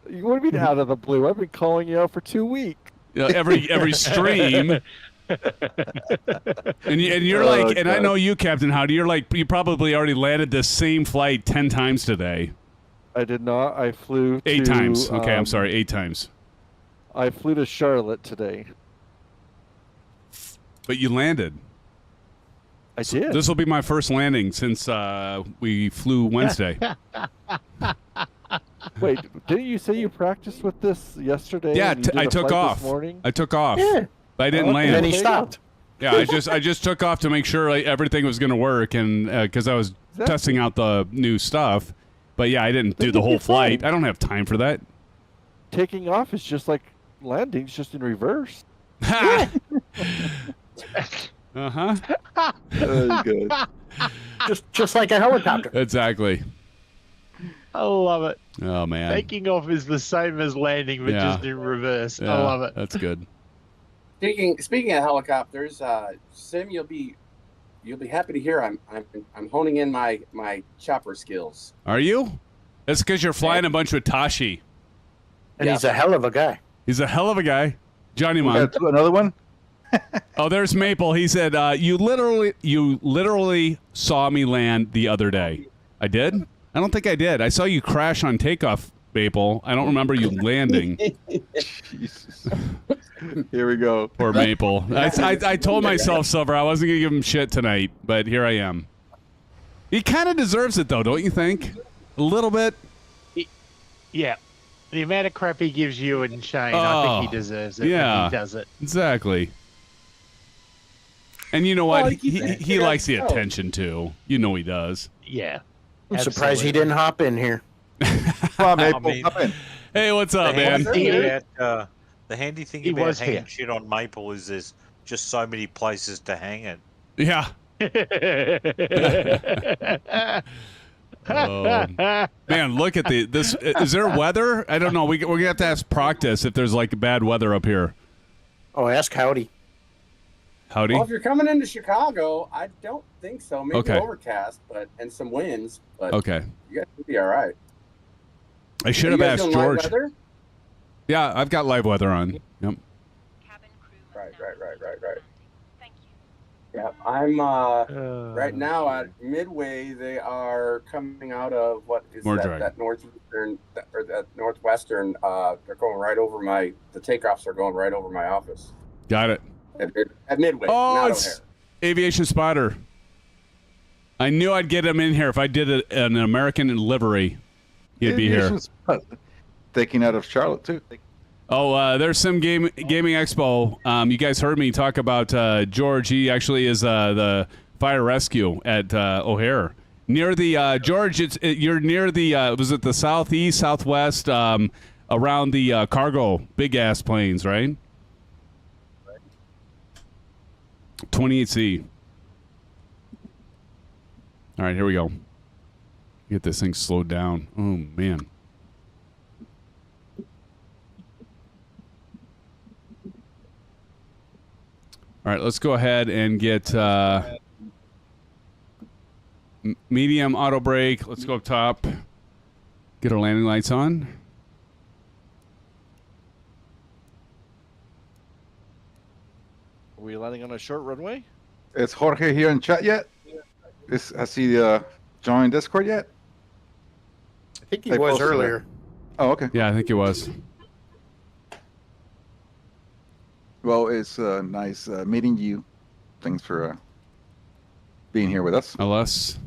You want to be out of the blue? I've been calling you out for 2 weeks. Every stream. And you're like, and I know you, Captain Howdy. You're like, you probably already landed this same flight 10 times today. I did not. I flew 8 times. Okay, I'm sorry, 8 times. I flew to Charlotte today. But you landed. I did. This will be my first landing since we flew Wednesday. Wait, didn't you say you practiced with this yesterday? Yeah, and you did I a took flight off. This morning? I took off. Yeah. But I didn't land. And then he stopped. Yeah, I just took off to make sure everything was going to work, and because I was testing out the new stuff. But yeah, I didn't do the whole flight. I don't have time for that. Taking off is just like landing, just in reverse. Uh-huh. Good. Just like a helicopter. Exactly. I love it. Oh man. Taking off is the same as landing, but Yeah. just in reverse. Yeah, I love it. That's good. Speaking of helicopters, Sim, you'll be happy to hear I'm honing in my chopper skills. Are you? That's because you're flying a bunch with Tashi. And he's a hell of a guy. He's a hell of a guy. Johnny We Mon. got another one? Oh, there's Maple. He said, you literally saw me land the other day. I did? I don't think I did. I saw you crash on takeoff, Maple. I don't remember you landing. Jesus. Here we go. Poor Maple. I told myself, Silver, I wasn't going to give him shit tonight, but here I am. He kind of deserves it, though, don't you think? A little bit? Yeah. The amount of crap he gives you and Shane, I think he deserves it. Yeah. When he does it. Exactly. And you know what? Well, he likes the attention, too. You know he does. Yeah. I'm surprised he didn't hop in here. Come on, Maple. Hop in. Hey, what's up, man? The handy thing He about was hanging here. shit on Maple is there's just so many places to hang it. Yeah. Man, look at this. Is there weather? I don't know. We're going to have to ask Proctus if there's like bad weather up here. Oh, ask Howdy. Howdy? Well, if you're coming into Chicago, I don't think so. Maybe Okay. overcast, and some winds. But Okay. you guys will be all right. I should Are have you guys asked doing live George. weather? Yeah, I've got live weather on. Yep. Right. Yeah, I'm right now at Midway. They are coming out of what is More that, drag. that northeastern or that northwestern. They're going right over the takeoffs are going right over my office Got it. at Midway. Oh, not it's O'Hare. Aviation Spotter. I knew I'd get him in here if I did an American livery. He'd be here. Aviation Spot. Taking out of Charlotte, too. Oh, there's some gaming expo. You guys heard me talk about George. He actually is the fire rescue at O'Hare. Near the George, you're near the was it the southeast, southwest, around the cargo big ass planes, right? 28C. All right, here we go. Get this thing slowed down. Oh man. All right, let's go ahead and get medium auto brake. Let's go up top. Get our landing lights on. Are we landing on a short runway? Is Jorge here in chat yet? Has he joined Discord yet? I think he was earlier. Oh, okay. Yeah, I think it was. Well, it's nice meeting you. Thanks for being here with us. LS.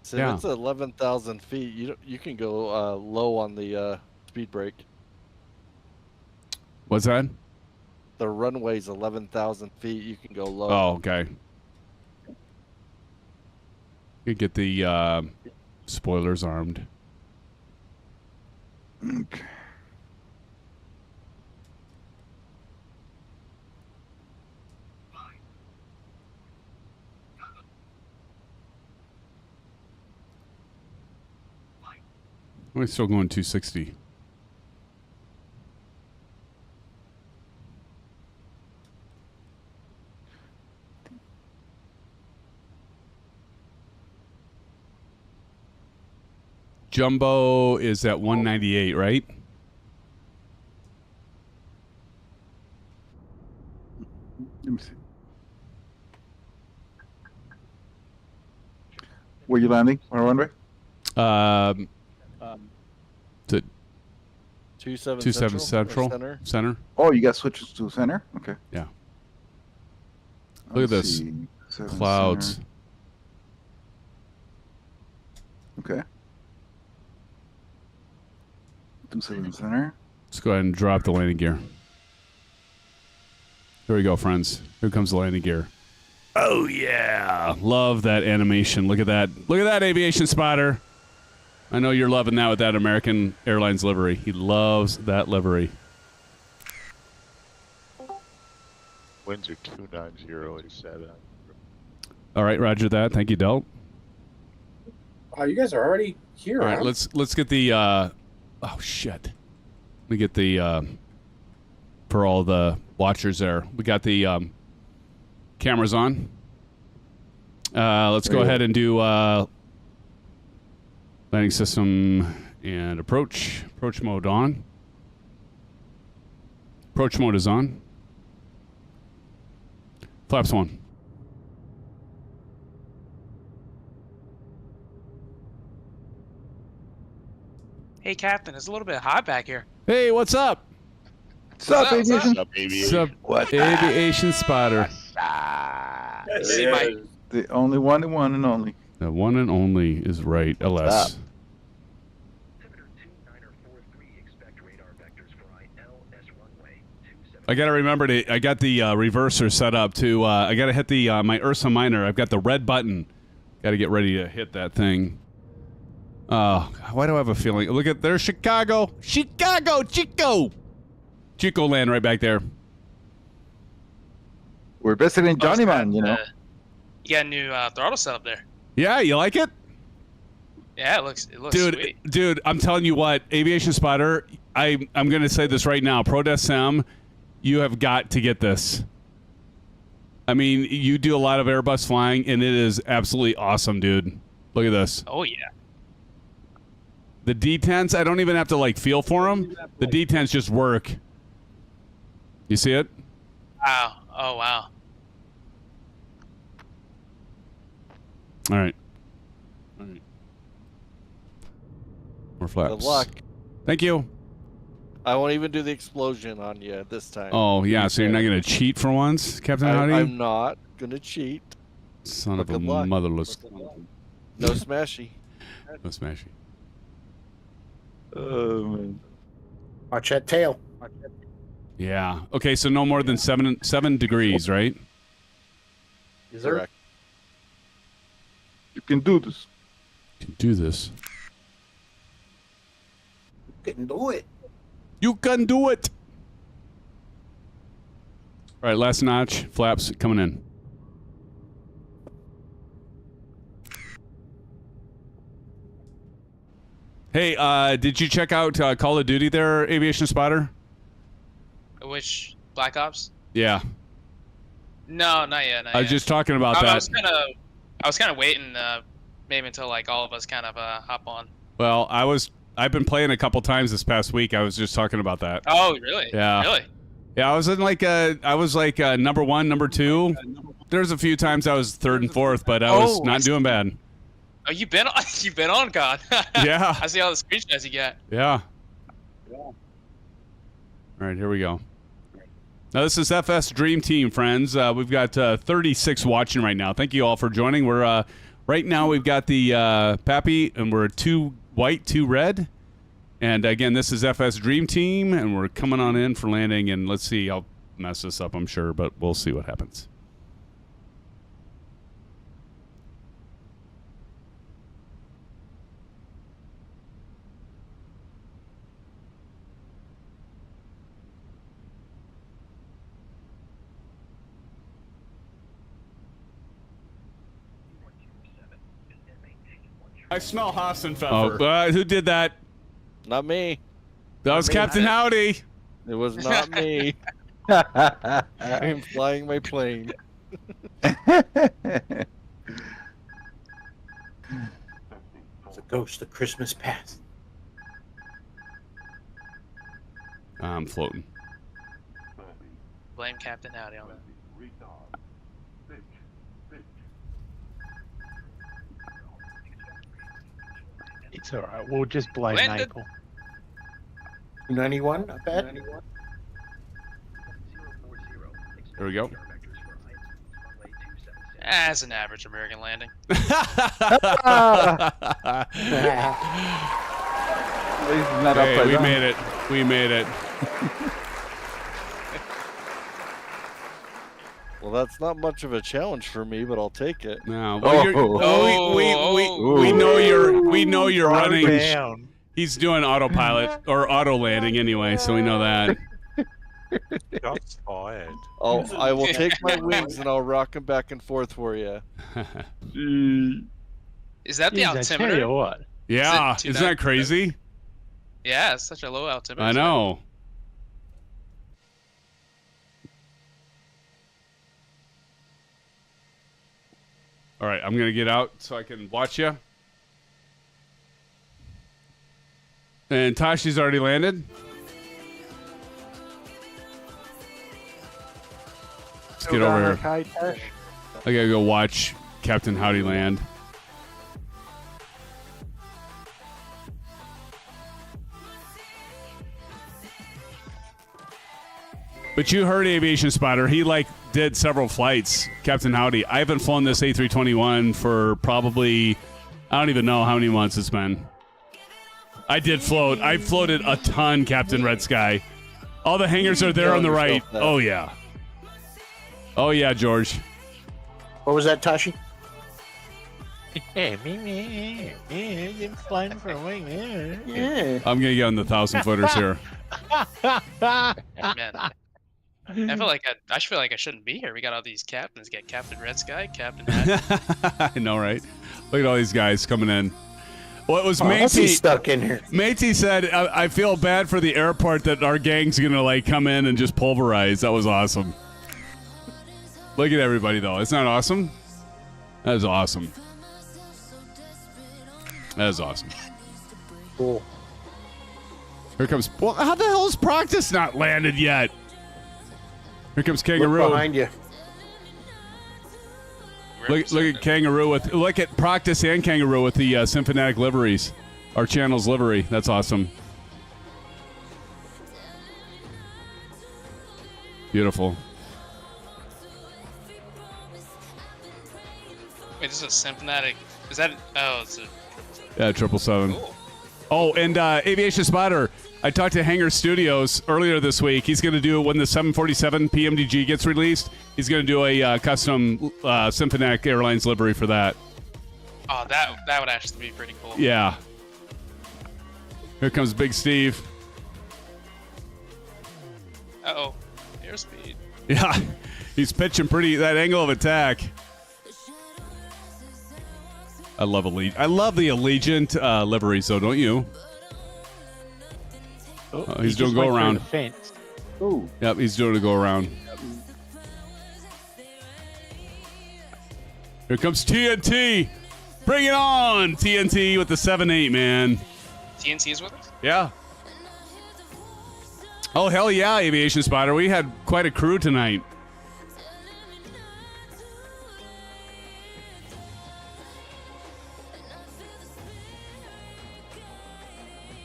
So Yeah. it's 11,000 feet. You can go low on the speed brake. What's that? The runway's 11,000 feet. You can go low. Oh, okay. You get the spoilers armed. Okay. We're still going 260. Jumbo is at 198, right? Let me see. Where you landing? On a runway? To 27 Central. Center. Center. Oh, you got switches to center? Okay. Yeah. Look at this. Clouds. Center. Okay. 27 center. Let's go ahead and drop the landing gear. Here we go, friends. Here comes the landing gear. Oh, yeah. Love that animation. Look at that. Look at that, Aviation Spotter. I know you're loving that with that American Airlines livery. He loves that livery. Winds are 29087. All right, roger that. Thank you, Delt. Oh, you guys are already here. All right, huh? let's get the oh shit. Let me get the for all the watchers there. We got the cameras on. Let's go ahead and do landing system and approach. Approach mode on. Approach mode is on. Flaps 1. Hey, Captain, it's a little bit hot back here. Hey, what's up? What's up, Aviation? What's up, Aviation? What's up, Aviation Spotter? See my The only one, the one and only. The one and only is right, LS. I got to remember to. I got the reverser set up to. I got to hit the my Ursa Minor. I've got the red button. Got to get ready to hit that thing. Why do I have a feeling? Look at there's Chicago, Chico land right back there. We're visiting Johnny Man, you know. You got a new throttle setup there. Yeah, you like it? Yeah, it looks Dude, sweet. dude, I'm telling you what, Aviation Spotter. I'm gonna say this right now, ProdeskSim. You have got to get this. I mean, you do a lot of Airbus flying, and it is absolutely awesome, dude. Look at this. Oh, yeah. The detents, I don't even have to, like, feel for them. The detents just work. You see it? Wow. Oh, wow. All right. All right. More flaps. Good luck. Thank you. I won't even do the explosion on you this time. Oh, yeah, so you're not going to cheat for once, Captain Howdy? I'm not going to cheat. Son of a motherless. No smashy. No smashy. Oh, man. Watch that tail. Yeah. Okay, so no more than 7 degrees, right? Is there? Correct. You can do this. You can do this. You can do it. You can do it. All right, last notch. Flaps coming in. Hey, did you check out Call of Duty there, Aviation Spotter? Which Black Ops? Yeah. No, not yet. Not I was yet. just talking about that. I was kind of waiting, maybe until like all of us kind of hop on. Well, I've been playing a couple times this past week. I was just talking about that. Oh, really? Yeah. Really? Yeah, I was in like number 1, number 2. There's a few times I was 3rd and 4th, but I was not doing bad. Oh, you've been on, God. Yeah. I see all the screenshots you got. Yeah. All right, here we go. Now, this is FSDreamTeam, friends. We've got 36 watching right now. Thank you all for joining. We're right now we've got the Pappy, and we're 2 white, 2 red. And again, this is FSDreamTeam, and we're coming on in for landing. And let's see, I'll mess this up, I'm sure, but we'll see what happens. I smell Hassenpfeffer. Oh, who did that? Not me. That was Captain Howdy. It was not me. I'm flying my plane. It's a ghost of Christmas past. I'm floating. Blame Captain Howdy on that. It's all right. We'll just blame Landed. Maple. 91, I bet. There we go. As an average American landing. Hey, we made it. We made it. Well, that's not much of a challenge for me, but I'll take it. No, well, we know you're running. Down. He's doing autopilot or auto landing anyway, so we know that. Shots fired. I will take my wings and I'll rock them back and forth for you. Is that the Jeez, I altimeter? tell you what. Yeah, Is it isn't that crazy? Yeah, it's such a low altimeter. I know. All right, I'm gonna get out so I can watch you. And Tashi's already landed. Let's get over here. Okay, Tash? I gotta go watch Captain Howdy land. But you heard Aviation Spotter. He did several flights, Captain Howdy. I haven't flown this A321 for probably, I don't even know how many months it's been. I did float. I floated a ton, Captain Red Sky. All the hangars are there on the right. Oh, yeah. Oh, yeah, George. What was that, Tashi? Yeah, I'm flying for a wing. Yeah. I'm going to get on the 1,000-footers here. Man, I feel like I feel like I shouldn't be here. We got all these captains. Got Captain Red Sky, Captain Hat. I know, right? Look at all these guys coming in. Well, it was Matey Matey stuck in here. Matey said, I feel bad for the airport that our gang's going to come in and just pulverize. That was awesome. Look at everybody, though. Isn't that awesome? That is awesome. That is awesome. Cool. Here comes... Well, how the hell is Practice not landed yet? Here comes Kangaroo. Look behind you. Look at Kangaroo look at Practice and Kangaroo with the Symphonic liveries. Our channel's livery. That's awesome. Beautiful. Wait, this is a Symphonic. Is that? Oh, it's a. Yeah, 777. Cool. Oh, and Aviation Spotter. I talked to Hangar Studios earlier this week. He's going to do, when the 747 PMDG gets released, he's going to do a custom Symphonic Airlines livery for that. Oh, that would actually be pretty cool. Yeah. Here comes Big Steve. Uh-oh. Airspeed. Yeah. He's pitching that angle of attack. I love Allegiant. I love the Allegiant liveries, though, don't you? Oh, he's doing go around. Ooh. Yep, he's doing a go around. Here comes TNT. Bring it on, TNT with the 7.8, man. TNT is with us? Yeah. Oh, hell yeah, Aviation Spotter. We had quite a crew tonight.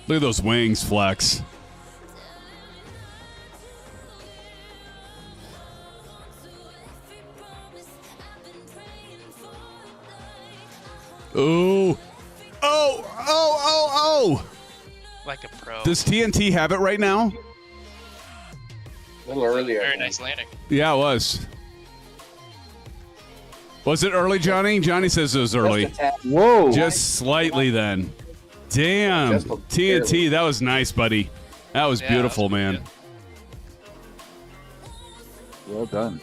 Look at those wings flex. Ooh. Oh. Like a pro. Does TNT have it right now? A little earlier. Very nice landing. Yeah, it was. Was it early, Johnny? Johnny says it was early. Whoa. Just slightly then. Damn. TNT, that was nice, buddy. That was beautiful, man. Well done.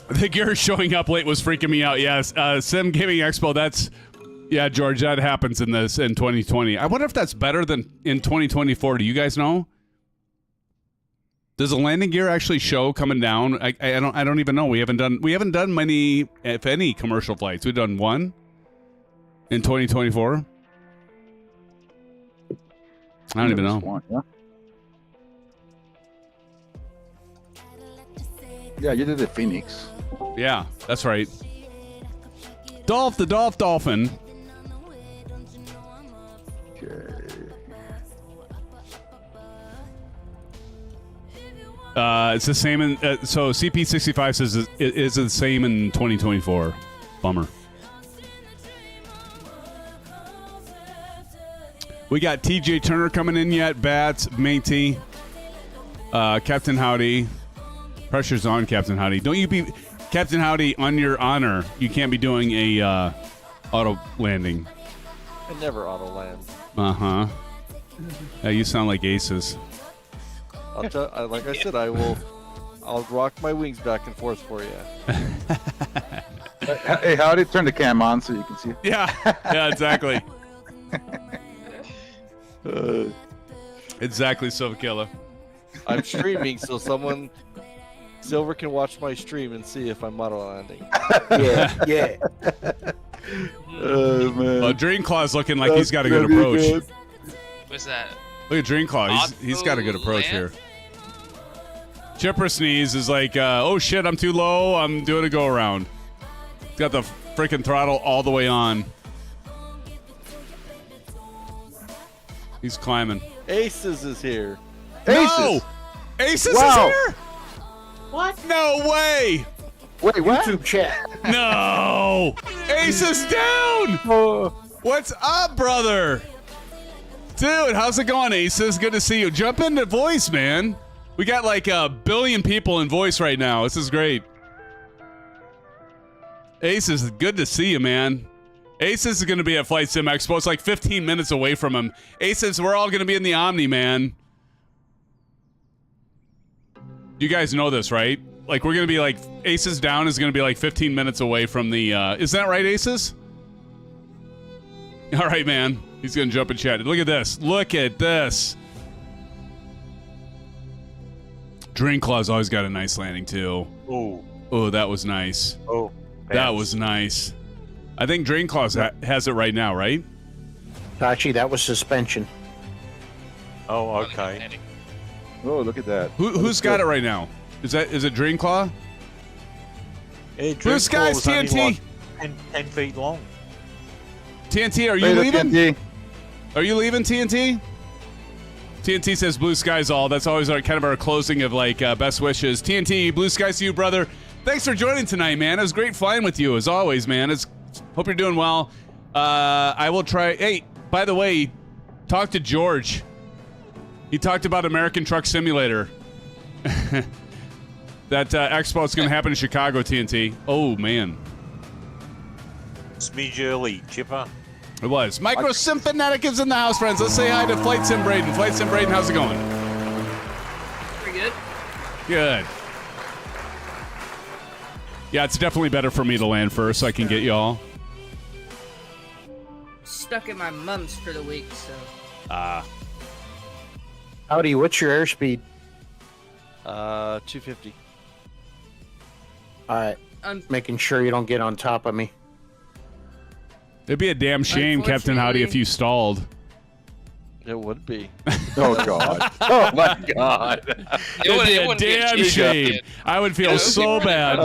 The gear showing up late was freaking me out. Yes. Sim Gaming Expo, that's... Yeah, George, that happens in 2020. I wonder if that's better than in 2024. Do you guys know? Does the landing gear actually show coming down? I don't even know. We haven't done many, if any, commercial flights. We've done one in 2024. I don't even know. One, yeah. Yeah, you did the Phoenix. Yeah, that's right. The Dolphin. It's the same in so CP65 says it is the same in 2024. Bummer. We got TJ Turner coming in yet. Bats, Matey, Captain Howdy. Pressure's on, Captain Howdy. Don't you be Captain Howdy, on your honor. You can't be doing a auto landing. I never auto land. Uh-huh. Yeah, you sound like Aces. Like I said, I'll rock my wings back and forth for you. Hey, Howdy, turn the cam on so you can see. Yeah, exactly. Exactly, Silver Killer. I'm streaming, so Silver can watch my stream and see if I'm auto landing. Yeah. Oh, man. Oh, Dreamclaw's looking like he's got a good approach. What's that? Look at Dreamclaw. He's got a good approach here. Chipper Sneeze is like, oh shit, I'm too low. I'm doing a go around. He's got the freaking throttle all the way on. He's climbing. Aces is here. No! Aces is here? What? No way! Wait, what? YouTube chat. No! Aces down! What's up, brother? Dude, how's it going, Aces? Good to see you. Jump into voice, man. We got like 1 billion people in voice right now. This is great. Aces, good to see you, man. Aces is going to be at Flight Sim Expo. It's like 15 minutes away from him. Aces, we're all going to be in the Omni, man. You guys know this, right? Like, we're going to be like, Aces down is going to be like 15 minutes away from the, is that right, Aces? All right, man. He's going to jump in chat. Look at this. Look at this. Dreamclaw's always got a nice landing, too. Oh, that was nice. Oh, that was nice. I think Dreamclaw has it right now, right? Tachi, that was suspension. Oh, okay. Oh, look at that. Who's got it right now? Is it Dreamclaw? Hey, Blue Skies TNT. Like 10 feet long. TNT, are you leaving? TNT. Are you leaving, TNT? TNT says Blue Skies all. That's always our kind of our closing of like best wishes. TNT, Blue Skies to you, brother. Thanks for joining tonight, man. It was great flying with you as always, man. Hope you're doing well. I will try. Hey, by the way, talk to George. He talked about American Truck Simulator. That expo is going to happen in Chicago, TNT. Oh, man. Smidge early, Chipper. It was. Micro Symphonetic is in the house, friends. Let's say hi to Flight Sim Braden. Flight Sim Braden, how's it going? Pretty good. Good. Yeah, it's definitely better for me to land first so I can get y'all. Stuck at my mom's for the week, so. Howdy, what's your airspeed? 250. All right. Making sure you don't get on top of me. It'd be a damn shame, Captain Howdy, if you stalled. It would be. Oh, God. Oh, my God. It'd be a damn shame. I would feel so bad.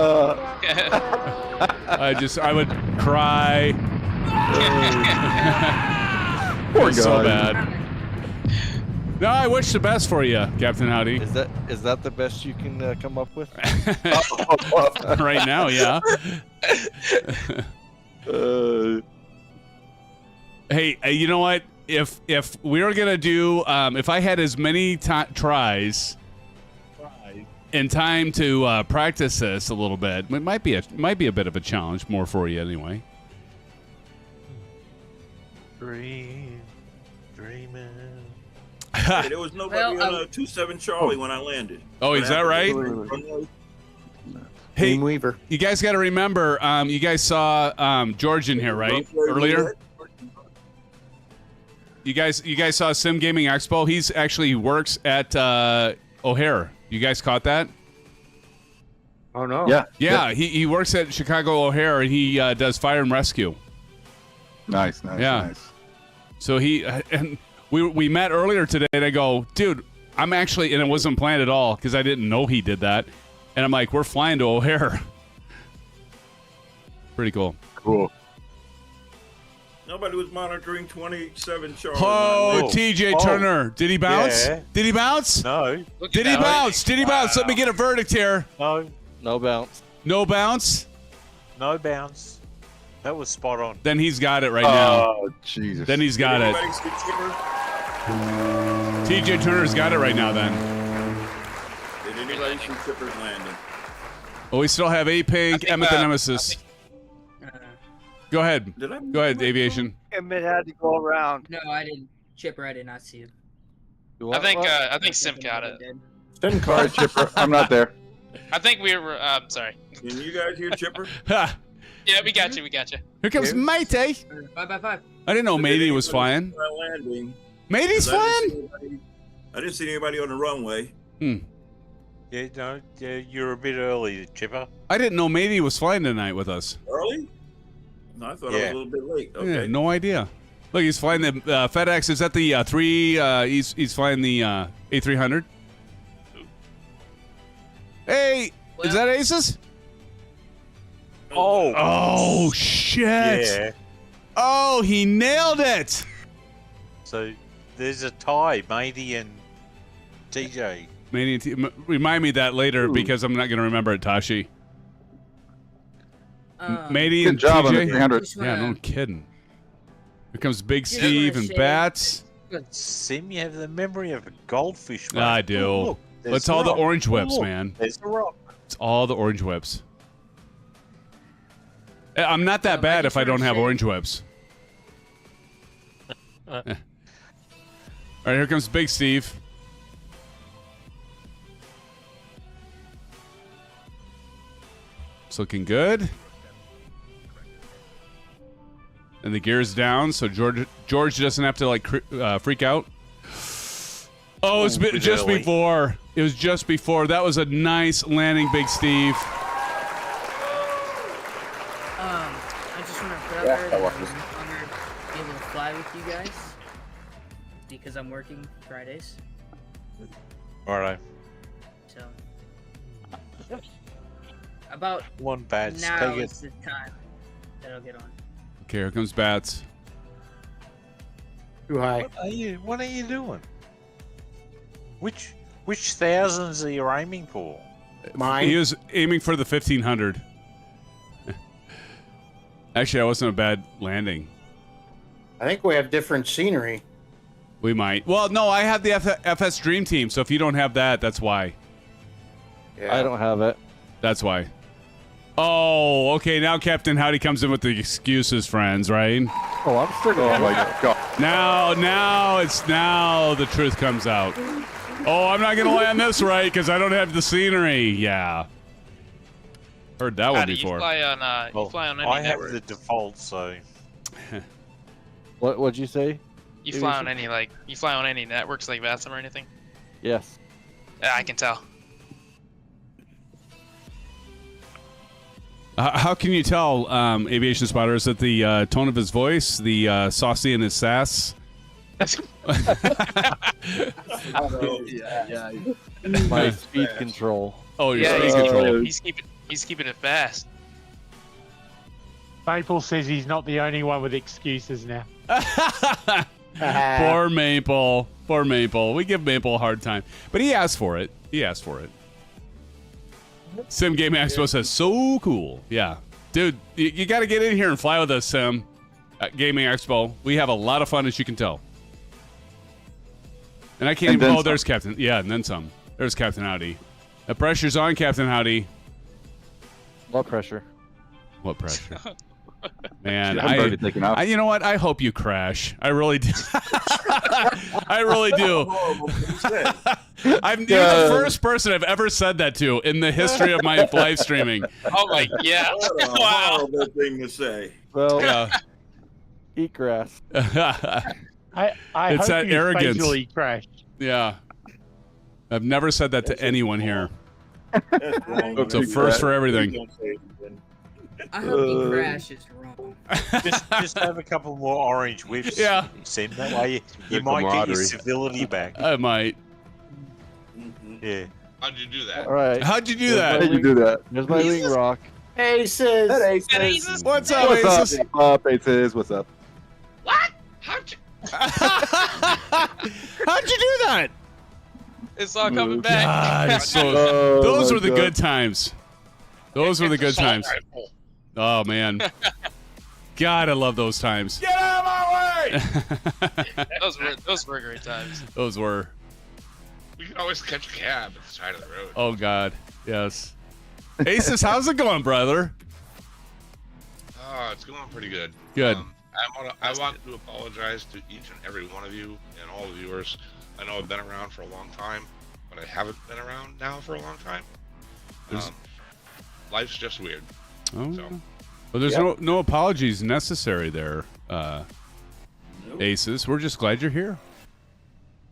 I would cry. Poor guy. So bad. No, I wish the best for you, Captain Howdy. Is that the best you can come up with? Right now, yeah. Hey, you know what? If we were gonna do, if I had as many tries in time to practice this a little bit, it might be a bit of a challenge, more for you anyway. Dreaming. Hey, there was nobody on a 27 Charlie when I landed. Oh, is that right? Hey, Weaver. You guys got to remember, you guys saw George in here, right? Earlier. You guys saw Sim Gaming Expo. He works at O'Hare. You guys caught that? Oh no. Yeah. He works at Chicago O'Hare and he does fire and rescue. Nice. So we met earlier today and I go, dude, I'm actually, and it wasn't planned at all because I didn't know he did that. And I'm like, we're flying to O'Hare. Pretty cool. Cool. Nobody was monitoring 27 Charlie. Oh, TJ Turner. Did he bounce? Yeah. Did he bounce? No. Did he bounce? Did he bounce? Let me get a verdict here. No. No bounce. No bounce? No bounce. That was spot on. Then he's got it right now. Oh, Jesus. Then he's got it. TJ Turner's got it right now then. Did anybody see Chipper's landing? Oh, we still have A-Pink, Emmett the Nemesis. Go ahead. Go ahead, Aviation. Emmett had to go around. No, I didn't. Chipper, I did not see him. I think Sim got it. Sim car, Chipper. I'm not there. I think we were. Sorry. Can you guys hear Chipper? Ha! Yeah, we got you. We got you. Here comes Matey. 5x5. I didn't know Matey was flying. Landing. Matey's flying? I didn't see anybody on the runway. Yeah, no, you're a bit early, Chipper. I didn't know Matey was flying tonight with us. Early? No, I thought I was a little bit late. Okay. Yeah, no idea. Look, he's flying the FedEx. Is that the he's flying the A300. Hey, is that Aces? Oh shit! Yeah. Oh, he nailed it. So there's a tie, Matey and TJ. Matey, remind me that later because I'm not going to remember it, Tashi. Matey and Good job on the TJ. 300. Yeah, no kidding. Here comes Big Steve and Bats. Sim, you have the memory of a goldfish. Mate. I do. Oh, look, there's It's all the rock. orange whips, Look, man. There's the rock. It's all the orange whips. I'm not that bad if I don't have orange whips. All right, here comes Big Steve. It's looking good. And the gear's down, so George doesn't have to like freak out. Oh, it's just before. It was just before. That was a nice landing, Big Steve. I just want to put out there that I'm no longer able to fly with you guys because I'm working Fridays. All right. So about One bad. now Take it. is the time that I'll get on. Okay, here comes Bats. Too high. What are you doing? Which thousands are you aiming for? Mine. He was aiming for the 1500. Actually, that wasn't a bad landing. I think we have different scenery. We might. Well, no, I have the FSDreamTeam, so if you don't have that, that's why. Yeah. I don't have it. That's why. Oh, okay. Now Captain Howdy comes in with the excuses, friends, right? Oh, I'm still going. Oh my God. Now the truth comes out. Oh, I'm not gonna land this right because I don't have the scenery. Yeah, heard that one Howdy, before. You fly on any I network. have the default, so. What'd you say? You fly on any networks like VATSIM or anything? Yes. Yeah, I can tell. How can you tell, Aviation Spotter? Is it the tone of his voice, the saucy in his sass? My speed control. Oh, your speed control. He's keeping it fast. Maple says he's not the only one with excuses now. Poor Maple. Poor Maple. We give Maple a hard time. But he asked for it. Sim Game Expo says, so cool. Yeah. Dude, you got to get in here and fly with us, Sim. At Gaming Expo. We have a lot of fun, as you can tell. And I can't even... Oh, there's Captain... Yeah, and then some. There's Captain Howdy. The pressure's on, Captain Howdy. What pressure? What pressure? Man, I'm already taking off. you know what? I hope you crash. I really do. I really do. You're the first person I've ever said that to in the history of my live streaming. Oh my, yeah. What a horrible thing to say. Well, Yeah. eat grass. I It's hope that you arrogance. facially crashed. Yeah. I've never said that to anyone here. That's wrong. It's a first for everything. Don't say anything. I hope he crashes wrong. just have a couple more orange whips. Yeah. Sim. That way you Good might get your camaraderie. civility back. I might. Yeah. How'd you do that? All right. How'd you do that? How'd you do that? There's my wing rock. Aces. What's up, What's Aces? up, Aces? What's up? What? How'd you? How'd you do that? It's all coming back. God, so Oh, those my were the God. good times. Those were the good times. Oh man. God, I love those times. Get out of my way! Those were great times. Those were. We could always catch a cab at the side of the road. Oh God, yes. Aces, how's it going, brother? Oh, it's going pretty good. Good. I want to apologize to each and every one of you and all the viewers. I know I've been around for a long time, but I haven't been around now for a long time. Life's just weird. Oh. So. Well, there's no apologies necessary there, Aces. We're just glad you're here.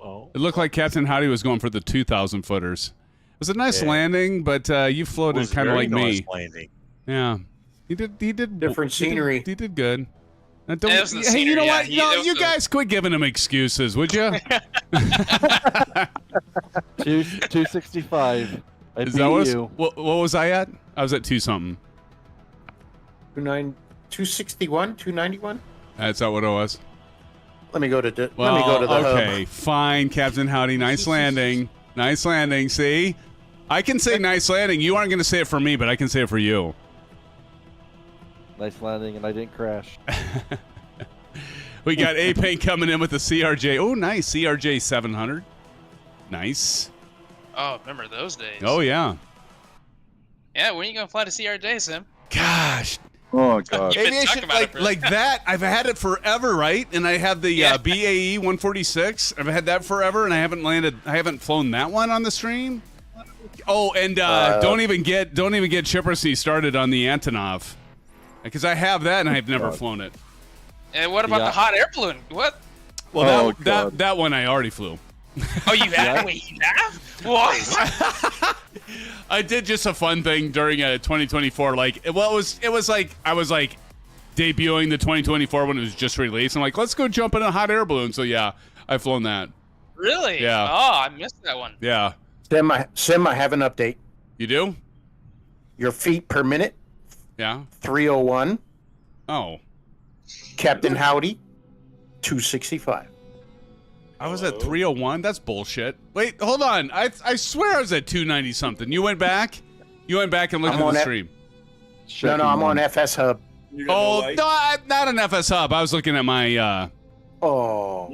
Oh. It looked like Captain Howdy was going for the 2,000 footers. It was a nice landing, but you floated kind of like me. Landing. Yeah, he did. Different scenery. He did good. Don't, Yeah, it was the hey, you know scenery, what? yeah, No, you guys quit giving him excuses, would you? 265. I Is beat that you. what was I at? I was at 2 something. 261, 291. That's not what it was. Let me go to the. Well, let me go to the okay, fine, Captain Howdy. Nice landing. Nice landing. See, I can say nice landing. You aren't going to say it for me, but I can say it for you. Nice landing, and I didn't crash. We got A-Pain coming in with the CRJ. Oh, nice. CRJ 700. Nice. Oh, remember those days? Oh, yeah. Yeah, when are you gonna fly to CRJ, Sim? Gosh. Oh, God. You've been Aviation, talking about it like that, I've had it forever, right? And I have the BAE 146. I've had that forever, and I haven't flown that one on the stream. Oh, and don't even get Chippersy started on the Antonov, because I have that and I've never flown it. And what about the hot air balloon? What? Well, that one I already flew. Oh, you have? Wait, you have? What? I did just a fun thing during 2024. Like, it was like I was like debuting the 2024 when it was just released. I'm like, let's go jump in a hot air balloon. So yeah, I've flown that. Really? Yeah. Oh, I missed that one. Yeah. Sim, I have an update. You do? Your feet per minute. Yeah. 301. Oh. Captain Howdy, 265. I was at 301. That's bullshit. Wait, hold on. I swear I was at 290 something. You went back? You went back and looked at the stream. No, I'm on FS Hub. Oh, no, not an FS Hub. I was looking at my. Oh.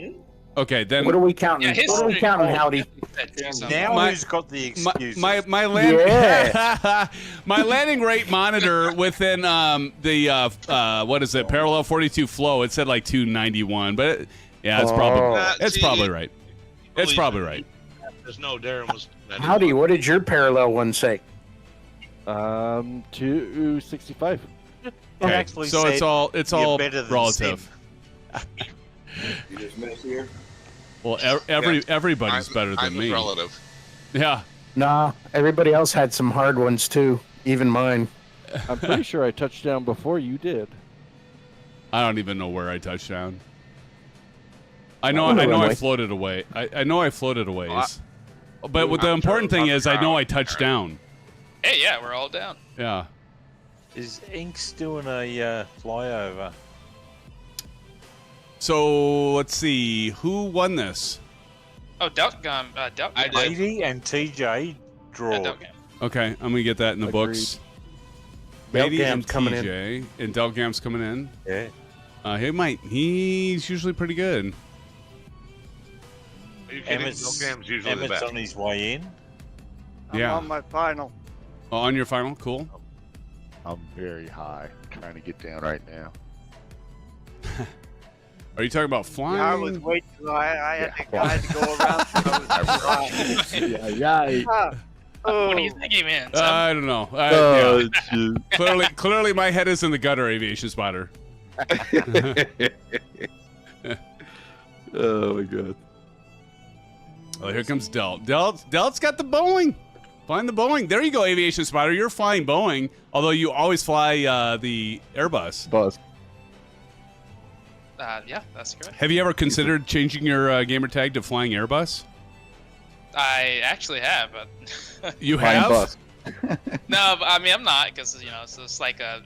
Okay, then. What are we counting? Yeah, what are we counting, Howdy? Now who's got the excuses? My landing rate monitor within what is it, parallel 42 flow, it said like 291, but yeah, it's probably right. It's probably right. There's no Darren was. Howdy, what did your parallel one say? 265. Okay, so it's all relative. You just missed here. Well, everybody's better than me. Relative. Yeah. Nah, everybody else had some hard ones too, even mine. I'm pretty sure I touched down before you did. I don't even know where I touched down. I know I floated away. I know I floated a ways. But what the important thing is, I know I touched down. Hey, yeah, we're all down. Yeah. Is Inks doing a flyover? So let's see, who won this? Oh, Delcam. Lady and TJ draw. Yeah, Okay, I'm gonna get that in the books. Beatty and TJ, and Delgam's coming in. Yeah. He's usually pretty good. Are you kidding? Delgam's usually the best. on his way in. I'm on my final. Oh, on your final? Cool. I'm very high. Trying to get down right now. Are you talking about flying? Yeah, I was waiting. I had to go around. What do you think, man? I don't know. Clearly, my head is in the gutter, Aviation Spotter. Oh my God. Oh, here comes Delt. Delt's got the Boeing. Flying the Boeing. There you go, Aviation Spotter. You're flying Boeing, although you always fly the Airbus. Yeah, that's correct. Have you ever considered changing your gamer tag to flying Airbus? I actually have. But You Flying have? bus. no, but, I mean I'm not because it's just like a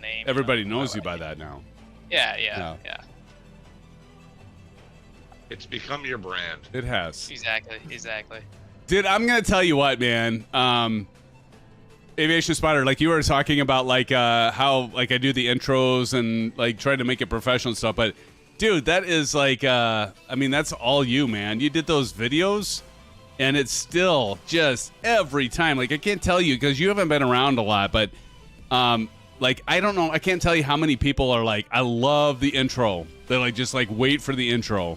name. Everybody knows you by that now. Yeah. It's become your brand. It has. Exactly. Dude, I'm gonna tell you what, man. Aviation Spider, like you were talking about, like how like I do the intros and like try to make it professional and stuff, but dude, that is like, I mean, that's all you, man. You did those videos, and it's still just every time. Like I can't tell you because you haven't been around a lot, but like I don't know, I can't tell you how many people are like, I love the intro. They like just like wait for the intro.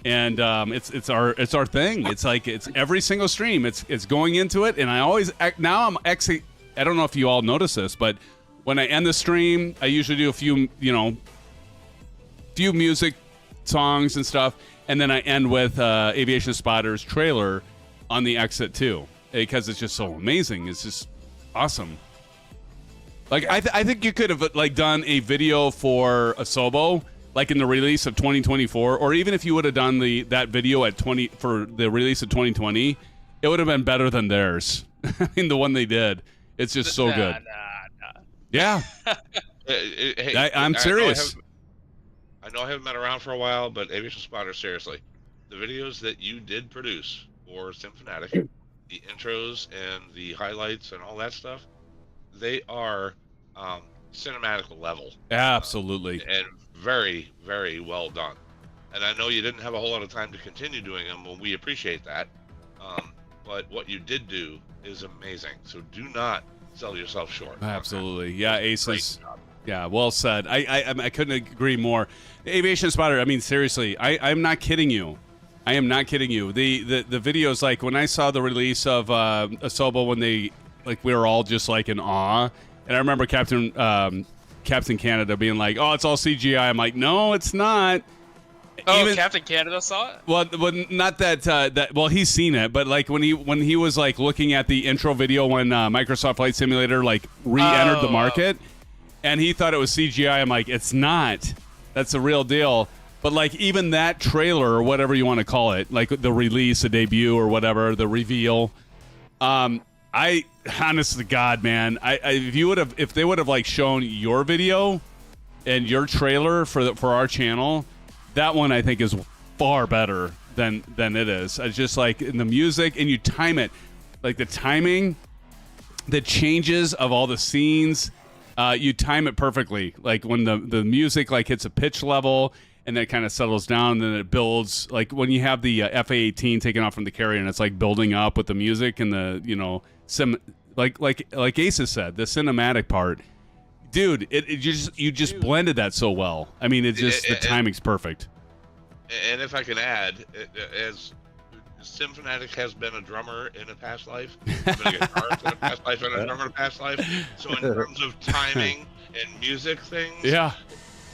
And it's our thing. It's like it's every single stream. It's going into it, and I always now I'm actually, I don't know if you all notice this, but when I end the stream, I usually do a few music songs and stuff, and then I end with Aviation Spotter's trailer on the exit too, because it's just so amazing. It's just awesome. Like I think you could have like done a video for Asobo, like in the release of 2024, or even if you would have done that video for the release of 2020, it would have been better than theirs. I mean, the one they did, it's just so good. Yeah, I'm serious. I know I haven't been around for a while, but Aviation Spotter, seriously, the videos that you did produce for SimFanatic, the intros and the highlights and all that stuff, they are cinematic level. Absolutely. And very, very well done. And I know you didn't have a whole lot of time to continue doing them, and we appreciate that. But what you did do is amazing. So do not sell yourself short. Absolutely. Yeah, Aces. Yeah, well said. I couldn't agree more. Aviation Spotter, I mean, seriously, I'm not kidding you. I am not kidding you. The videos, like when I saw the release of Asobo, when they, like, we were all just like in awe. And I remember Captain Canada being like, "Oh, it's all CGI." I'm like, "No, it's not." Oh, Captain Canada saw it? Well, not that. Well, he's seen it, but like when he was like looking at the intro video when Microsoft Flight Simulator like re-entered the market, and he thought it was CGI. I'm like, "It's not. That's the real deal." But like even that trailer or whatever you want to call it, like the release, the debut or whatever, the reveal. I honest to God, man, if they would have like shown your video and your trailer for our channel, that one I think is far better than it is. It's just like in the music, and you time it, like the timing, the changes of all the scenes, you time it perfectly. Like when the music like hits a pitch level and then it kind of settles down, and then it builds. Like when you have the FA-18 taking off from the carrier and it's like building up with the music and the like Aces said, the cinematic part, dude. You just blended that so well. I mean, the timing's perfect. And if I can add, as SimFanatic has been a drummer in a past life, I've been a guitarist in a past life, and a drummer in a past life. So in terms of timing and music things, yeah,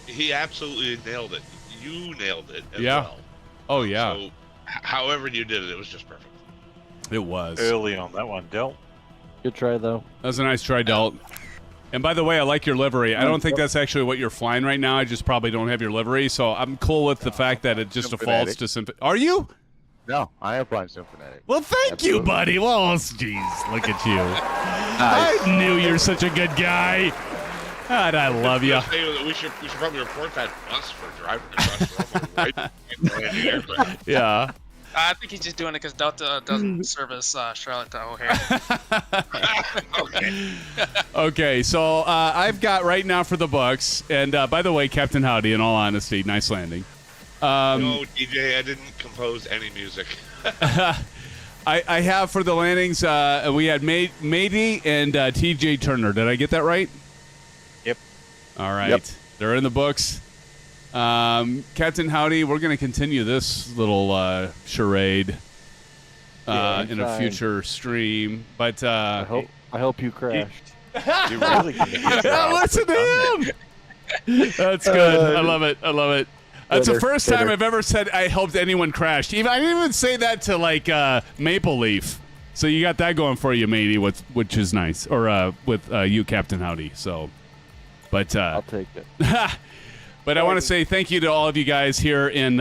he absolutely nailed it. You nailed it as yeah. well. Oh yeah. So however you did it, it was just perfect. It was early on that one, Del. Good try though. That was a nice try, Delt. And by the way, I like your livery. I don't think that's actually what you're flying right now. I just probably don't have your livery, so I'm cool with the fact that it just defaults to SimFanatic. Are you? No, I am flying SimFanatic. Well, thank you, buddy. Well, jeez, look at you. I knew you're such a good guy. God, I love you. We should probably report that bus for driving across the road. Yeah. I think he's just doing it because Delta doesn't service Charlotte to O'Hare. Okay. Okay, so I've got right now for the books, and by the way, Captain Howdy, in all honesty, nice landing. No, DJ, I didn't compose any music. I have for the landings, we had Matey and TJ Turner. Did I get that right? Yep. All right. Yep. They're in the books. Captain Howdy, we're going to continue this little charade in a future stream. But I hope you crashed. You really listen to him. That's good. I love it. I love it. That's the first time I've ever said I hoped anyone crashed. I didn't even say that to like Maple Leaf. So you got that going for you, matey, which is nice. Or with you, Captain Howdy. So, but I'll take it. But I want to say thank you to all of you guys here in.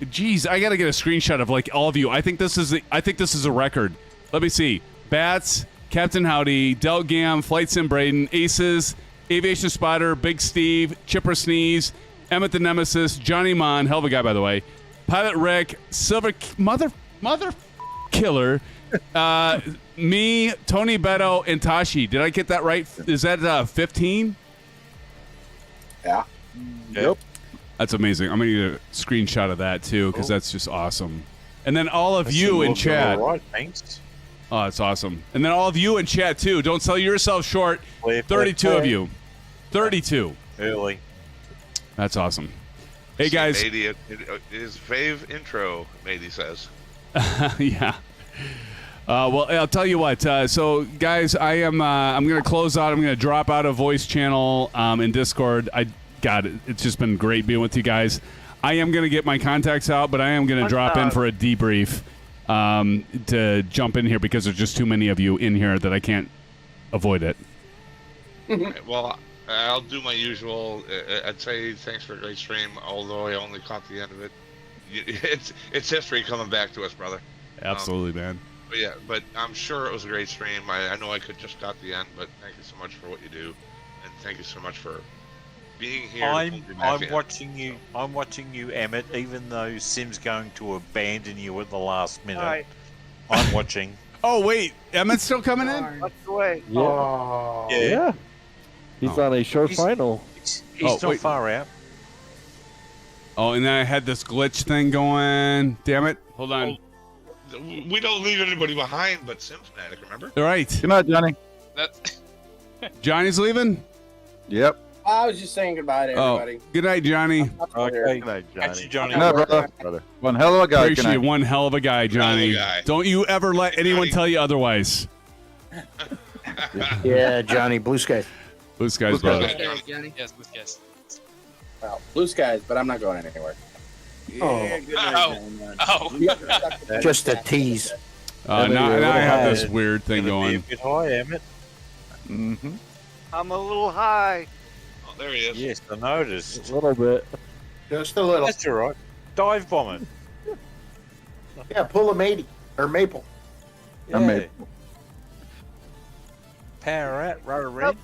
Geez, I got to get a screenshot of like all of you. I think this is a record. Let me see. Bats, Captain Howdy, Del Gam, Flight Sim Braden, Aces, Aviation Spotter, Big Steve, Chipper Sneeze, Emmett the Nemesis, Johnny Mon, hell of a guy by the way, Pilot Rick, Silver Mother Killer, me, Tony Beto, and Tashi. Did I get that right? Is that 15? Yeah. Yep. That's amazing. I'm going to get a screenshot of that, too, because that's just awesome. And then all of you in chat. Thanks. Oh, that's awesome. And then all of you in chat, too. Don't sell yourself short. 32 of you. 32. Early. That's awesome. Hey, guys. Matey, it is fave intro, Matey says. Yeah. Well, I'll tell you what. So, guys, I'm going to close out. I'm going to drop out of voice channel in Discord. God, it's just been great being with you guys. I am going to get my contacts out, but I am going to drop in for a debrief to jump in here because there's just too many of you in here that I can't avoid it. Right, well, I'll do my usual. I'd say thanks for a great stream, although I only caught the end of it. It's history coming back to us, brother. Absolutely, man. But yeah, but I'm sure it was a great stream. I know I could just got the end, but thank you so much for what you do, and thank you so much for being here. I'm watching you. I'm watching you, Emmett. Even though Sim's going to abandon you at the last minute, Right. I'm watching. Oh wait, Emmett's still coming in? What's the way? Yeah. Oh. Yeah. He's on a short final. He's not far out. Oh, and then I had this glitch thing going. Damn it. Hold on. We don't leave anybody behind, but SimFanatic, remember? All right. Good night, Johnny. Johnny's leaving? Yep. I was just saying goodbye to everybody. Oh, good night, Johnny. Okay. Good night, Johnny. Good night, brother. One hell of a guy. Appreciate you. One hell of a guy, Johnny. Hell of a guy. Don't you ever let anyone tell you otherwise. Yeah, Johnny, blue skies. Blue skies, brother. Johnny? Yes, blue skies. Well, blue skies, but I'm not going anywhere. Yeah, good night, Oh. Just a tease. Now I have this weird thing going. Bit high, Emmett. Mm-hmm. I'm a little high. Oh, there he is. Yes, I noticed. A little bit. Just a little. That's all right. Dive bomb it. Yeah, pull a matey or maple. Yeah. Maple. Power out, rudder red.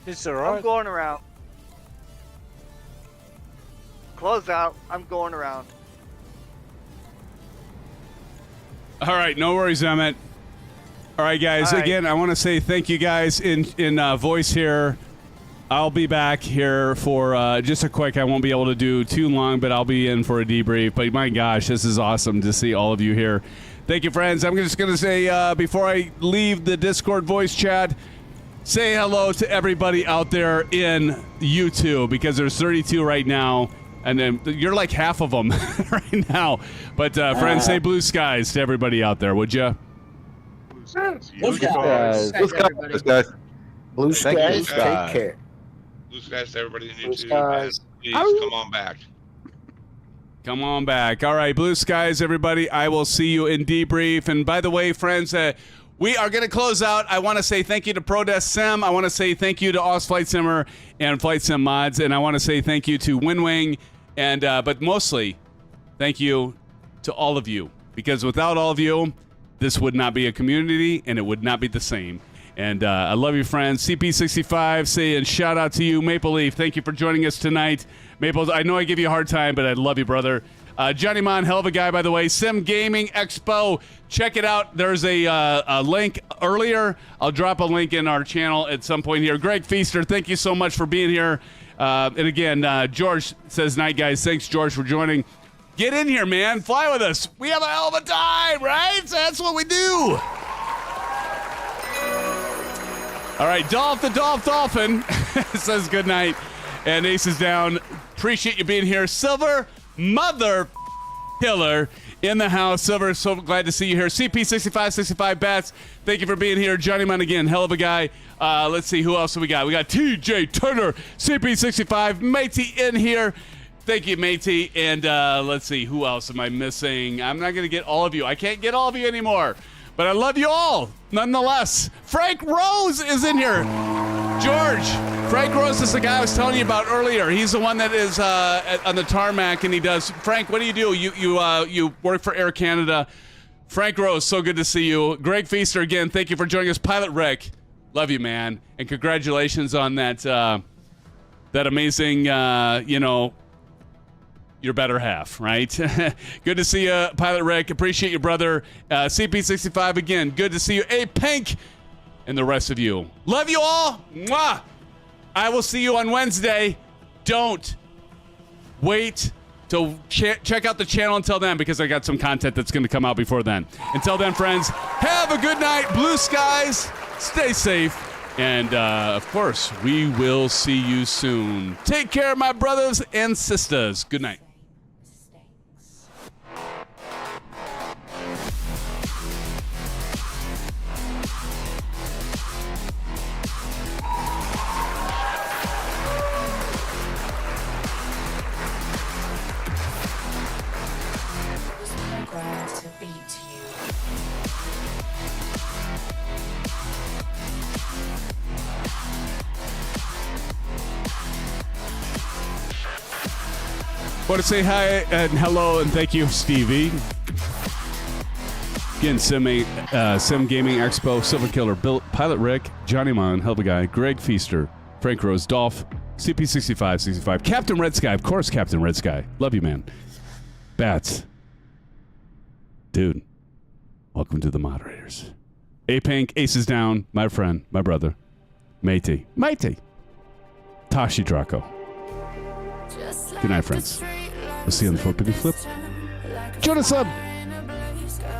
It's all right. I'm going around. Close out. I'm going around. All right, no worries, Emmett. All right, guys. All right. Again, I want to say thank you guys in voice here. I'll be back here for just a quick. I won't be able to do too long, but I'll be in for a debrief. But my gosh, this is awesome to see all of you here. Thank you, friends. I'm just going to say before I leave the Discord voice chat, say hello to everybody out there in YouTube because there's 32 right now. And then you're like half of them right now. But friends, say blue skies to everybody out there, would you? Blue skies. Blue skies. Blue skies. Blue skies. Take care. Blue skies to everybody in Blue YouTube. skies. Please come on back. Come on back. All right, blue skies, everybody. I will see you in debrief. And by the way, friends, we are going to close out. I want to say thank you to ProdeskSim. I want to say thank you to Oz Flight Simmer and Flight Sim Mods. And I want to say thank you to WinWing. And but mostly, thank you to all of you. Because without all of you, this would not be a community, and it would not be the same. And I love you, friends. CP65 saying shout out to you. Maple Leaf, thank you for joining us tonight. Maple, I know I give you a hard time, but I love you, brother. Johnny Mon, hell of a guy, by the way. Sim Gaming Expo, check it out. There's a link earlier. I'll drop a link in our channel at some point here. Greg Feaster, thank you so much for being here. And again, George says, night, guys. Thanks, George, for joining. Get in here, man. Fly with us. We have a hell of a time, right? So that's what we do. All right, Dolphin says good night. And Ace is down. Appreciate you being here. Silver Mother Killer in the house. Silver, so glad to see you here. CP6565 Bats, thank you for being here. Johnny Mon again, hell of a guy. Let's see, who else do we got? We got TJ Turner, CP65, Matey in here. Thank you, Matey. And let's see, who else am I missing? I'm not going to get all of you. I can't get all of you anymore. But I love you all, nonetheless. Frank Rose is in here. George, Frank Rose is the guy I was telling you about earlier. He's the one that is on the tarmac, and he does. Frank, what do? You work for Air Canada. Frank Rose, so good to see you. Greg Feaster, again, thank you for joining us. Pilot Rick, love you, man, and congratulations on that amazing, your better half, right? Good to see you, Pilot Rick. Appreciate you, brother. CP65, again, good to see you. Hey, Pink, and the rest of you. Love you all. Mwah! I will see you on Wednesday. Don't wait to check out the channel until then, because I got some content that's going to come out before then. Until then, friends, have a good night. Blue skies. Stay safe. And, of course, we will see you soon. Take care, my brothers and sisters. Good night. Want to say hi and hello and thank you, Stevie. Again, Sim Gaming Expo, Silver Killer, Pilot Rick, Johnny Mon, hell of a guy, Greg Feaster, Frank Rose, Dolph, CP65, Captain Red Sky, of course, Captain Red Sky. Love you, man. Bats. Dude, welcome to the moderators. A-Pink, Aces Down, my friend, my brother, Matey, Tashi Draco. Good night, friends. We'll see you on the Flippity Flip. Join us up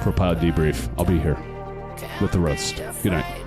for a pilot debrief. I'll be here with the roast. Good night.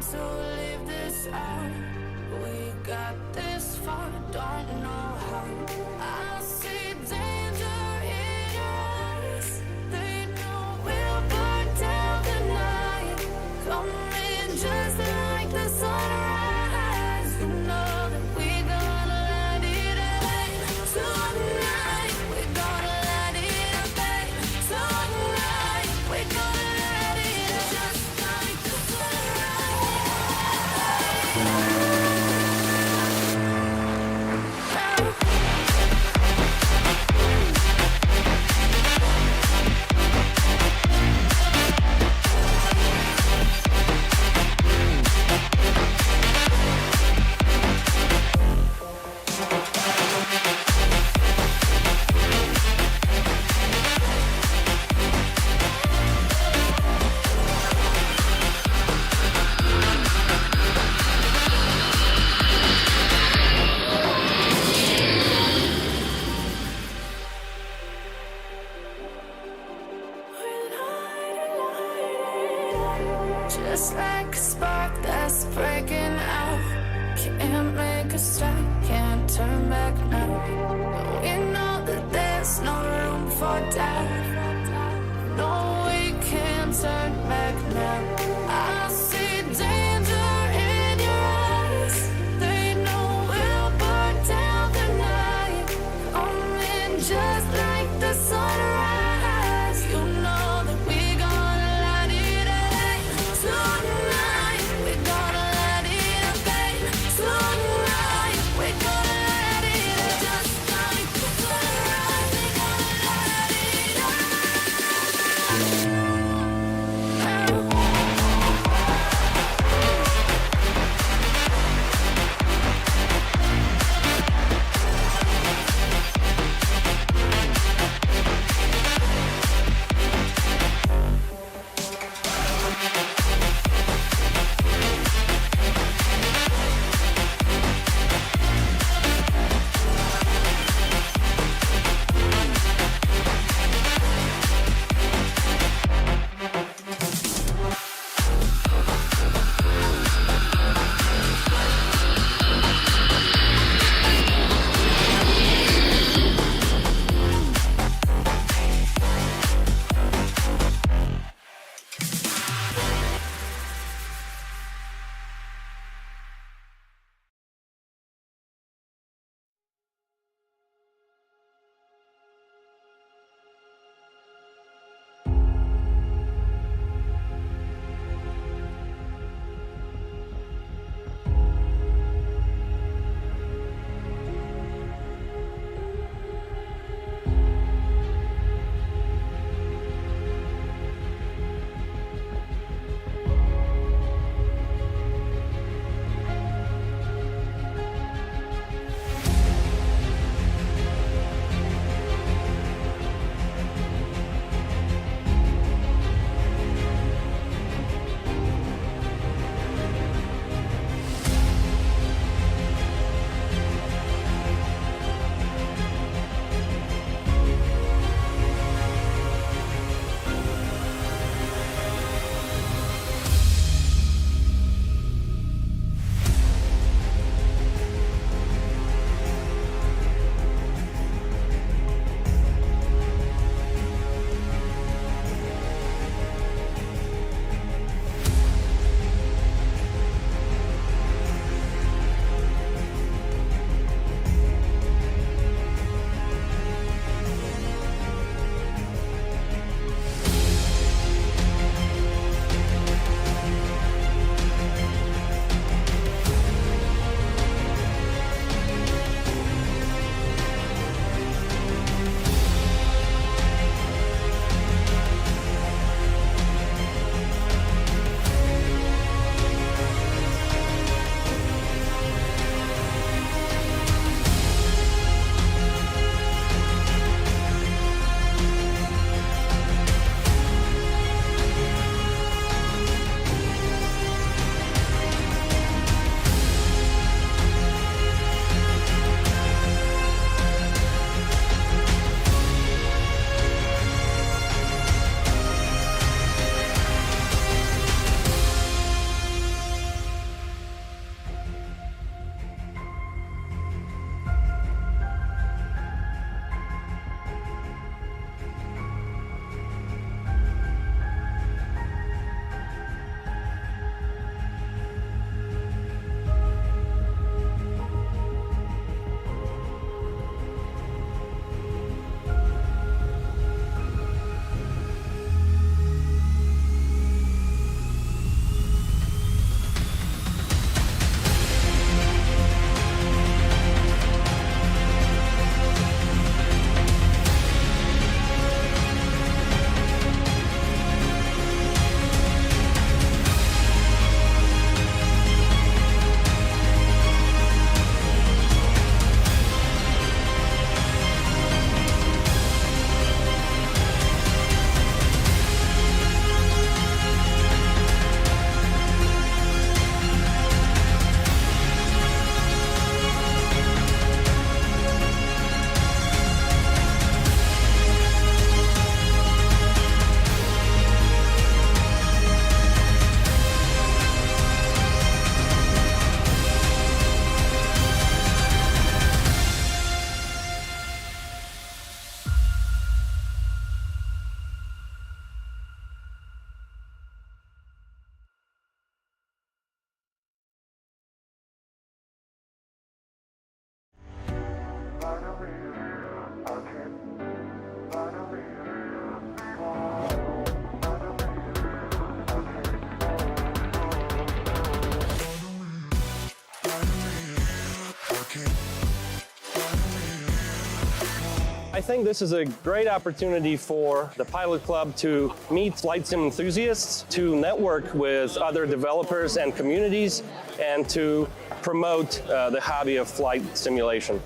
I think this is a great opportunity for the Pilot Club to meet flight sim enthusiasts, to network with other developers and communities, and to promote the hobby of flight simulation.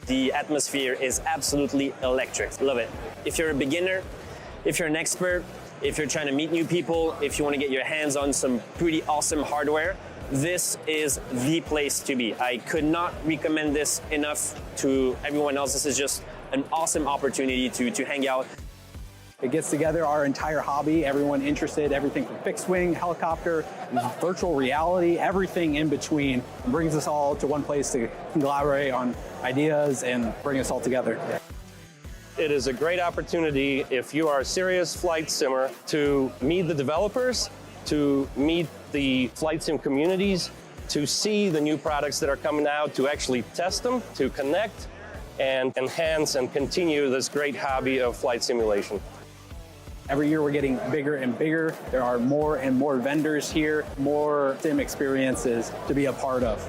The atmosphere is absolutely electric. Love it. If you're a beginner, if you're an expert, if you're trying to meet new people, if you want to get your hands on some pretty awesome hardware, this is the place to be. I could not recommend this enough to everyone else. This is just an awesome opportunity to hang out. It gets together our entire hobby, everyone interested, everything from fixed wing, helicopter, virtual reality, everything in between. It brings us all to one place to collaborate on ideas and bring us all together. It is a great opportunity if you are a serious flight simmer to meet the developers, to meet the flight sim communities, to see the new products that are coming out, to actually test them, to connect and enhance and continue this great hobby of flight simulation. Every year we're getting bigger and bigger. There are more and more vendors here, more sim experiences to be a part of.